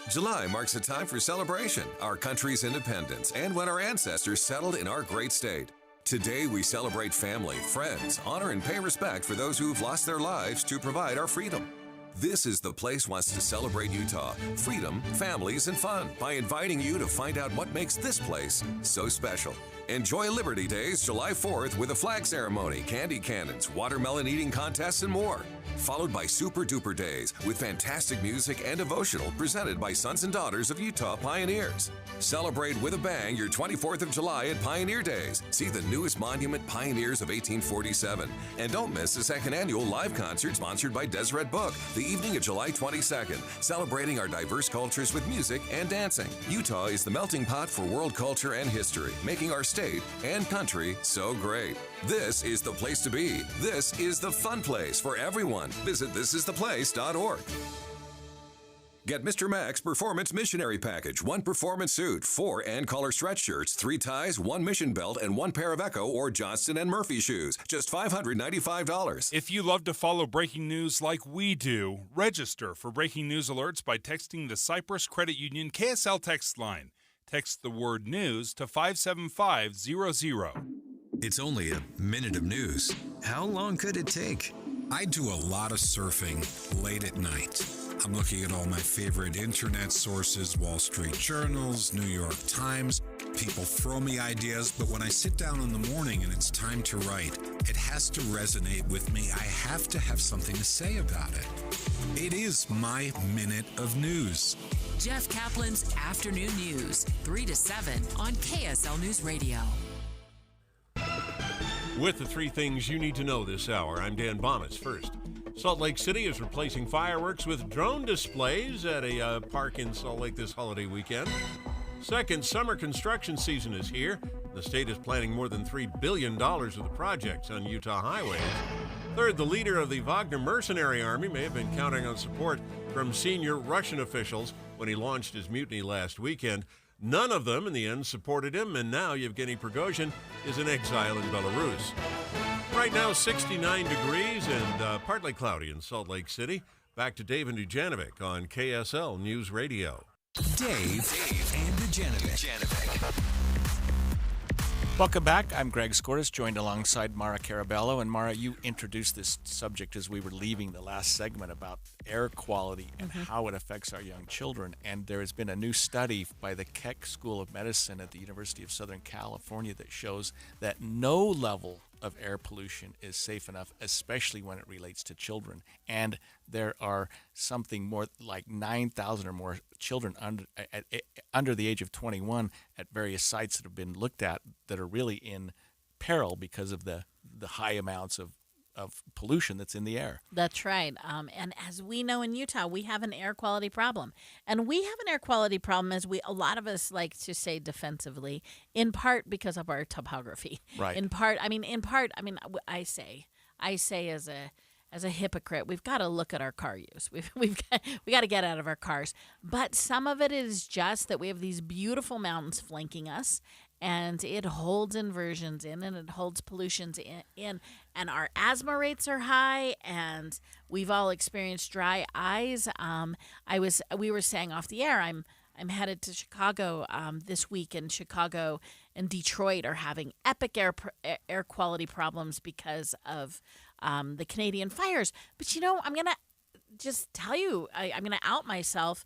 July marks a time for celebration, our country's independence, and when our ancestors settled in our great state. Today, we celebrate family, friends, honor, and pay respect for those who've lost their lives to provide our freedom. This is the place wants to celebrate Utah, freedom, families, and fun by inviting you to find out what makes this place so special. Enjoy Liberty Days July 4th with a flag ceremony, candy cannons, watermelon eating contests, and more. Followed by Super Duper Days with fantastic music and devotional presented by Sons and Daughters of Utah Pioneers. Celebrate with a bang your 24th of July at Pioneer Days. See the newest monument, Pioneers of 1847. And don't miss the second annual live concert sponsored by Deseret Book, the evening of July 22nd, celebrating our diverse cultures with music and dancing. Utah is the melting pot for world culture and history, making our state and country so great. This is the place to be. This is the fun place for everyone. Visit thisistheplace.org. Get Mr. Mac's Performance Missionary Package. 1 performance suit, 4 and collar stretch shirts, 3 ties, 1 mission belt, and 1 pair of Echo or Johnston & Murphy shoes. Just $595. If you love to follow breaking news like we do, register for breaking news alerts by texting the Cyprus Credit Union KSL text line. Text the word news to 57500. It's only a minute of news. How long could it take? I do a lot of surfing late at night. I'm looking at all my favorite internet sources, Wall Street Journals, New York Times. People throw me ideas, but when I sit down in the morning and it's time to write, it has to resonate with me. I have to have something to say about it. It is my minute of news. Jeff Kaplan's Afternoon News, 3 to 7 on KSL News Radio. With the 3 things you need to know this hour, I'm Dan Bomitz. First, Salt Lake City is replacing fireworks with drone displays at a park in Salt Lake this holiday weekend. Second, summer construction season is here. The state is planning more than $3 billion of the projects on Utah highways. Third, the leader of the Wagner Mercenary Army may have been counting on support from senior Russian officials when he launched his mutiny last weekend. None of them, in the end, supported him, and now Yevgeny Prigozhin is in exile in Belarus. Right now, 69 degrees and partly cloudy in Salt Lake City. Back to Dave and Dujanovic on KSL News Radio. Dave and Dujanovic. Welcome back. I'm Greg Skordas, joined alongside Maura Carabello. And Maura, you introduced this subject as we were leaving the last segment about air quality and how it affects our young children. And there has been a new study by the Keck School of Medicine at the University of Southern California that shows that no level of air pollution is safe enough, especially when it relates to children. And there are something more like 9,000 or more children under the age of 21 at various sites that have been looked at that are really in peril because of the high amounts of pollution that's in the air. That's right. And as we know in Utah, we have an air quality problem. And we have an air quality problem, as a lot of us like to say defensively, in part because of our topography. Right. I say as a hypocrite, we've got to look at our car use. We got to get out of our cars. But some of it is just that we have these beautiful mountains flanking us, and it holds inversions in, and it holds pollutions in, and our asthma rates are high, and we've all experienced dry eyes. We were saying off the air, I'm headed to Chicago this week, and Chicago and Detroit are having epic air quality problems because of the Canadian fires. But I'm gonna just tell you, I'm gonna out myself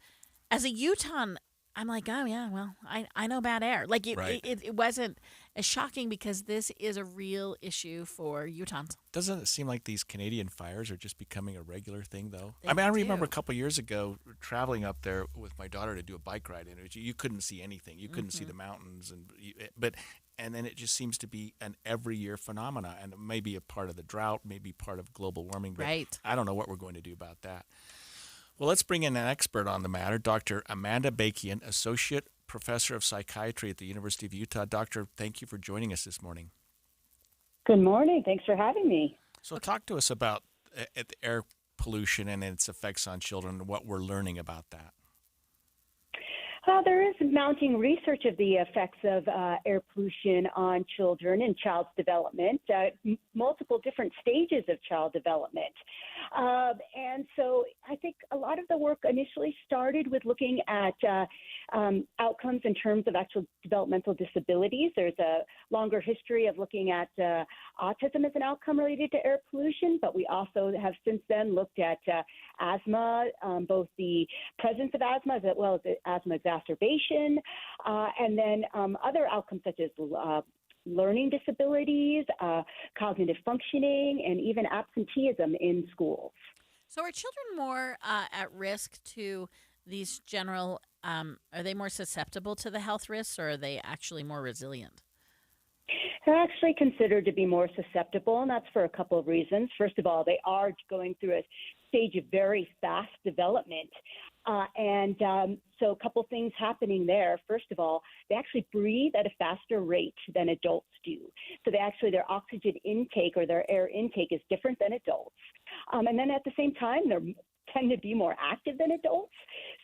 as a Utahn. I'm like, oh yeah, well, I know bad air. Like it wasn't as shocking because this is a real issue for Utahns. Doesn't it seem like these Canadian fires are just becoming a regular thing, though? I remember a couple of years ago traveling up there with my daughter to do a bike ride, and you couldn't see anything. You couldn't see the mountains, and then it just seems to be an every year phenomena, and it may be a part of the drought, maybe part of global warming. But right. I don't know what we're going to do about that. Well, let's bring in an expert on the matter, Dr. Amanda Bakian, Associate Professor of Psychiatry at the University of Utah. Doctor, thank you for joining us this morning. Good morning. Thanks for having me. So talk to us about air pollution and its effects on children and what we're learning about that. There is mounting research of the effects of air pollution on children and child's development, multiple different stages of child development. And so I think a lot of the work initially started with looking at outcomes in terms of actual developmental disabilities. There's a longer history of looking at autism as an outcome related to air pollution, but we also have since then looked at asthma, both the presence of asthma as well as asthma exacerbation, and then other outcomes such as learning disabilities, cognitive functioning, and even absenteeism in schools. So are children more at risk to these general, are they more susceptible to the health risks, or are they actually more resilient? They're actually considered to be more susceptible, and that's for a couple of reasons. First of all, they are going through a stage of very fast development. So a couple things happening there. First of all, they actually breathe at a faster rate than adults do. So their oxygen intake or their air intake is different than adults. And then at the same time, they tend to be more active than adults.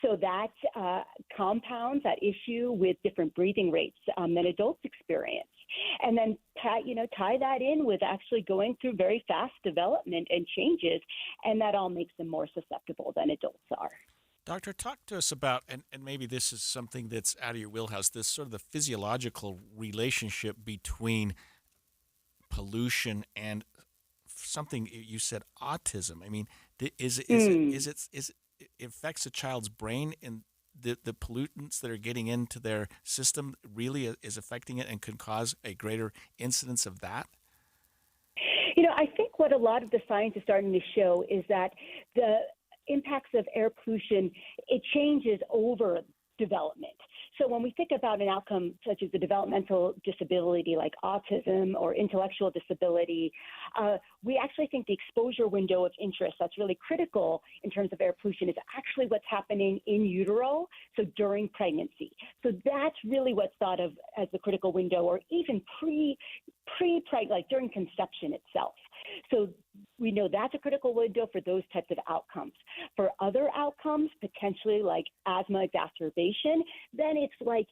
So that compounds that issue with different breathing rates than adults experience. And then tie that in with actually going through very fast development and changes, and that all makes them more susceptible than adults are. Doctor, talk to us about, and maybe this is something that's out of your wheelhouse, this sort of the physiological relationship between pollution and something you said, autism. I mean, is it affects a child's brain, and the pollutants that are getting into their system really is affecting it and can cause a greater incidence of that? I think what a lot of the science is starting to show is that the impacts of air pollution, it changes over development. So when we think about an outcome such as a developmental disability like autism or intellectual disability, we actually think the exposure window of interest that's really critical in terms of air pollution is actually what's happening in utero, so during pregnancy. So that's really what's thought of as the critical window, or even like during conception itself. So we know that's a critical window for those types of outcomes. For other outcomes, potentially like asthma exacerbation, then it's like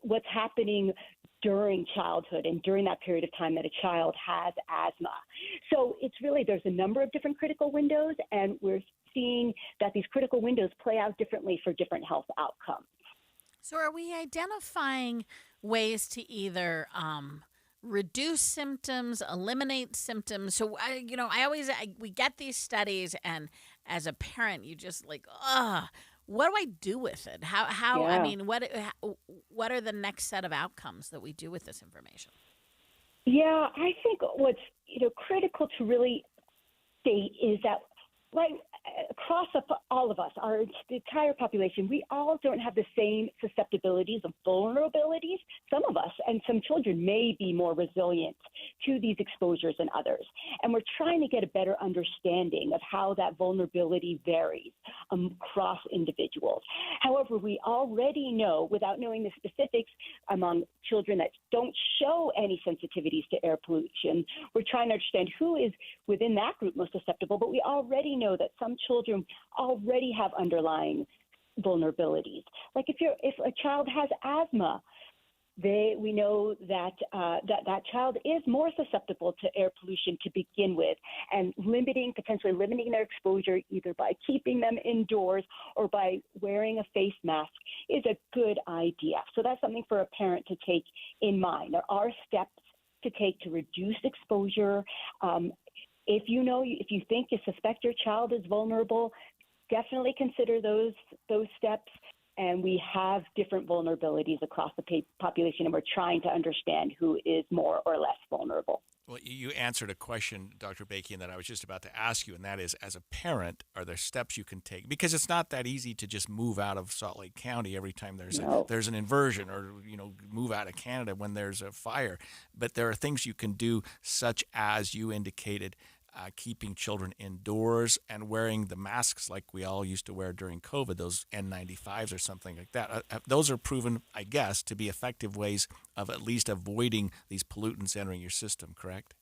what's happening during childhood and during that period of time that a child has asthma. So it's really, there's a number of different critical windows, and we're seeing that these critical windows play out differently for different health outcomes. So are we identifying ways to either reduce symptoms, eliminate symptoms. So we get these studies, and as a parent, you just like, what do I do with it? How? Yeah. I mean, what are the next set of outcomes that we do with this information? Yeah, I think what's critical to really state is that right across all of us, the entire population, we all don't have the same susceptibilities of vulnerabilities. Some of us and some children may be more resilient to these exposures than others. And we're trying to get a better understanding of how that vulnerability varies across individuals. However, we already know, without knowing the specifics among children that don't show any sensitivities to air pollution, we're trying to understand who is within that group most susceptible. But we already know that some children already have underlying vulnerabilities. Like if a child has asthma, we know that that child is more susceptible to air pollution to begin with, and potentially limiting their exposure either by keeping them indoors or by wearing a face mask is a good idea. So that's something for a parent to take in mind. There are steps to take to reduce exposure. If you think you suspect your child is vulnerable, definitely consider those steps. And we have different vulnerabilities across the population, and we're trying to understand who is more or less vulnerable. Well, you answered a question, Dr. Bakian, that I was just about to ask you, and that is, as a parent, are there steps you can take? Because it's not that easy to just move out of Salt Lake County every time there's an inversion, or move out of Canada when there's a fire. But there are things you can do, such as you indicated, keeping children indoors and wearing the masks like we all used to wear during COVID, those N95s or something like that. Those are proven, I guess, to be effective ways of at least avoiding these pollutants entering your system, correct?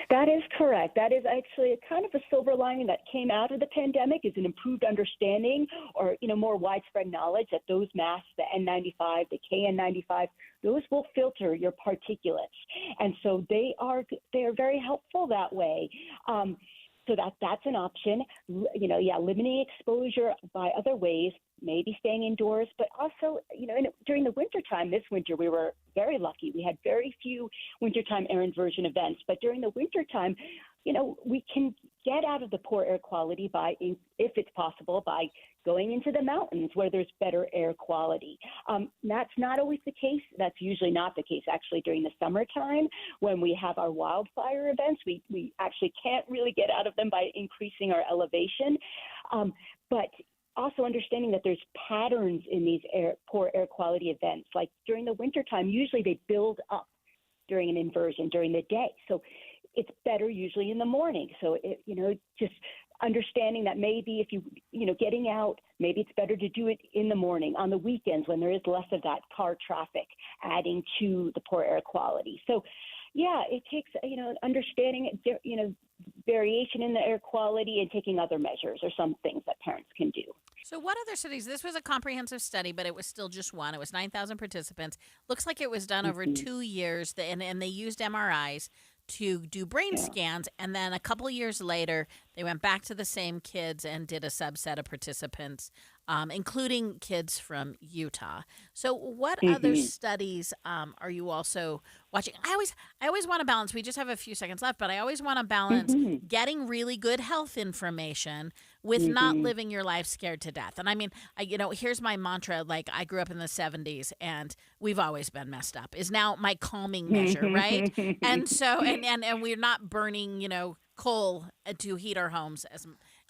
That is correct. That is actually a kind of a silver lining that came out of the pandemic, is an improved understanding or, more widespread knowledge that those masks, the N95, the KN95, those will filter your particulates. And so they are very helpful that way. So that's an option. Limiting exposure by other ways, maybe staying indoors, but also, during the wintertime, this winter, we were very lucky. We had very few wintertime air inversion events, but during the wintertime, we can get out of the poor air quality if it's possible, by going into the mountains where there's better air quality. That's not always the case. That's usually not the case, actually, during the summertime when we have our wildfire events. We actually can't really get out of them by increasing our elevation. But also understanding that there's patterns in these poor air quality events. Like during the wintertime, usually they build up during an inversion during the day. So it's better usually in the morning. So, just understanding that maybe if getting out, maybe it's better to do it in the morning, on the weekends when there is less of that car traffic adding to the poor air quality. So, yeah, it takes, understanding, variation in the air quality and taking other measures are some things that parents can do. So what other studies? This was a comprehensive study, but it was still just one. It was 9,000 participants. Looks like it was done over 2 years, and they used MRIs to do brain scans, and then a couple of years later, they went back to the same kids and did a subset of participants, including kids from Utah. So what other studies are you also watching? I always want to balance. We just have a few seconds left, but I always want to balance getting really good health information with not living your life scared to death. And I mean, here's my mantra. Like, I grew up in the 70s, and we've always been messed up, is now my calming measure, right? And so, and we're not burning, coal to heat our homes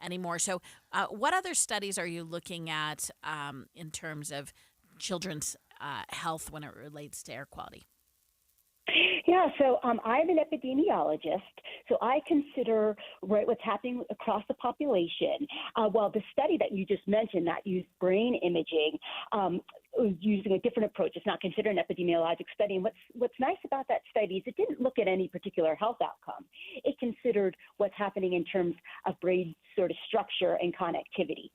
anymore. So what other studies are you looking at in terms of children's health when it relates to air quality? Yeah, so I'm an epidemiologist, so I consider what's happening across the population. Well, the study that you just mentioned that used brain imaging, using a different approach. It's not considered an epidemiologic study. And what's nice about that study is it didn't look at any particular health outcome. It considered what's happening in terms of brain sort of structure and connectivity.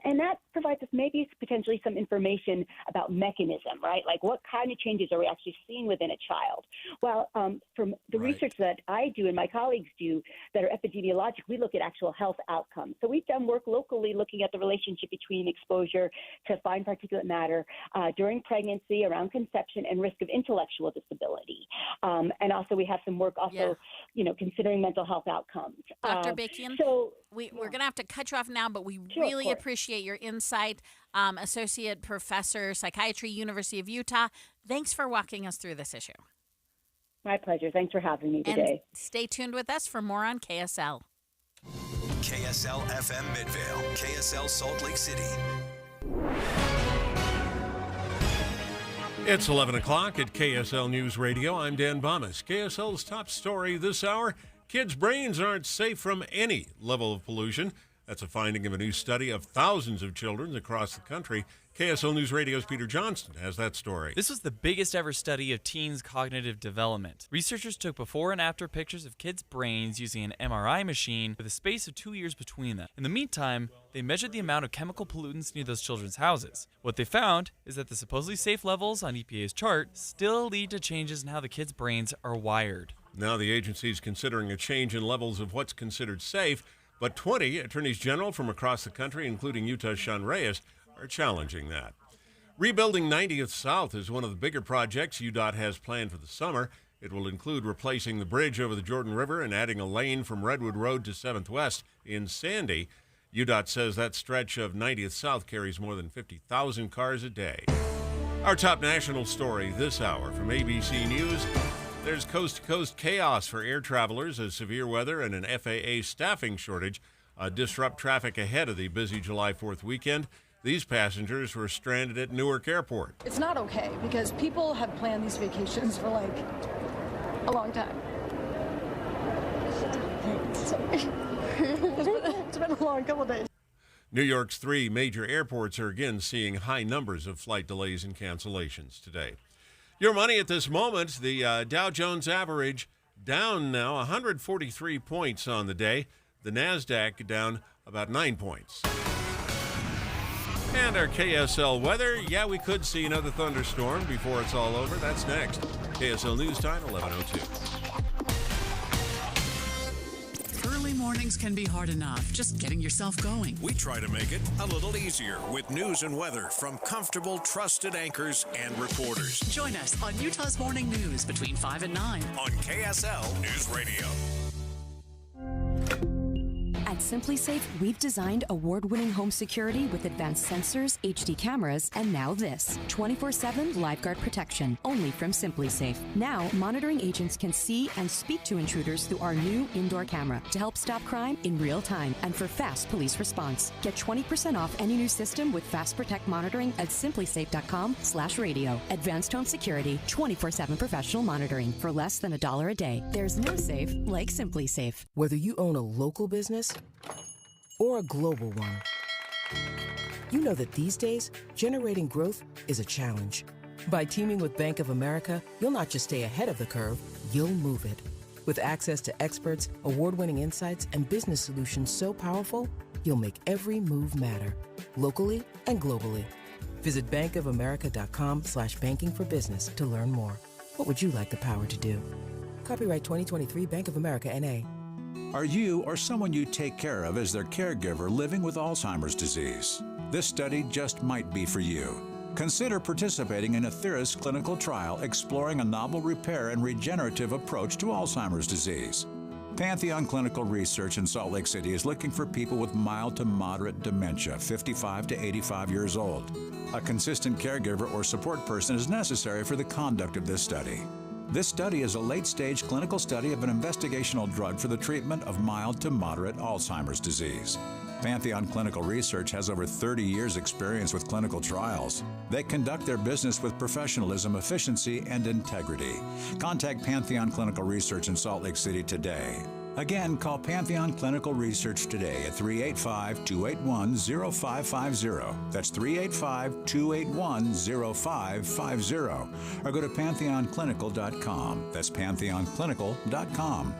And that provides us maybe potentially some information about mechanism, right? Like what kind of changes are we actually seeing within a child? Well, from the research that I do and my colleagues do that are epidemiologic, we look at actual health outcomes. So we've done work locally looking at the relationship between exposure to fine particulate matter during pregnancy, around conception, and risk of intellectual disability. And also we have some work also, considering mental health outcomes. Dr. Bakian, we're going to have to cut you off now, but we really appreciate your insight. Associate Professor, Psychiatry, University of Utah. Thanks for walking us through this issue. My pleasure. Thanks for having me today. And stay tuned with us for more on KSL. KSL FM Midvale, KSL Salt Lake City. It's 11 o'clock at KSL News Radio. I'm Dan Bomas. KSL's top story this hour, kids' brains aren't safe from any level of pollution. That's a finding of a new study of thousands of children across the country. KSL News Radio's Peter Johnston has that story. This was the biggest ever study of teens' cognitive development. Researchers took before and after pictures of kids' brains using an MRI machine with a space of 2 years between them. In the meantime, they measured the amount of chemical pollutants near those children's houses. What they found is that the supposedly safe levels on EPA's chart still lead to changes in how the kids' brains are wired. Now the agency is considering a change in levels of what's considered safe, but 20 attorneys general from across the country, including Utah's Sean Reyes, are challenging that. Rebuilding 90th South is one of the bigger projects UDOT has planned for the summer. It will include replacing the bridge over the Jordan River and adding a lane from Redwood Road to 7th West in Sandy. UDOT says that stretch of 90th South carries more than 50,000 cars a day. Our top national story this hour from ABC News. There's coast-to-coast chaos for air travelers as severe weather and an FAA staffing shortage disrupt traffic ahead of the busy July 4th weekend. These passengers were stranded at Newark Airport. It's not okay because people have planned these vacations for like a long time. Sorry. It's been a long couple days. New York's 3 major airports are again seeing high numbers of flight delays and cancellations today. Your money at this moment, the Dow Jones average down now 143 points on the day. The NASDAQ down about 9 points. And our KSL weather, we could see another thunderstorm before it's all over. That's next. KSL News Time, 11:02. Early mornings can be hard enough, just getting yourself going. We try to make it a little easier with news and weather from comfortable, trusted anchors and reporters. Join us on Utah's Morning News between 5 and 9 on KSL News Radio. At Simply Safe, we've designed award-winning home security with advanced sensors, HD cameras, and now this 24/7 LifeGuard protection, only from Simply Safe. Now, monitoring agents can see and speak to intruders through our new indoor camera to help stop crime in real time and for fast police response. Get 20% off any new system with Fast Protect monitoring at simplysafe.com/radio. Advanced home security, 24/7 professional monitoring for less than $1 a day. There's no safe like Simply Safe. Whether you own a local business or a global one, you know that these days, generating growth is a challenge. By teaming with Bank of America, you'll not just stay ahead of the curve, you'll move it. With access to experts, award-winning insights, and business solutions so powerful, you'll make every move matter, locally and globally. Visit bankofamerica.com/banking for business to learn more. What would you like the power to do? Copyright 2023 Bank of America, N.A. Are you or someone you take care of as their caregiver living with Alzheimer's disease? This study just might be for you. Consider participating in a Therapist clinical trial exploring a novel repair and regenerative approach to Alzheimer's disease. Pantheon Clinical Research in Salt Lake City is looking for people with mild to moderate dementia, 55 to 85 years old. A consistent caregiver or support person is necessary for the conduct of this study. This study is a late-stage clinical study of an investigational drug for the treatment of mild to moderate Alzheimer's disease. Pantheon Clinical Research has over 30 years' experience with clinical trials. They conduct their business with professionalism, efficiency, and integrity. Contact Pantheon Clinical Research in Salt Lake City today. Again, call Pantheon Clinical Research today at 385-281-0550. That's 385-281-0550. Or go to pantheonclinical.com. That's pantheonclinical.com.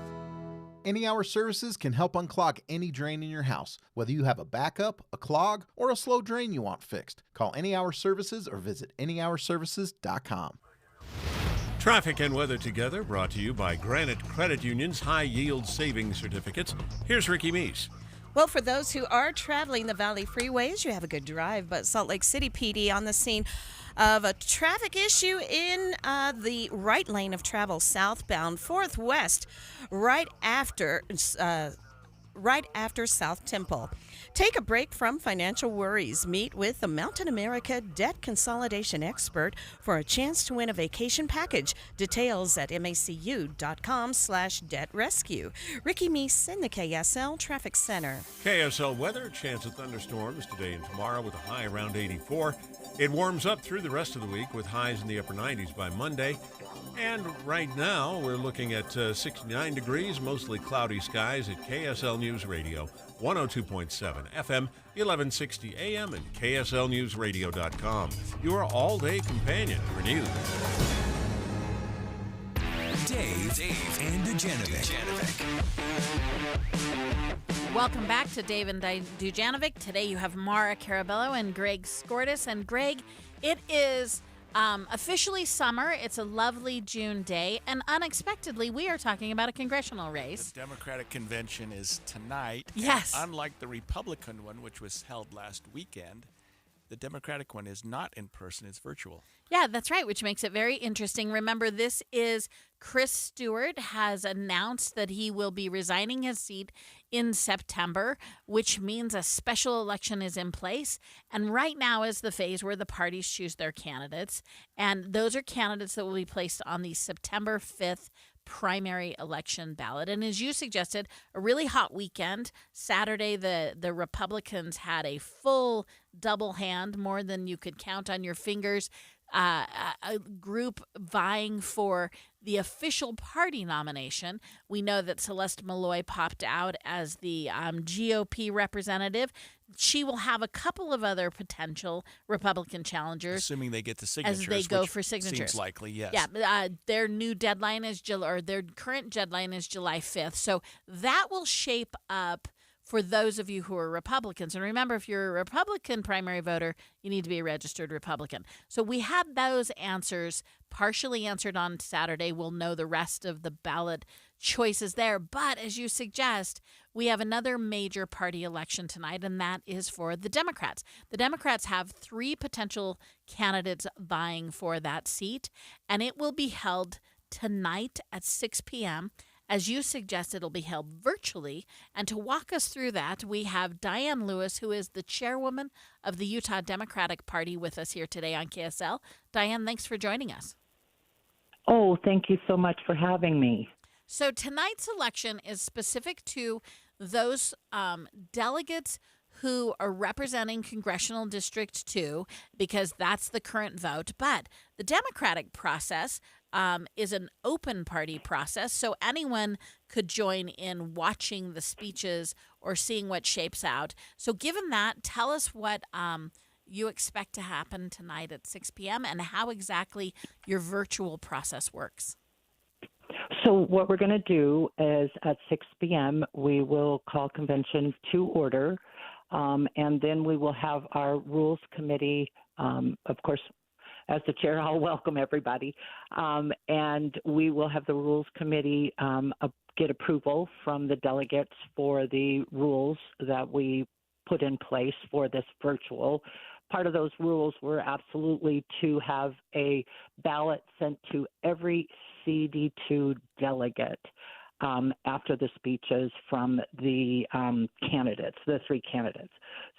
Any Hour Services can help unclog any drain in your house, whether you have a backup, a clog, or a slow drain you want fixed. Call Any Hour Services or visit anyhourservices.com. Traffic and weather together, brought to you by Granite Credit Union's high-yield savings certificates. Here's Ricky Meese. Well, for those who are traveling the Valley freeways, you have a good drive, but Salt Lake City PD on the scene of a traffic issue in the right lane of travel southbound 4th West right after South Temple. Take a break from financial worries. Meet with the Mountain America debt consolidation expert for a chance to win a vacation package. Details at macu.com/debt rescue. Ricky Meese in the KSL Traffic Center. KSL weather, chance of thunderstorms today and tomorrow with a high around 84. It warms up through the rest of the week with highs in the upper 90s by Monday. And right now, we're looking at 69 degrees, mostly cloudy skies at KSL News Radio, 102.7 FM, 1160 AM, and KSLNewsRadio.com. Your all-day companion for news. Dave and Dujanovic. Welcome back to Dave and Dujanovic. Today you have Maura, Carabello, and Greg Skordas. And Greg, it is officially summer. It's a lovely June day, and unexpectedly, we are talking about a congressional race. The Democratic convention is tonight. Yes. And unlike the Republican one, which was held last weekend, the Democratic one is not in person, it's virtual. Yeah, that's right, which makes it very interesting. Remember, this is Chris Stewart has announced that he will be resigning his seat in September, which means a special election is in place. And right now is the phase where the parties choose their candidates. And those are candidates that will be placed on the September 5th primary election ballot. And as you suggested, a really hot weekend. Saturday, the Republicans had a full double hand, more than you could count on your fingers. A group vying for the official party nomination. We know that Celeste Malloy popped out as the GOP representative. She will have a couple of other potential Republican challengers. Assuming they get the signatures. As they go for signatures. Seems likely, yes. Yeah, their new deadline is their current deadline is July 5th. So that will shape up for those of you who are Republicans. And remember, if you're a Republican primary voter, you need to be a registered Republican. So we had those answers partially answered on Saturday. We'll know the rest of the ballot choices there. But as you suggest, we have another major party election tonight, and that is for the Democrats. The Democrats have 3 potential candidates vying for that seat, and it will be held tonight at 6 p.m., As you suggested, it'll be held virtually. And to walk us through that, we have Diane Lewis, who is the chairwoman of the Utah Democratic Party, with us here today on KSL. Diane, thanks for joining us. Oh, thank you so much for having me. So tonight's election is specific to those delegates who are representing Congressional District 2, because that's the current vote. But the Democratic process is an open party process, so anyone could join in watching the speeches or seeing what shapes out. So given that, tell us what you expect to happen tonight at 6 p.m. and how exactly your virtual process works. So what we're going to do is at 6 p.m. we will call convention to order, and then we will have our Rules Committee, of course. As the chair, I'll welcome everybody. And we will have the Rules Committee get approval from the delegates for the rules that we put in place for this virtual. Part of those rules were absolutely to have a ballot sent to every CD2 delegate after the speeches from the candidates, the 3 candidates.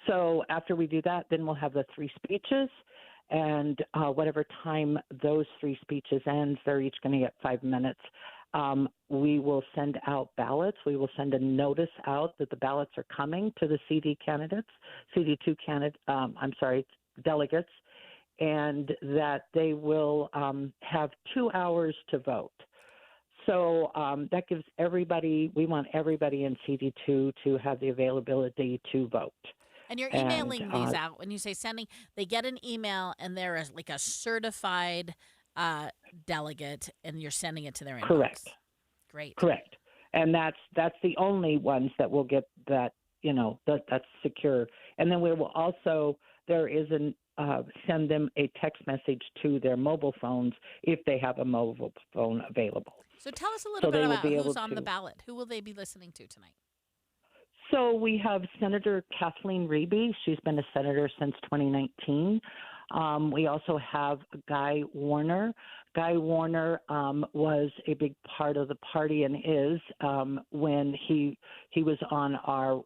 So after we do that, then we'll have the 3 speeches. And whatever time those 3 speeches end, they're each going to get 5 minutes. We will send out ballots. We will send a notice out that the ballots are coming to the CD2 delegates, and that they will have 2 hours to vote. So that gives everybody, we want everybody in CD2 to have the availability to vote. And you're emailing these out. When you say sending, they get an email and they're like a certified delegate, and you're sending it to their inbox. Correct. Great. Correct. and that's the only ones that will get that, that's secure. And then we will also, send them a text message to their mobile phones if they have a mobile phone available. So tell us a little bit about who's on the ballot. Who will they be listening to tonight? So we have Senator Kathleen Reeby. She's been a senator since 2019. We also have Guy Warner. Guy Warner was a big part of the party and is when he was on our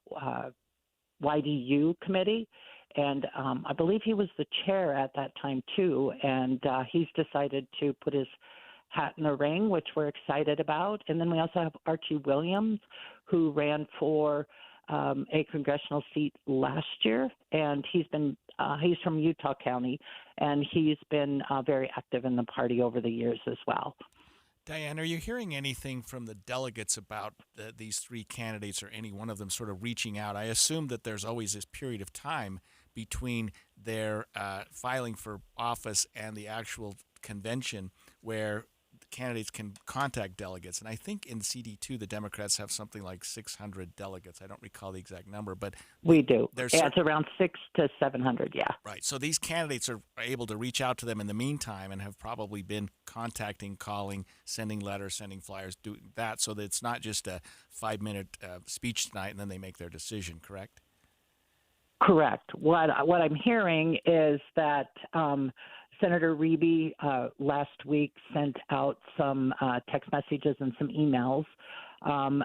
YDU committee. And I believe he was the chair at that time, too. And he's decided to put his hat in the ring, which we're excited about. And then we also have Archie Williams, who ran for a congressional seat last year. And he's from Utah County, and he's been very active in the party over the years as well. Diane, are you hearing anything from the delegates about these three candidates or any one of them sort of reaching out? I assume that there's always this period of time between their filing for office and the actual convention where candidates can contact delegates. And I think in CD2, the Democrats have something like 600 delegates. I don't recall the exact number, but we do. It's around 600 to 700, yeah. Right. So these candidates are able to reach out to them in the meantime and have probably been contacting, calling, sending letters, sending flyers, doing that, so that it's not just a 5-minute speech tonight and then they make their decision, correct? Correct. What I'm hearing is that Senator Reeby last week sent out some text messages and some emails,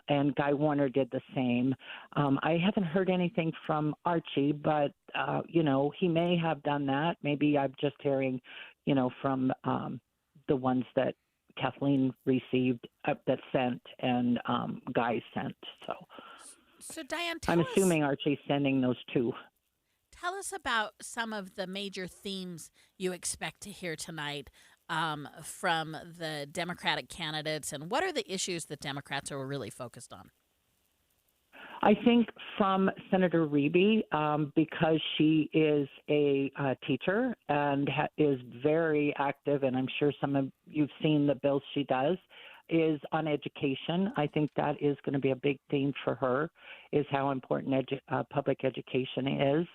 and Guy Warner did the same. I haven't heard anything from Archie, but, he may have done that. Maybe I'm just hearing, from the ones that Kathleen received that sent and Guy sent. So Diane, I'm assuming Archie's sending those two. Tell us about some of the major themes you expect to hear tonight from the Democratic candidates, and what are the issues that Democrats are really focused on? I think from Senator Reeby, because she is a teacher and is very active, and I'm sure some of you've seen the bills she does, is on education. I think that is going to be a big theme for her, is how important public education is.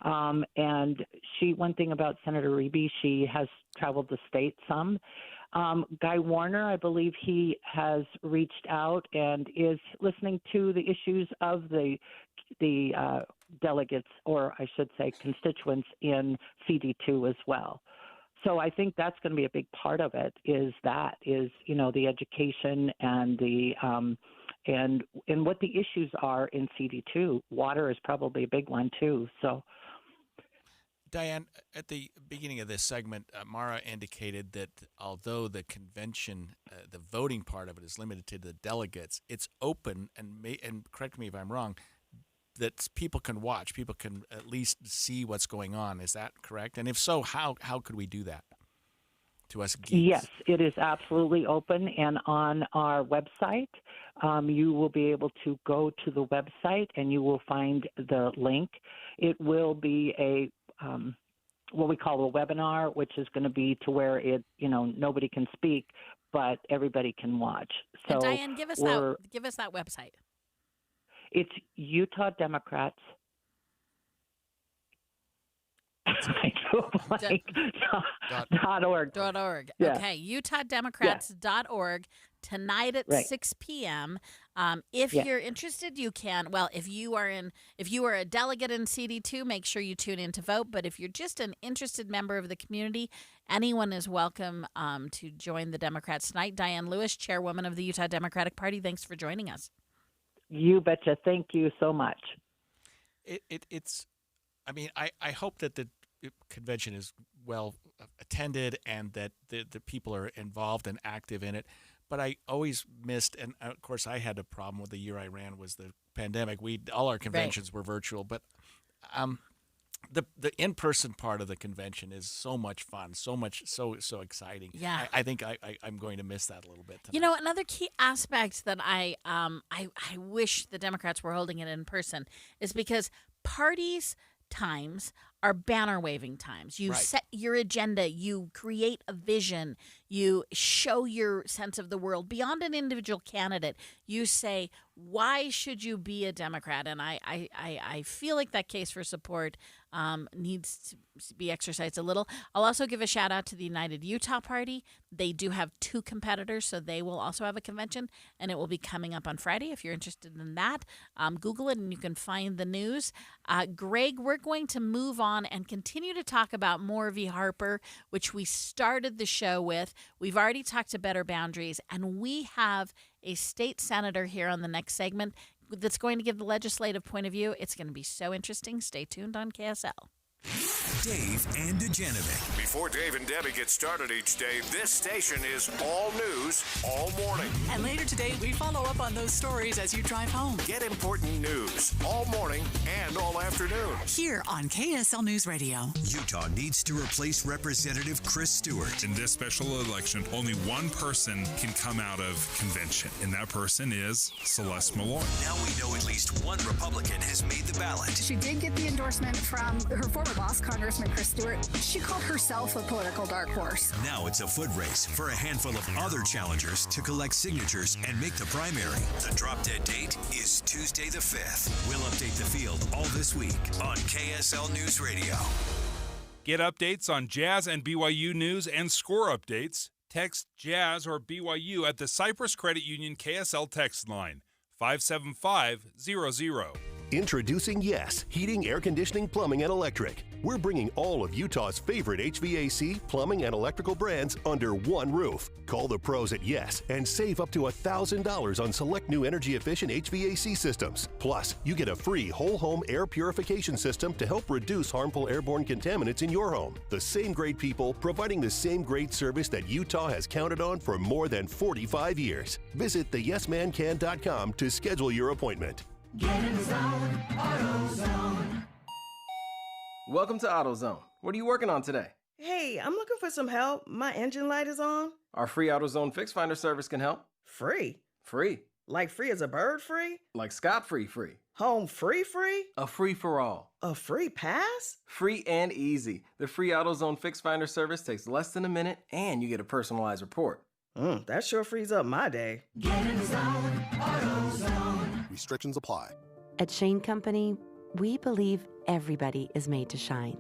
And one thing about Senator Reeby, she has traveled the state some. Guy Warner, I believe he has reached out and is listening to the issues of the delegates, or I should say constituents in CD2 as well. So I think that's going to be a big part of it, is the education and the and what the issues are in CD2. Water is probably a big one too. So, Diane, at the beginning of this segment, Maura indicated that although the convention, the voting part of it is limited to the delegates, it's open, and correct me if I'm wrong, that people can watch, people can at least see what's going on. Is that correct? And if so, how could we do that to us geeks? Yes, it is absolutely open. And on our website, you will be able to go to the website and you will find the link. It will be what we call a webinar, which is going to be to where nobody can speak, but everybody can watch. So, and Diane, give us that website. It's Utah Democrats. .org. Yeah. Okay, UtahDemocrats.org tonight at 6 p.m. If you're interested, you can. Well, if you are a delegate in CD2, make sure you tune in to vote. But if you're just an interested member of the community, anyone is welcome to join the Democrats tonight. Diane Lewis, chairwoman of the Utah Democratic Party, thanks for joining us. You betcha. Thank you so much. I hope that the convention is well attended and that the people are involved and active in it. But I always missed, and of course I had a problem with the year I ran was the pandemic. All our conventions were virtual, but the in-person part of the convention is so much fun, so exciting. Yeah, I think I'm going to miss that a little bit tonight. Another key aspect that I wish the Democrats were holding it in person is because parties' times are banner waving times. You Right. set your agenda, you create a vision, you show your sense of the world beyond an individual candidate. You say, why should you be a Democrat? And I feel like that case for support needs to be exercised a little. I'll also give a shout out to the United Utah Party. They do have 2 competitors, so they will also have a convention, and it will be coming up on Friday. If you're interested in that, Google it and you can find the news. Greg, we're going to move on and continue to talk about Maura v. Harper, which we started the show with. We've already talked to Better Boundaries, and we have a state senator here on the next segment that's going to give the legislative point of view. It's going to be so interesting. Stay tuned on KSL. Dave and Dujanovic. Before Dave and Debbie get started each day, this station is all news, all morning. And later today, we follow up on those stories as you drive home. Get important news all morning and all afternoon. Here on KSL News Radio. Utah needs to replace Representative Chris Stewart. In this special election, only one person can come out of convention, and that person is Celeste Malloy. Now we know at least one Republican has made the ballot. She did get the endorsement from her former boss, Congressman Chris Stewart. She called herself a political dark horse. Now it's a foot race for a handful of other challengers to collect signatures and make the primary. The drop-dead date is Tuesday the 5th. We'll update the field all this week on KSL News Radio. Get updates on Jazz and BYU news and score updates. Text Jazz or BYU at the Cyprus Credit Union KSL text line 57500. Introducing Yes, Heating, Air Conditioning, Plumbing, and Electric. We're bringing all of Utah's favorite HVAC, plumbing, and electrical brands under one roof. Call the pros at Yes and save up to $1,000 on select new energy-efficient HVAC systems. Plus, you get a free whole-home air purification system to help reduce harmful airborne contaminants in your home. The same great people providing the same great service that Utah has counted on for more than 45 years. Visit theyesmancan.com to schedule your appointment. Get in the zone, AutoZone. Welcome to AutoZone. What are you working on today? Hey, I'm looking for some help. My engine light is on. Our free AutoZone Fix Finder service can help. Free? Free. Like free as a bird free? Like scot-free free. Home free? A free for all. A free pass? Free and easy. The free AutoZone Fix Finder service takes less than a minute and you get a personalized report. That sure frees up my day. Get in the zone, AutoZone. Restrictions apply. At Shane Company, we believe everybody is made to shine.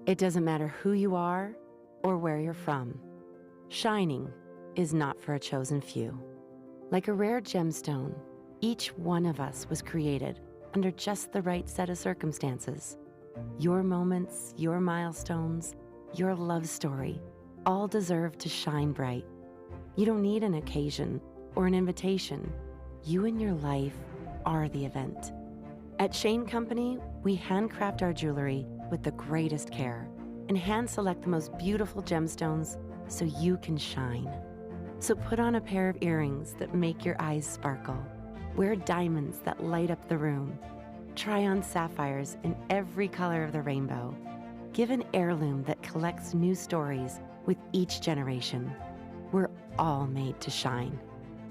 It doesn't matter who you are or where you're from. Shining is not for a chosen few. Like a rare gemstone, each one of us was created under just the right set of circumstances. Your moments, your milestones, your love story, all deserve to shine bright. You don't need an occasion or an invitation. You and your life are the event. At Shane Company, we handcraft our jewelry with the greatest care and hand select the most beautiful gemstones so you can shine. So put on a pair of earrings that make your eyes sparkle. Wear diamonds that light up the room. Try on sapphires in every color of the rainbow. Give an heirloom that collects new stories with each generation. We're all made to shine.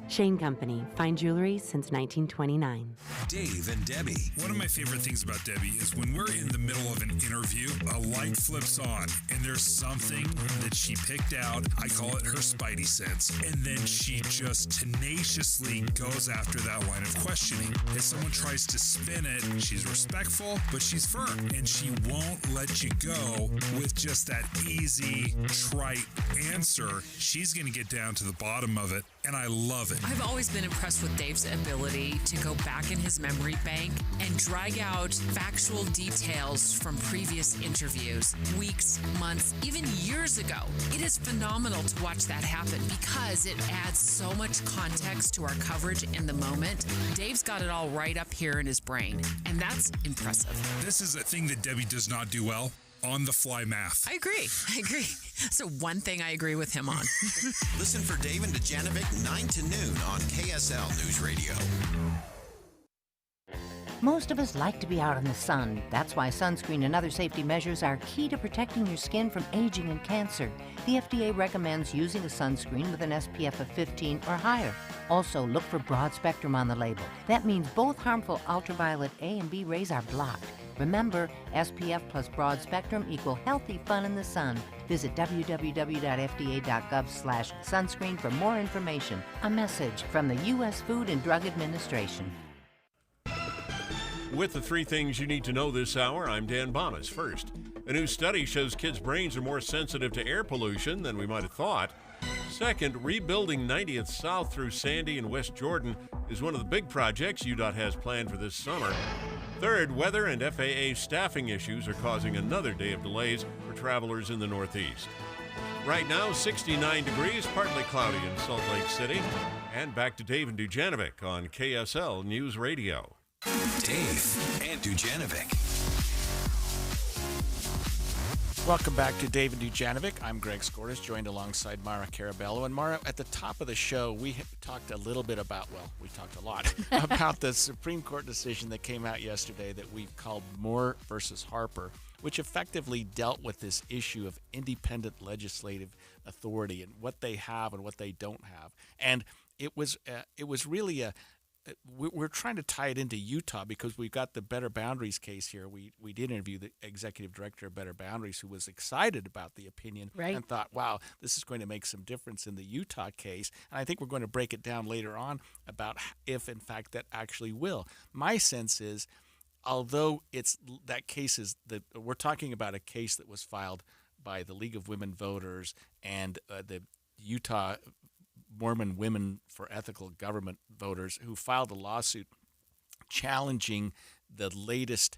Shane Company, fine jewelry since 1929. Dave and Debbie. One of my favorite things about Debbie is when we're in the middle of an interview, a light flips on and there's something that she picked out. I call it her spidey sense. And then she just tenaciously goes after that line of questioning. If someone tries to spin it, she's respectful, but she's firm. And she won't let you go with just that easy, trite answer. She's going to get down to the bottom of it, and I love it. I've always been impressed with Dave's ability to go back in his memory bank and drag out factual details from previous interviews, weeks, months, even years ago. It is phenomenal to watch that happen because it adds so much context to our coverage in the moment. Dave's got it all right up here in his brain, and that's impressive. This is a thing that Debbie does not do well. On-the-fly math. I agree. So one thing I agree with him on. Listen for Dave and Dujanovic 9 to noon on KSL News Radio. Most of us like to be out in the sun. That's why sunscreen and other safety measures are key to protecting your skin from aging and cancer. The FDA recommends using a sunscreen with an SPF of 15 or higher. Also, look for broad spectrum on the label. That means both harmful ultraviolet A and B rays are blocked. Remember, SPF plus broad spectrum equal healthy fun in the sun. Visit www.fda.gov/sunscreen for more information. A message from the U.S. Food and Drug Administration. With the 3 things you need to know this hour, I'm Dan Bomas. First, a new study shows kids' brains are more sensitive to air pollution than we might have thought. Second, rebuilding 90th South through Sandy and West Jordan is one of the big projects UDOT has planned for this summer. Third, weather and FAA staffing issues are causing another day of delays for travelers in the Northeast. Right now, 69 degrees, partly cloudy in Salt Lake City. And back to Dave and Dujanovic on KSL News Radio. Dave and Dujanovic. Welcome back to Dave and Dujanovic. I'm Greg Skordas, joined alongside Maura Carabello. And Maura, at the top of the show, we talked a little bit about, we talked a lot, about the Supreme Court decision that came out yesterday that we called Maura versus Harper, which effectively dealt with this issue of independent legislative authority and what they have and what they don't have. And it was really we're trying to tie it into Utah because we've got the Better Boundaries case here. We did interview the executive director of Better Boundaries, who was excited about the opinion and thought, wow, this is going to make some difference in the Utah case. And I think we're going to break it down later on about if, in fact, that actually will. My sense is, although we're talking about a case that was filed by the League of Women Voters and the Utah Mormon Women for Ethical Government voters who filed a lawsuit challenging the latest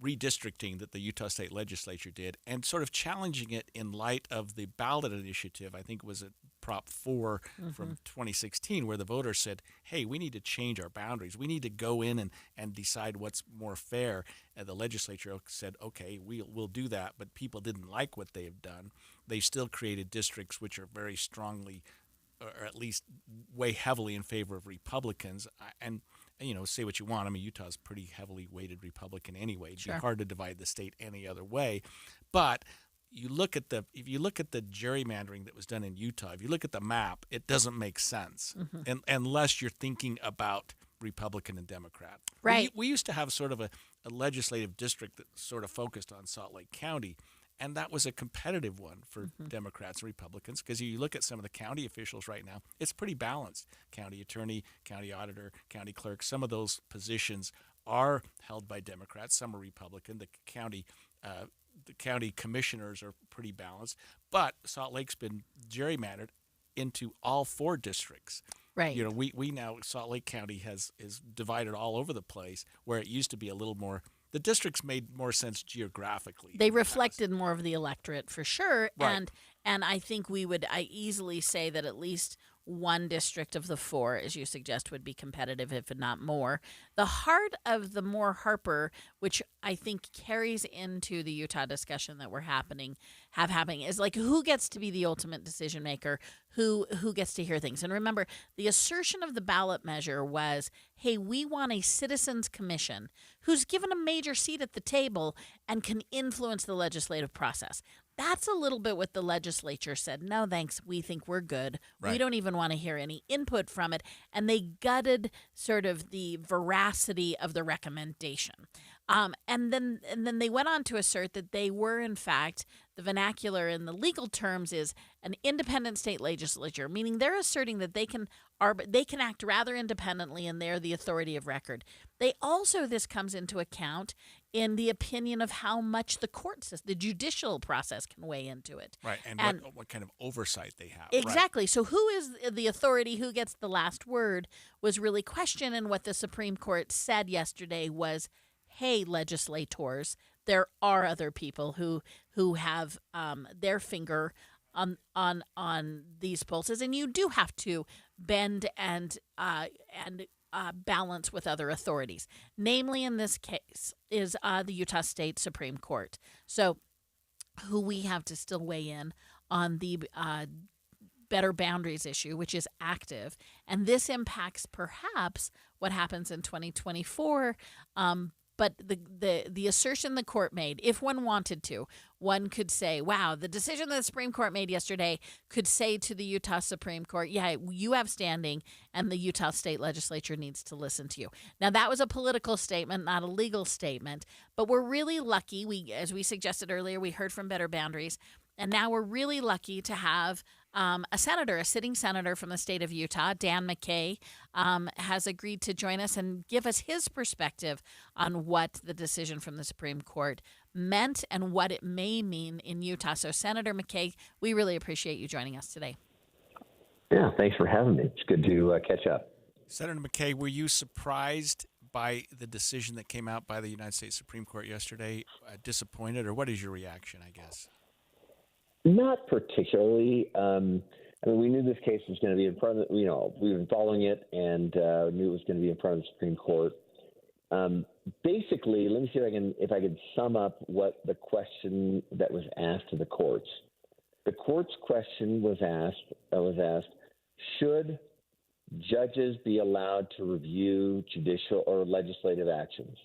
redistricting that the Utah State Legislature did and sort of challenging it in light of the ballot initiative. I think it was at Prop 4 from 2016 where the voters said, hey, we need to change our boundaries. We need to go in and decide what's more fair. And the legislature said, okay, we'll do that. But people didn't like what they have done. They still created districts which are very strongly or at least weigh heavily in favor of Republicans. And say what you want. I mean, Utah's pretty heavily weighted Republican anyway. It'd be hard to divide the state any other way. But if you look at the gerrymandering that was done in Utah, if you look at the map, it doesn't make sense unless you're thinking about Republican and Democrat. Right. We used to have sort of a legislative district that sort of focused on Salt Lake County. And that was a competitive one for Democrats and Republicans because you look at some of the county officials right now, it's pretty balanced. County attorney, county auditor, county clerk, some of those positions are held by Democrats. Some are Republican. The county commissioners are pretty balanced. But Salt Lake's been gerrymandered into all 4 districts. Right. We now, Salt Lake County is divided all over the place where it used to be a little more. The districts made more sense geographically. They reflected more of the electorate for sure. Right. And I think I easily say that at least one district of the 4, as you suggest, would be competitive, if not more. The heart of the Moore Harper, which I think carries into the Utah discussion that we're happening, is like who gets to be the ultimate decision maker, who gets to hear things. And remember, the assertion of the ballot measure was, hey, we want a citizens commission who's given a major seat at the table and can influence the legislative process. That's a little bit what the legislature said. No, thanks. We think we're good. Right. We don't even want to hear any input from it. And they gutted sort of the veracity of the recommendation. And then they went on to assert that they were, in fact, the vernacular in the legal terms is an independent state legislature, meaning they're asserting that they can act rather independently and they're the authority of record. They also, this comes into account in the opinion of how much the court system, the judicial process can weigh into it. Right, and what kind of oversight they have. Exactly. Right. So who is the authority, who gets the last word was really questioned, and what the Supreme Court said yesterday was, hey, legislators, there are other people who have their finger on these pulses, and you do have to bend and balance with other authorities. Namely, in this case, is the Utah State Supreme Court. So, who we have to still weigh in on the Better Boundaries issue, which is active, and this impacts perhaps what happens in 2024. But the assertion the court made, if one wanted to, one could say, wow, the decision that the Supreme Court made yesterday could say to the Utah Supreme Court, yeah, you have standing and the Utah State Legislature needs to listen to you. Now, that was a political statement, not a legal statement, but we're really lucky. As we suggested earlier, we heard from Better Boundaries, and now we're really lucky to have a sitting senator from the state of Utah, Dan McKay, has agreed to join us and give us his perspective on what the decision from the Supreme Court meant and what it may mean in Utah. So, Senator McKay, we really appreciate you joining us today. Yeah, thanks for having me. It's good to catch up. Senator McKay, were you surprised by the decision that came out by the United States Supreme Court yesterday? Disappointed, or what is your reaction, I guess? Not particularly. We knew this case was going to be in front of, we've been following it and knew it was going to be in front of the Supreme Court. Basically, let me see if I can sum up what the question that was asked to the courts. The court's question was asked, should judges be allowed to review judicial or legislative actions?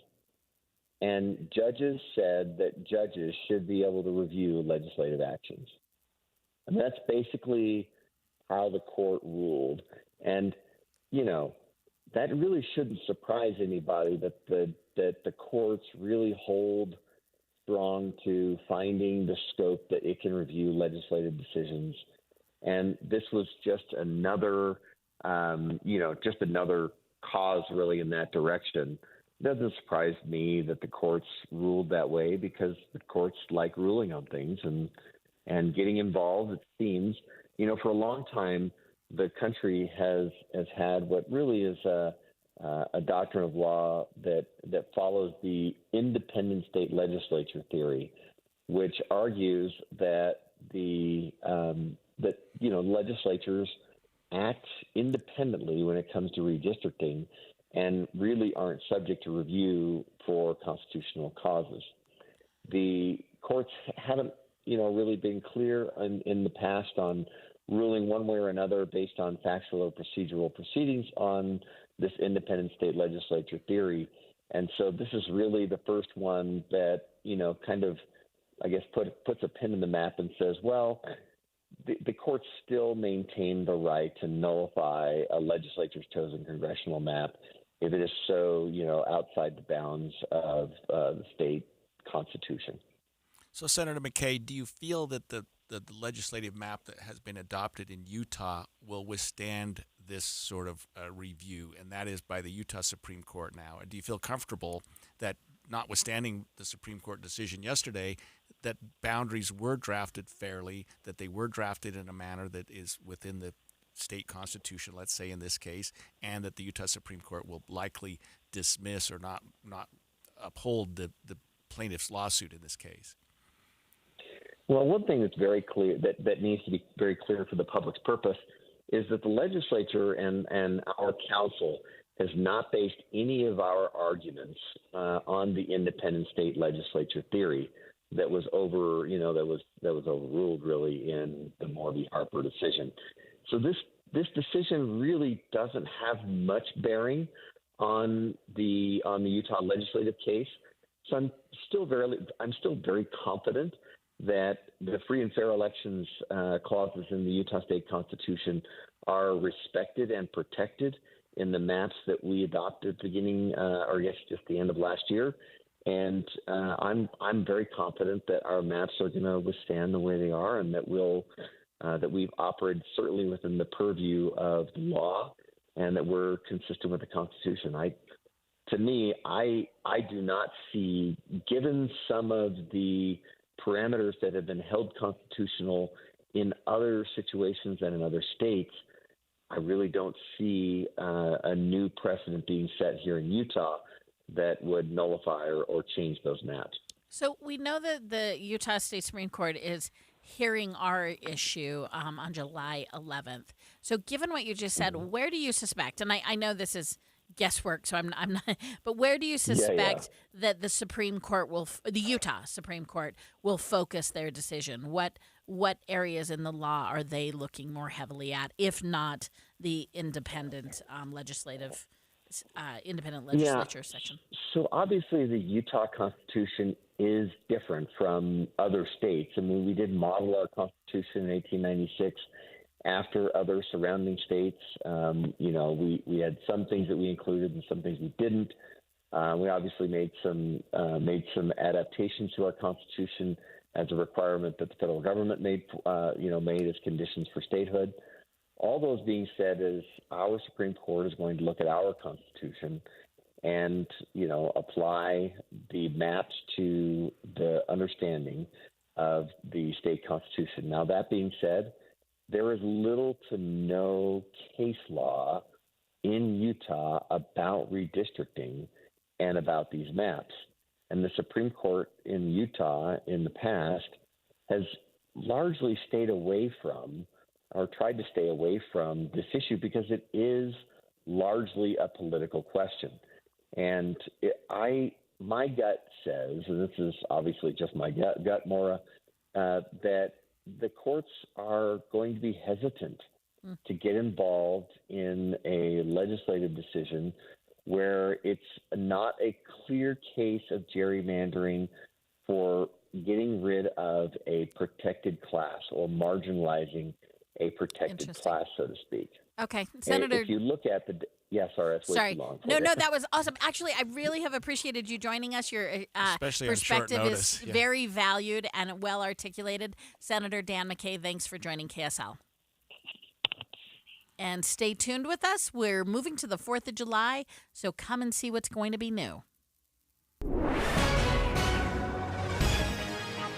And judges said that judges should be able to review legislative actions. And that's basically how the court ruled. And, that really shouldn't surprise anybody that the courts really hold strong to finding the scope that it can review legislative decisions. And this was just another, just another cause really in that direction. It doesn't surprise me that the courts ruled that way because the courts like ruling on things and getting involved. It seems, for a long time, the country has had what really is a doctrine of law that follows the independent state legislature theory, which argues that legislatures act independently when it comes to redistricting and really aren't subject to review for constitutional causes. The courts haven't, really been clear in the past on ruling one way or another based on factual or procedural proceedings on this independent state legislature theory. And so this is really the first one that, puts a pin in the map and says, well, the courts still maintain the right to nullify a legislature's chosen congressional map if it is so, outside the bounds of the state constitution. So, Senator McKay, do you feel that the legislative map that has been adopted in Utah will withstand this sort of review, and that is by the Utah Supreme Court now? And do you feel comfortable that, notwithstanding the Supreme Court decision yesterday, that boundaries were drafted fairly, that they were drafted in a manner that is within the state constitution, let's say in this case, and that the Utah Supreme Court will likely dismiss or not uphold the plaintiff's lawsuit in this case? Well, one thing that's very clear, that needs to be very clear for the public's purpose, is that the legislature and our council has not based any of our arguments on the independent state legislature theory that was overruled really in the Morby-Harper decision. So this decision really doesn't have much bearing on the Utah legislative case. So I'm still very confident that the free and fair elections clauses in the Utah State Constitution are respected and protected in the maps that we adopted beginning, just the end of last year. And I'm very confident that our maps are going to withstand the way they are, and that we've operated certainly within the purview of the law, and that we're consistent with the Constitution. To me, I do not see, given some of the parameters that have been held constitutional in other situations and in other states, I really don't see a new precedent being set here in Utah that would nullify or change those maps. So we know that the Utah State Supreme Court is hearing our issue on July 11th. So given what you just said, where do you suspect, and I know this is guesswork, so I'm not, but where do you suspect that the Supreme Court the Utah Supreme Court will focus their decision? What areas in the law are they looking more heavily at, if not the independent legislative independent legislature section. So obviously the Utah Constitution is different from other states. I mean, we did model our Constitution in 1896 after other surrounding states. We had some things that we included and some things we didn't. We obviously made some adaptations to our Constitution as a requirement that the federal government made as conditions for statehood. All those being said, is our Supreme Court is going to look at our Constitution and, apply the maps to the understanding of the state constitution. Now, that being said, there is little to no case law in Utah about redistricting and about these maps. And the Supreme Court in Utah in the past has largely stayed away from, or tried to stay away from, this issue because it is largely a political question. And my gut says, and this is obviously just my gut, Maura, that the courts are going to be hesitant to get involved in a legislative decision where it's not a clear case of gerrymandering for getting rid of a protected class or marginalizing a protected class, so to speak. Okay, Senator. If you look at the sorry, that's way too long. No, that was awesome. Actually, I really have appreciated you joining us. Your perspective is very valued and well articulated. Senator Dan McKay, thanks for joining KSL. And stay tuned with us. We're moving to the 4th of July, so come and see what's going to be new.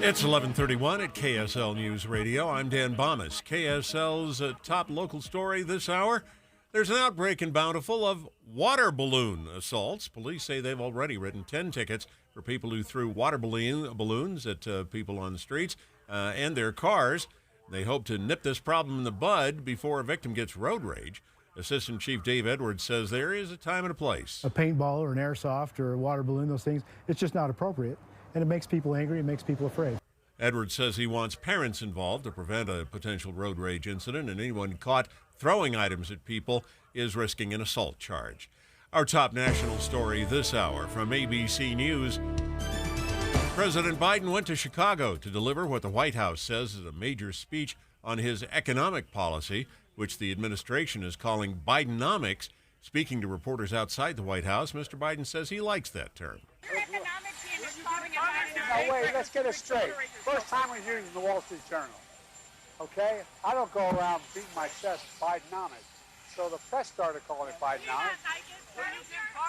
It's 11:31 at KSL News Radio. I'm Dan Bomas. KSL's top local story this hour. There's an outbreak in Bountiful of water balloon assaults. Police say they've already written 10 tickets for people who threw water balloons at people on the streets and their cars. They hope to nip this problem in the bud before a victim gets road rage. Assistant Chief Dave Edwards says there is a time and a place. A paintball or an airsoft or a water balloon, those things, it's just not appropriate. And it makes people angry, it makes people afraid. Edwards says he wants parents involved to prevent a potential road rage incident, and anyone caught throwing items at people is risking an assault charge. Our top national story this hour from ABC News. President Biden went to Chicago to deliver what the White House says is a major speech on his economic policy, which the administration is calling Bidenomics. Speaking to reporters outside the White House, Mr. Biden says he likes that term. Now, wait, let's get it straight. First time we're using the Wall Street Journal, okay? I don't go around beating my chest Bidenomics. So the press started calling it Bidenomics.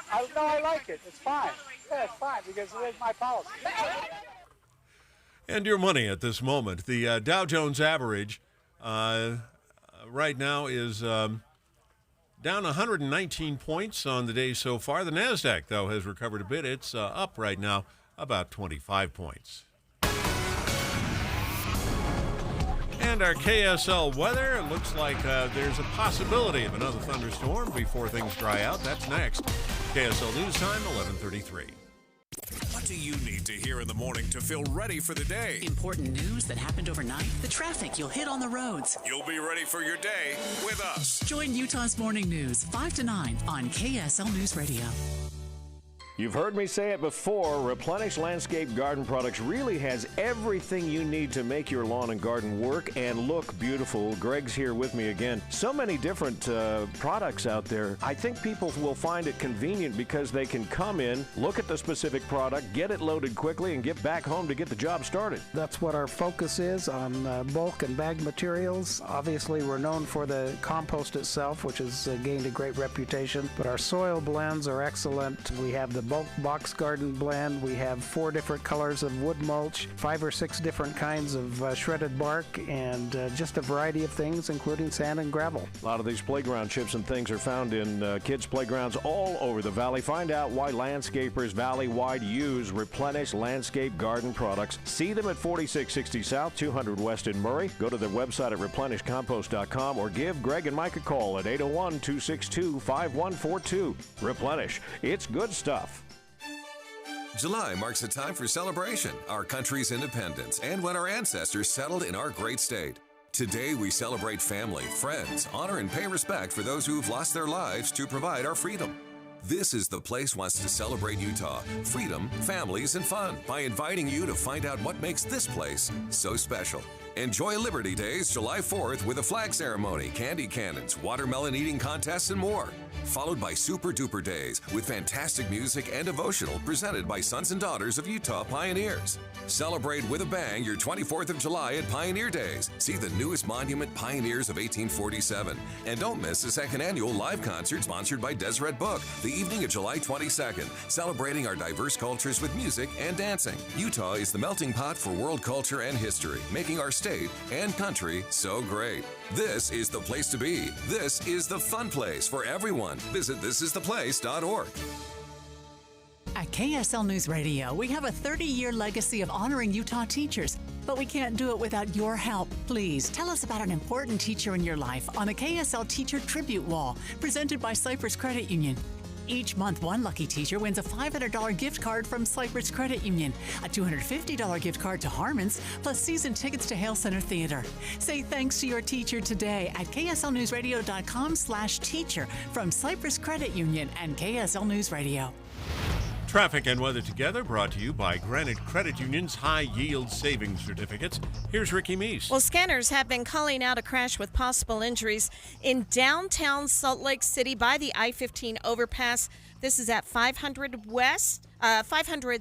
I like it. It's fine. Yeah, it's fine because it is my policy. And your money at this moment. The Dow Jones average right now is down 119 points on the day so far. The NASDAQ, though, has recovered a bit. It's up right now about 25 points. And our KSL weather, it looks like there's a possibility of another thunderstorm before things dry out. That's next. KSL News Time, 11:33. What do you need to hear in the morning to feel ready for the day? Important news that happened overnight, the traffic you'll hit on the roads. You'll be ready for your day with us. Join Utah's Morning News 5 to 9 on KSL News Radio. You've heard me say it before, Replenish Landscape Garden Products really has everything you need to make your lawn and garden work and look beautiful. Greg's here with me again. So many different products out there. I think people will find it convenient because they can come in, look at the specific product, get it loaded quickly, and get back home to get the job started. That's what our focus is on bulk and bag materials. Obviously, we're known for the compost itself, which has gained a great reputation, but our soil blends are excellent. We have the bulk box garden blend. We have 4 different colors of wood mulch, 5 or 6 different kinds of shredded bark, and just a variety of things, including sand and gravel. A lot of these playground chips and things are found in kids' playgrounds all over the valley. Find out why landscapers valley-wide use Replenish Landscape Garden Products. See them at 4660 South, 200 West in Murray. Go to their website at replenishcompost.com or give Greg and Mike a call at 801-262-5142. Replenish. It's good stuff. July marks a time for celebration, our country's independence, and when our ancestors settled in our great state. Today, we celebrate family, friends, honor, and pay respect for those who've lost their lives to provide our freedom. This is the place wants to celebrate Utah, freedom, families, and fun by inviting you to find out what makes this place so special. Enjoy Liberty Days July 4th with a flag ceremony, candy cannons, watermelon eating contests, and more. Followed by Super Duper Days with fantastic music and devotional presented by Sons and Daughters of Utah Pioneers. Celebrate with a bang your 24th of July at Pioneer Days. See the newest monument, Pioneers of 1847. And don't miss the second annual live concert sponsored by Deseret Book, the evening of July 22nd, celebrating our diverse cultures with music and dancing. Utah is the melting pot for world culture and history, making our state and country so great. This is the place to be. This is the fun place for everyone. Visit thisistheplace.org. At KSL News Radio, we have a 30-year legacy of honoring Utah teachers, but we can't do it without your help. Please tell us about an important teacher in your life on the KSL Teacher Tribute Wall, presented by Cypress Credit Union. Each month, one lucky teacher wins a $500 gift card from Cypress Credit Union, a $250 gift card to Harmon's, plus season tickets to Hale Center Theater. Say thanks to your teacher today at kslnewsradio.com/teacher from Cypress Credit Union and KSL News Radio. Traffic and weather together brought to you by Granite Credit Union's High Yield Savings Certificates. Here's Ricky Meese. Well, scanners have been calling out a crash with possible injuries in downtown Salt Lake City by the I-15 overpass. This is at 500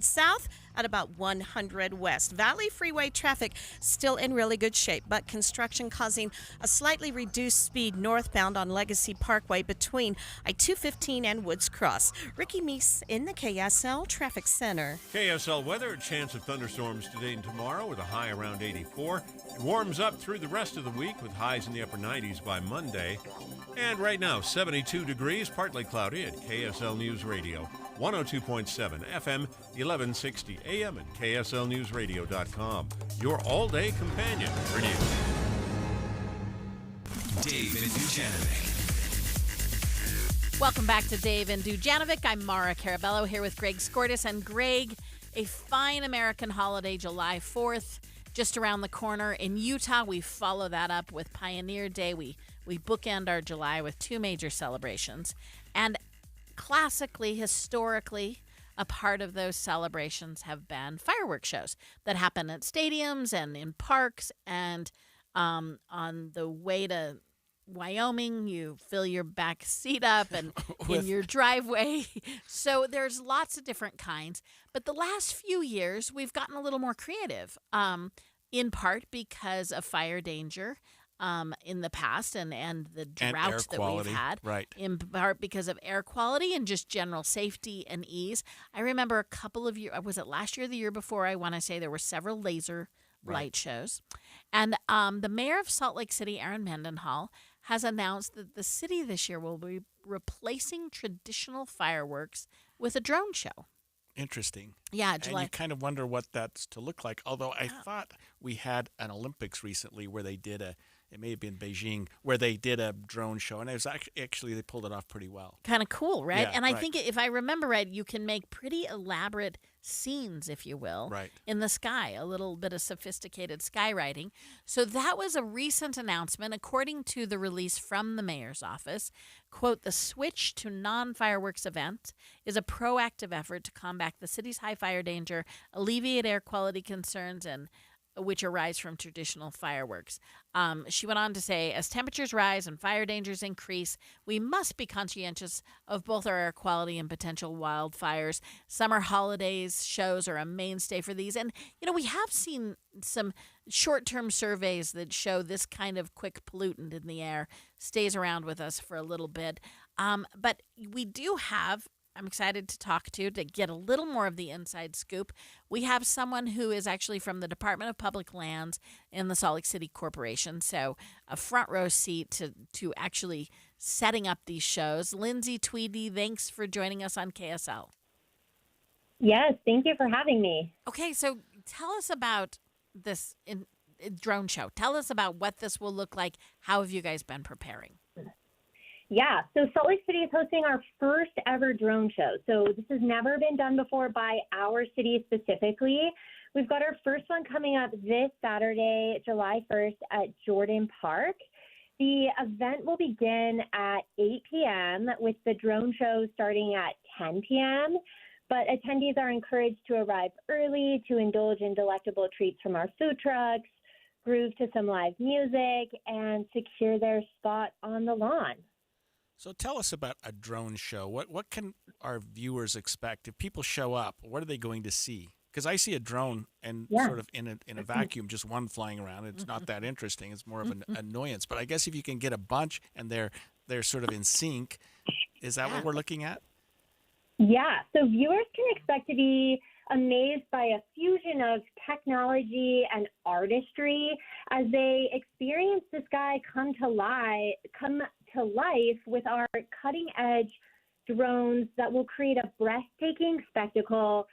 South at about 100 West. Valley Freeway traffic still in really good shape, but construction causing a slightly reduced speed northbound on Legacy Parkway between I-215 and Woods Cross. Ricky Meese in the KSL Traffic Center. KSL weather, a chance of thunderstorms today and tomorrow with a high around 84. It warms up through the rest of the week with highs in the upper 90s by Monday. And right now, 72 degrees, partly cloudy at KSL News Radio. 102.7 FM, 1160 AM, and KSLNewsRadio.com. Your all-day companion for news. Dave and Dujanovic. Welcome back to Dave and Dujanovic. I'm Maura Carabello here with Greg Skordas. And Greg, a fine American holiday, July 4th, just around the corner. In Utah, we follow that up with Pioneer Day. We bookend our July with two major celebrations. And classically, historically, a part of those celebrations have been fireworks shows that happen at stadiums and in parks. And on the way to Wyoming, you fill your back seat up and in your driveway. So there's lots of different kinds. But the last few years, we've gotten a little more creative, in part because of fire danger. In the past and the drought that we've had, right. In part because of air quality and just general safety and ease. I remember a couple of years, was it last year or the year before, I want to say there were several laser light shows. And the mayor of Salt Lake City, Aaron Mendenhall, has announced that the city this year will be replacing traditional fireworks with a drone show. Interesting. Yeah, and you kind of wonder what that's to look like. Although I thought we had an Olympics recently where they did it may have been Beijing, where they did a drone show, and it was actually they pulled it off pretty well. Kind of cool, right? Yeah, and I think if I remember right, you can make pretty elaborate scenes, if you will, in the sky, a little bit of sophisticated skywriting. So that was a recent announcement, according to the release from the mayor's office. Quote, the switch to non-fireworks event is a proactive effort to combat the city's high fire danger, alleviate air quality concerns, and which arise from traditional fireworks. She went on to say, as temperatures rise and fire dangers increase, we must be conscientious of both our air quality and potential wildfires. Summer holidays shows are a mainstay for these. And, we have seen some short-term surveys that show this kind of quick pollutant in the air stays around with us for a little bit. But we do have, I'm excited to talk to get a little more of the inside scoop. We have someone who is actually from the Department of Public Lands in the Salt Lake City Corporation, so a front row seat to actually setting up these shows. Lindsay Tweedy, thanks for joining us on KSL. Yes, thank you for having me. Okay, so tell us about this drone show. Tell us about what this will look like. How have you guys been preparing? Yeah, so Salt Lake City is hosting our first ever drone show. So this has never been done before by our city specifically. We've got our first one coming up this Saturday, July 1st at Jordan Park. The event will begin at 8 p.m. with the drone show starting at 10 p.m., but attendees are encouraged to arrive early to indulge in delectable treats from our food trucks, groove to some live music, and secure their spot on the lawn. So tell us about a drone show. What can our viewers expect? If people show up, what are they going to see? Because I see a drone and sort of in a vacuum, just one flying around. It's not that interesting. It's more of an annoyance. But I guess if you can get a bunch and they're sort of in sync, is that what we're looking at? Yeah, so viewers can expect to be amazed by a fusion of technology and artistry as they experience the sky come to life with our cutting-edge drones that will create a breathtaking spectacle,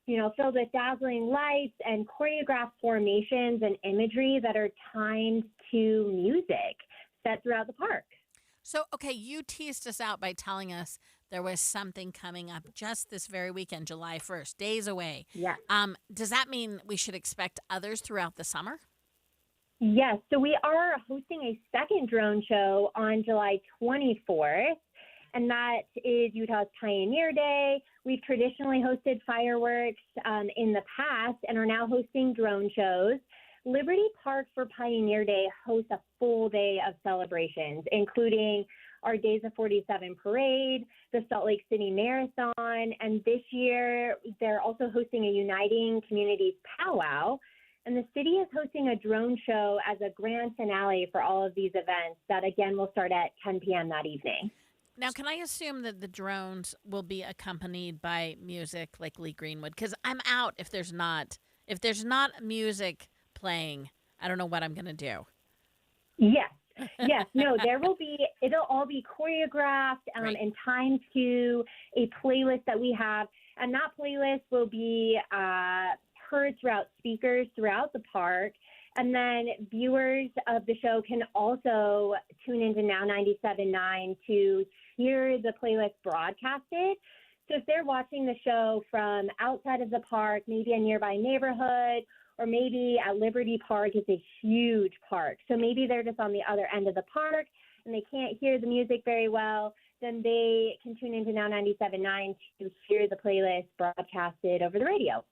filled with dazzling lights and choreographed formations and imagery that are timed to music set throughout the park. So, okay, you teased us out by telling us there was something coming up just this very weekend, July 1st, days away. Yeah. Does that mean we should expect others throughout the summer? Yes. So we are hosting a second drone show on July 24th, and that is Utah's Pioneer Day. We've traditionally hosted fireworks in the past and are now hosting drone shows. Liberty Park for Pioneer Day hosts a full day of celebrations, including our Days of 47 parade, the Salt Lake City Marathon, and this year they're also hosting a Uniting Communities powwow. And the city is hosting a drone show as a grand finale for all of these events that, again, will start at 10 p.m. that evening. Now, can I assume that the drones will be accompanied by music like Lee Greenwood? Because I'm out if there's not music playing. I don't know what I'm going to do. Yes. Yes. No, it'll all be choreographed and timed to a playlist that we have. And that playlist will be heard throughout speakers throughout the park. And then viewers of the show can also tune into Now 97.9 to hear the playlist broadcasted. So if they're watching the show from outside of the park, maybe a nearby neighborhood, or maybe at Liberty Park, it's a huge park. So maybe they're just on the other end of the park and they can't hear the music very well, then they can tune into Now 97.9 to hear the playlist broadcasted over the radio.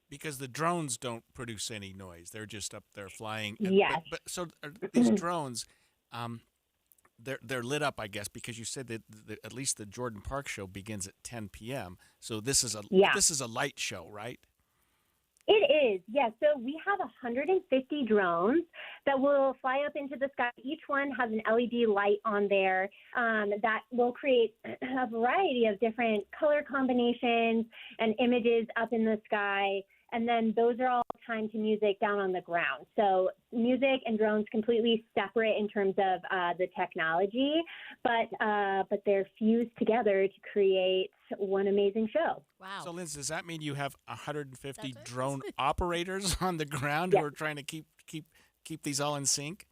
Because the drones don't produce any noise. They're just up there flying. Yes. But so these drones, they're lit up, I guess, because you said that at least the Jordan Park show begins at 10 p.m. So this is a light show, right? It is, yes. So we have 150 drones that will fly up into the sky. Each one has an LED light on there that will create a variety of different color combinations and images up in the sky. And then those are all timed to music down on the ground. So music and drones completely separate in terms of the technology, but they're fused together to create one amazing show. Wow. So, Liz, does that mean you have 150 drone operators on the ground who are trying to keep these all in sync?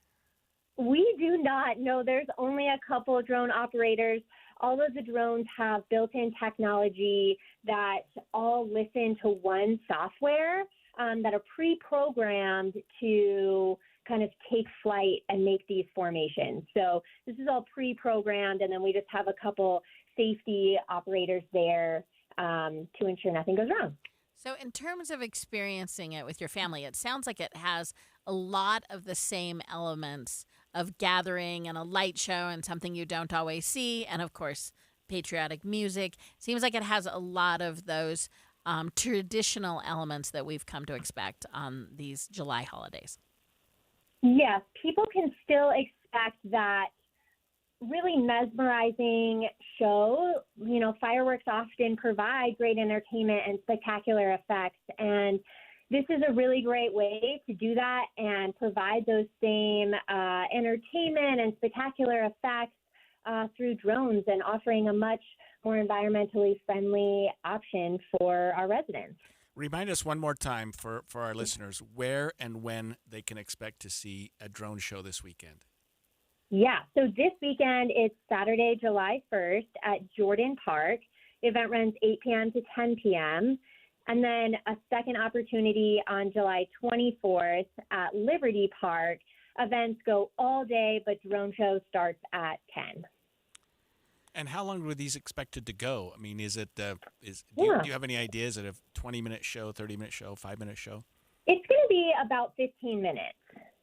We do not. No, there's only a couple of drone operators. All of the drones have built-in technology that all listen to one software that are pre-programmed to kind of take flight and make these formations. So this is all pre-programmed, and then we just have a couple safety operators there to ensure nothing goes wrong. So in terms of experiencing it with your family, it sounds like it has a lot of the same elements of gathering and a light show and something you don't always see, and of course, patriotic music. Seems like it has a lot of those traditional elements that we've come to expect on these July holidays. Yes, people can still expect that really mesmerizing show. You know, fireworks often provide great entertainment and spectacular effects, and this is a really great way to do that and provide those same entertainment and spectacular effects through drones and offering a much more environmentally friendly option for our residents. Remind us one more time for our listeners where and when they can expect to see a drone show this weekend. Yeah, so this weekend it's Saturday, July 1st at Jordan Park. The event runs 8 p.m. to 10 p.m. And then a second opportunity on July 24th at Liberty Park events go all day, but drone show starts at 10. And how long were these expected to go? I mean, is it do Yeah. you have any ideas? Is it a 20-minute show, 30-minute show, 5-minute show? It's going to be about 15 minutes.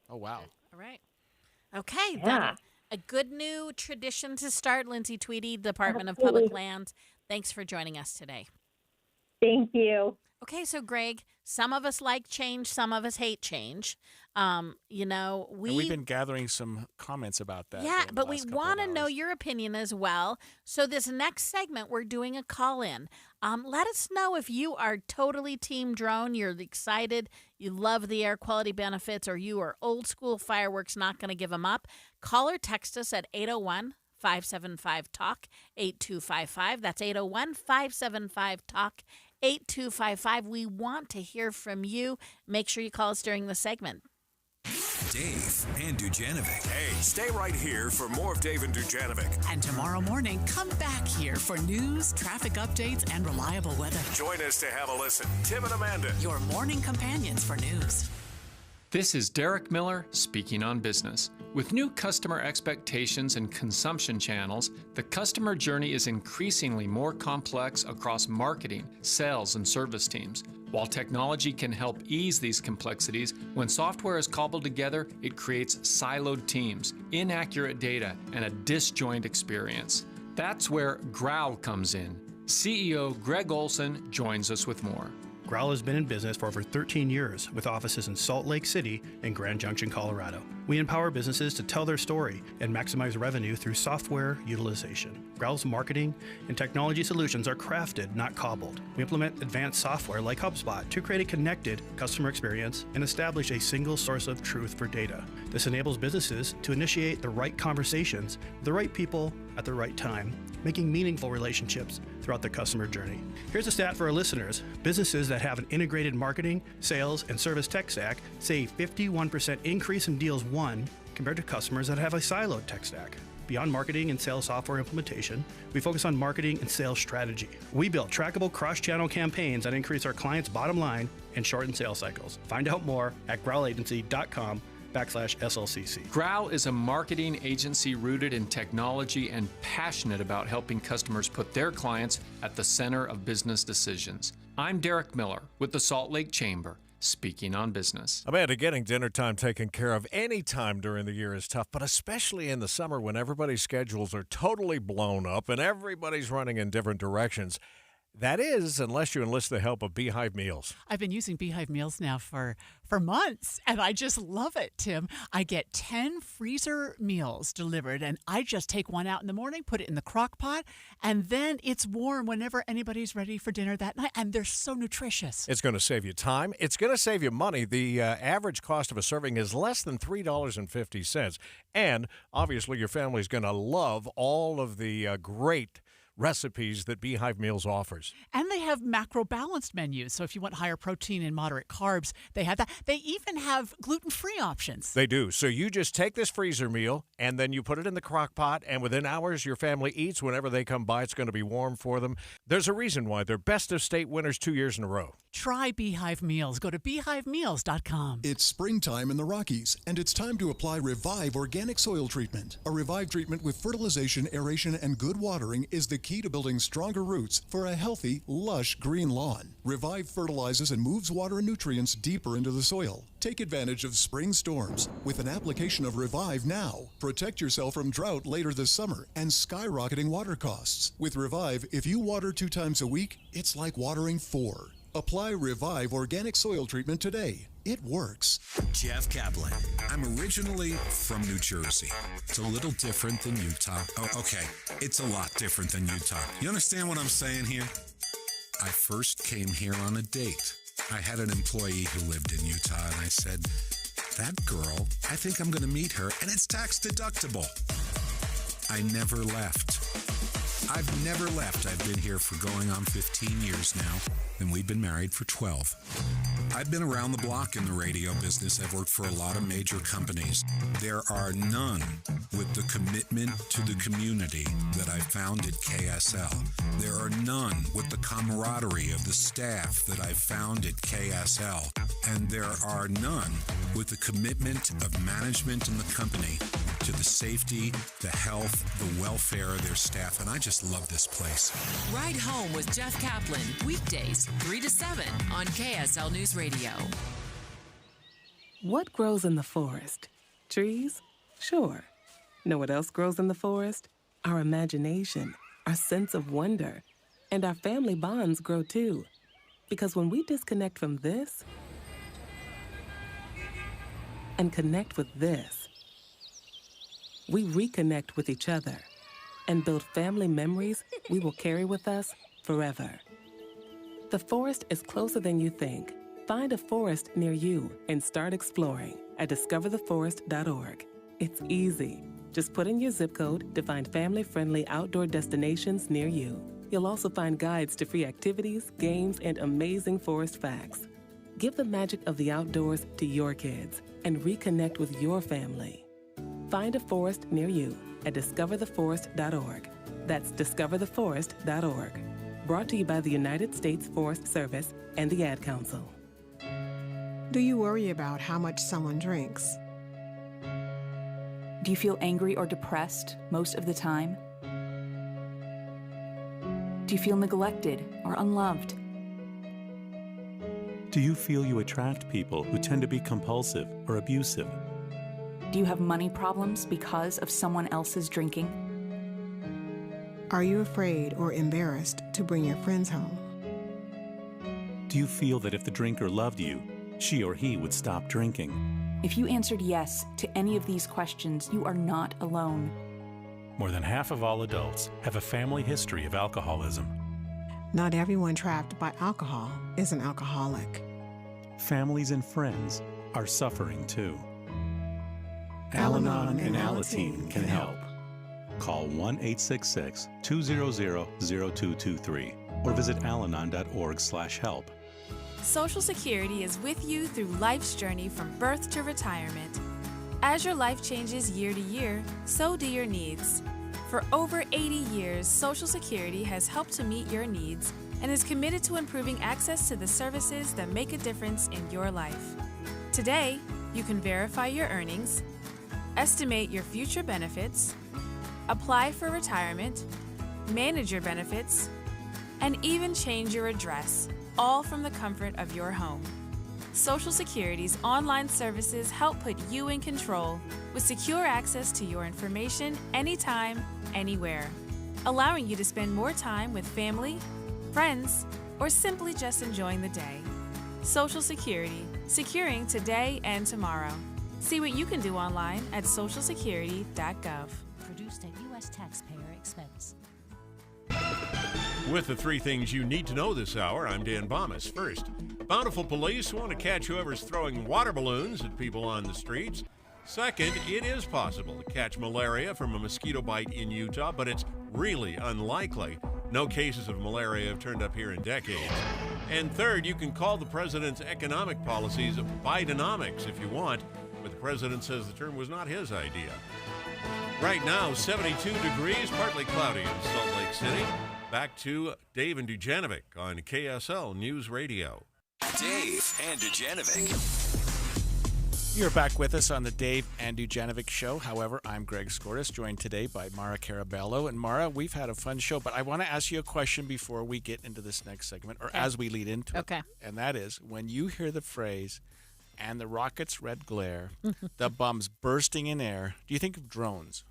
Oh, wow. All right. Okay. Yeah. That, a good new tradition to start. Lindsay Tweedy, Department of Absolutely. Public Lands. Thanks for joining us today. Thank you. Okay, so Greg, some of us like change, some of us hate change. You know, And we've been gathering some comments about that. Yeah, over the but we last couple of want to know hours. your opinion as well. So this next segment, we're doing a call-in. Let us know if you are totally team drone, you're excited, you love the air quality benefits, or you are old school fireworks, not going to give them up. Call or text us at 801-575-TALK, 8255. That's 801-575-TALK, 8255. We want to hear from you. Make sure you call us during the segment. Dave and Dujanovic. Hey, stay right here for more of Dave and Dujanovic. And tomorrow morning, come back here for news, traffic updates, and reliable weather. Join us to have a listen. Tim and Amanda. Your morning companions for news. This is Derek Miller speaking on business. With new customer expectations and consumption channels, the customer journey is increasingly more complex across marketing, sales, and service teams. While technology can help ease these complexities, when software is cobbled together, it creates siloed teams, inaccurate data, and a disjoint experience. That's where Growl comes in. CEO Greg Olson joins us with more. Growl has been in business for over 13 years with offices in Salt Lake City and Grand Junction, Colorado. We empower businesses to tell their story and maximize revenue through software utilization. Growl's marketing and technology solutions are crafted, not cobbled. We implement advanced software like HubSpot to create a connected customer experience and establish a single source of truth for data. This enables businesses to initiate the right conversations with the right people at the right time, making meaningful relationships throughout the customer journey. Here's a stat for our listeners. Businesses that have an integrated marketing, sales, and service tech stack see a 51% increase in deals won compared to customers that have a siloed tech stack. Beyond marketing and sales software implementation, we focus on marketing and sales strategy. We build trackable cross-channel campaigns that increase our clients' bottom line and shorten sales cycles. Find out more at growlagency.com/SLCC. Growl is a marketing agency rooted in technology and passionate about helping customers put their clients at the center of business decisions. I'm Derek Miller with the Salt Lake Chamber, speaking on business. Amanda, getting dinner time taken care of any time during the year is tough, but especially in the summer when everybody's schedules are totally blown up and everybody's running in different directions. That is, unless you enlist the help of Beehive Meals. I've been using Beehive Meals now for months, and I just love it, Tim. I get 10 freezer meals delivered, and I just take one out in the morning, put it in the crock pot, and then it's warm whenever anybody's ready for dinner that night, and they're so nutritious. It's going to save you time. It's going to save you money. The average cost of a serving is less than $3.50, and obviously your family's going to love all of the great recipes that Beehive Meals offers. And they have macro balanced menus. So if you want higher protein and moderate carbs, they have that. They even have gluten-free options. They do. So you just take this freezer meal and then you put it in the crock pot, and within hours your family eats. Whenever they come by, it's going to be warm for them. There's a reason why they're best of state winners 2 years in a row. Try Beehive Meals. Go to beehivemeals.com. It's springtime in the Rockies, and it's time to apply Revive Organic Soil Treatment. A Revive treatment with fertilization, aeration, and good watering is the key to building stronger roots for a healthy, lush green lawn. Revive fertilizes and moves water and nutrients deeper into the soil. Take advantage of spring storms with an application of Revive now. Protect yourself from drought later this summer and skyrocketing water costs. With Revive, if you water 2 times a week, it's like watering 4. Apply Revive Organic Soil Treatment today. It works. Jeff Kaplan. I'm originally from New Jersey. It's a little different than Utah. Oh, okay. It's a lot different than Utah. You understand what I'm saying here? I first came here on a date. I had an employee who lived in Utah, and I said, that girl, I think I'm going to meet her, and it's tax deductible. I never left. I've never left. I've been here for going on 15 years now, and we've been married for 12. I've been around the block in the radio business. I've worked for a lot of major companies. There are none with the commitment to the community that I found at KSL. There are none with the camaraderie of the staff that I found at KSL. And there are none with the commitment of management and the company to the safety, the health, the welfare of their staff, and I just love this place. Ride Home with Jeff Kaplan, weekdays 3 to 7 on KSL News Radio. What grows in the forest? Trees? Sure. Know what else grows in the forest? Our imagination, our sense of wonder, and our family bonds grow too. Because when we disconnect from this and connect with this, we reconnect with each other and build family memories we will carry with us forever. The forest is closer than you think. Find a forest near you and start exploring at discovertheforest.org. It's easy. Just put in your zip code to find family-friendly outdoor destinations near you. You'll also find guides to free activities, games, and amazing forest facts. Give the magic of the outdoors to your kids and reconnect with your family. Find a forest near you at discovertheforest.org. That's discovertheforest.org. Brought to you by the United States Forest Service and the Ad Council. Do you worry about how much someone drinks? Do you feel angry or depressed most of the time? Do you feel neglected or unloved? Do you feel you attract people who tend to be compulsive or abusive? Do you have money problems because of someone else's drinking? Are you afraid or embarrassed to bring your friends home? Do you feel that if the drinker loved you, she or he would stop drinking? If you answered yes to any of these questions, you are not alone. More than half of all adults have a family history of alcoholism. Not everyone trapped by alcohol is an alcoholic. Families and friends are suffering too. Al-Anon and Alateen can help. Call 1-866-200-0223 or visit alanon.org/help. Social Security is with you through life's journey from birth to retirement. As your life changes year to year, so do your needs. For over 80 years, Social Security has helped to meet your needs and is committed to improving access to the services that make a difference in your life. Today, you can verify your earnings, estimate your future benefits, apply for retirement, manage your benefits, and even change your address, all from the comfort of your home. Social Security's online services help put you in control with secure access to your information anytime, anywhere, allowing you to spend more time with family, friends, or simply just enjoying the day. Social Security, securing today and tomorrow. See what you can do online at socialsecurity.gov. Produced at U.S. taxpayer expense. With the three things you need to know this hour, I'm Dan Bomas. First, Bountiful police want to catch whoever's throwing water balloons at people on the streets. Second, it is possible to catch malaria from a mosquito bite in Utah, but it's really unlikely. No cases of malaria have turned up here in decades. And third, you can call the president's economic policies Bidenomics if you want, but the president says the term was not his idea. Right now, 72 degrees, partly cloudy in Salt Lake City. Back to Dave and Dujanovic on KSL News Radio. Dave and Dujanovic. You're back with us on the Dave and Dujanovic Show. However, I'm Greg Skordas, joined today by Maura Carabello. And Maura, we've had a fun show, but I want to ask you a question before we get into this next segment, or as we lead into it. Okay. And that is, when you hear the phrase, "and the rocket's red glare, the bombs bursting in air," do you think of drones?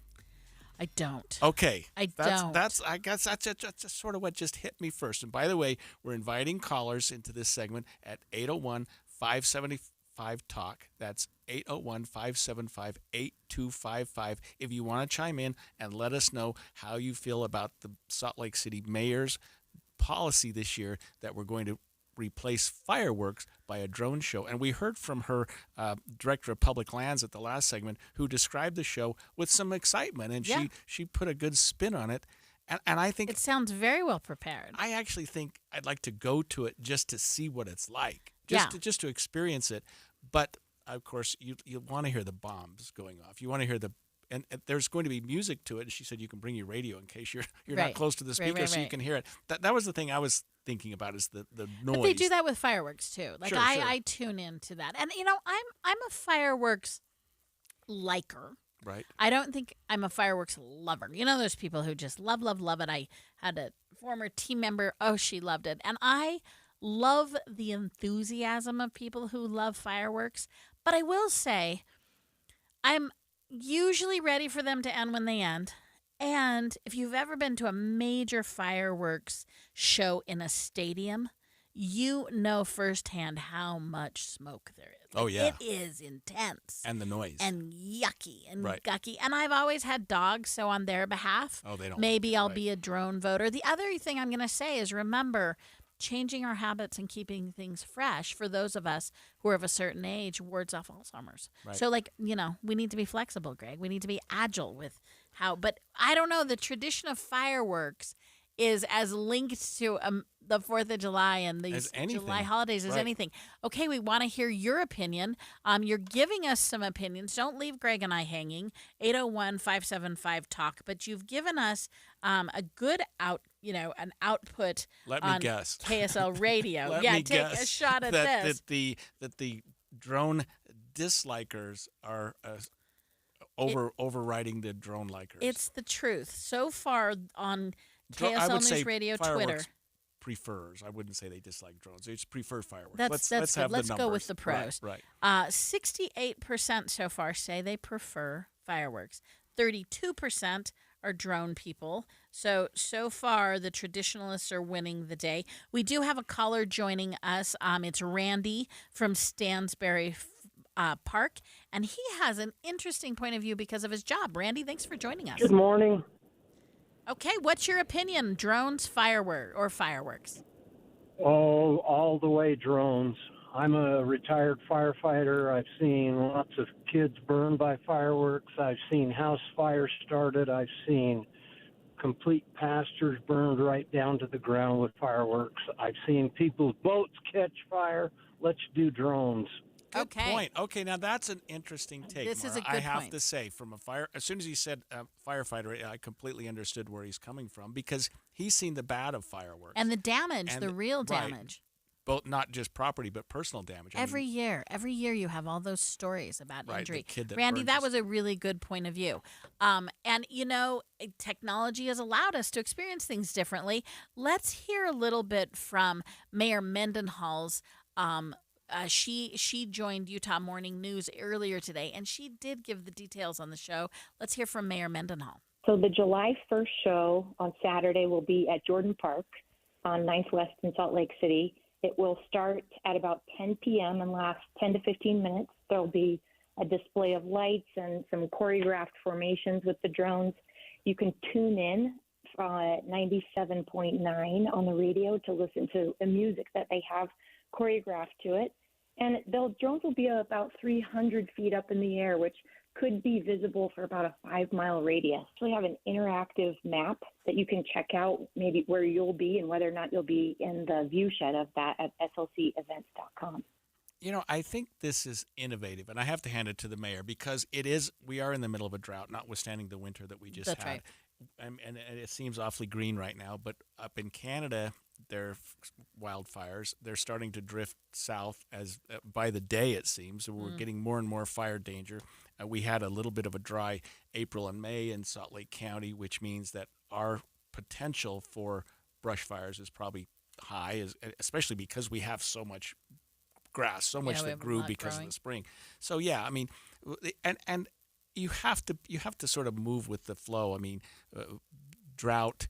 I don't. Okay. I don't. don't. I guess that's sort of what just hit me first. And by the way, we're inviting callers into this segment at 801-575-TALK. That's 801-575-8255. If you want to chime in and let us know how you feel about the Salt Lake City mayor's policy this year that we're going to replace fireworks by a drone show. And we heard from her director of public lands at the last segment, who described the show with some excitement, and she put a good spin on it. And I think it sounds very well prepared. I actually think I'd like to go to it just to see what it's like, just to experience it. But of course, you want to hear the bombs going off. You want to hear and there's going to be music to it. And she said you can bring your radio in case you're not close to the speaker, so you can hear it. That was the thing I was thinking about is the noise. But they do that with fireworks too. Like Sure, sure. I tune into that, and I'm a fireworks liker. Right. I don't think I'm a fireworks lover. Those people who just love it. I had a former team member. Oh, she loved it, and I love the enthusiasm of people who love fireworks. But I will say, I'm usually ready for them to end when they end. And if you've ever been to a major fireworks show in a stadium, you know firsthand how much smoke there is. Oh, yeah. It is intense. And the noise. And yucky and Right. gucky. And I've always had dogs, so on their behalf, Oh, they don't maybe like it, I'll right. be a drone voter. The other thing I'm going to say is remember, changing our habits and keeping things fresh for those of us who are of a certain age wards off Alzheimer's. Right. So, we need to be flexible, Greg. We need to be agile with how. But I don't know. The tradition of fireworks is as linked to the 4th of July and these As anything. July holidays as Right. anything. Okay, we want to hear your opinion. You're giving us some opinions. Don't leave Greg and I hanging. 801-575-TALK. But you've given us a good an output Let me on guess. KSL radio. Let yeah, me take guess a shot at that, this. That the drone dislikers are overriding the drone likers. It's the truth. So far on I KSL would News say Radio fireworks Twitter. prefers. I wouldn't say they dislike drones. They just prefer fireworks. That's let's good. have Let's the go numbers. with the pros. Right. 68% so far say they prefer fireworks. 32% are drone people. So far, the traditionalists are winning the day. We do have a caller joining us. It's Randy from Stansbury Park, and he has an interesting point of view because of his job. Randy, thanks for joining us. Good morning. Okay, what's your opinion? Drones, fireworks? Oh, all the way drones. I'm a retired firefighter. I've seen lots of kids burned by fireworks. I've seen house fires started. I've seen complete pastures burned right down to the ground with fireworks. I've seen people's boats catch fire. Let's do drones. Good point. Okay, now that's an interesting take. This is Maura. a good I have point. to say, as soon as he said firefighter, I completely understood where he's coming from because he's seen the bad of fireworks And the damage, And the real right. damage. Both not just property but personal damage. Every year you have all those stories about Right, the injury. kid that Randy, burns that his- was a really good point of view. And technology has allowed us to experience things differently. Let's hear a little bit from Mayor Mendenhall's. She joined Utah Morning News earlier today, and she did give the details on the show. Let's hear from Mayor Mendenhall. So the July 1st show on Saturday will be at Jordan Park on 9th West in Salt Lake City. It will start at about 10 p.m. and last 10 to 15 minutes. There'll be a display of lights and some choreographed formations with the drones. You can tune in at 97.9 on the radio to listen to the music that they have choreographed to it. And the drones will be about 300 feet up in the air, which could be visible for about a 5-mile radius. So we have an interactive map that you can check out maybe where you'll be and whether or not you'll be in the view shed of that at slcevents.com. I think this is innovative, and I have to hand it to the mayor because we are in the middle of a drought, notwithstanding the winter that we just That's had. right. And it seems awfully green right now, but up in Canada, their wildfires, they're starting to drift south as by the day, it seems. So we're getting more and more fire danger. We had a little bit of a dry April and May in Salt Lake County, which means that our potential for brush fires is probably high, especially because we have so much grass, so much we that have a grew lot because growing. of the spring. So yeah, I mean, and you have to sort of move with the flow. I mean, drought,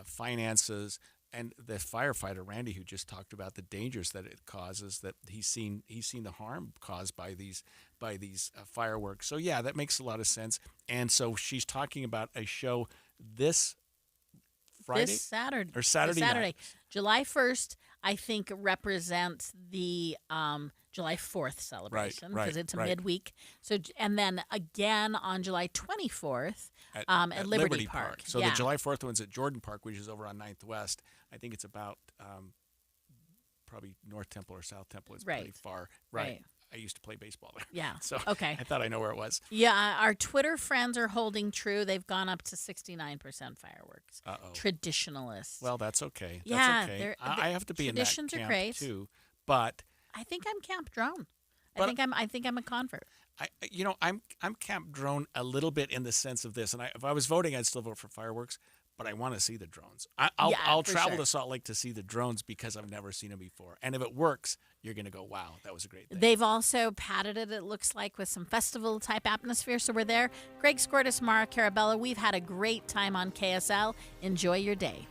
finances, and the firefighter Randy, who just talked about the dangers that it causes, that he's seen the harm caused by these fireworks. So yeah, that makes a lot of sense. And so she's talking about a show this Friday, This Saturday. or Saturday night. July 1st, I think, represents the July 4th celebration because it's a midweek. So, and then again on July 24th at Liberty Park. So the July 4th one's at Jordan Park, which is over on 9th West. I think it's about probably North Temple or South Temple. It's pretty far. Right. I used to play baseball there. Yeah. So okay. I thought I know where it was. Yeah, our Twitter friends are holding true. They've gone up to 69% fireworks. Uh-oh. Traditionalists. Well, that's okay. Yeah, that's okay. I have to be in that traditions are camp great. too. But I think I'm Camp Drone. I think I'm a convert. I'm Camp Drone a little bit in the sense of this. And if I was voting, I'd still vote for fireworks. But I want to see the drones. I'll travel to Salt Lake to see the drones because I've never seen them before. And if it works, you're going to go, wow, that was a great thing. They've also padded it looks like, with some festival-type atmosphere. So we're there. Greg Skordas, Maura, Carabello, we've had a great time on KSL. Enjoy your day.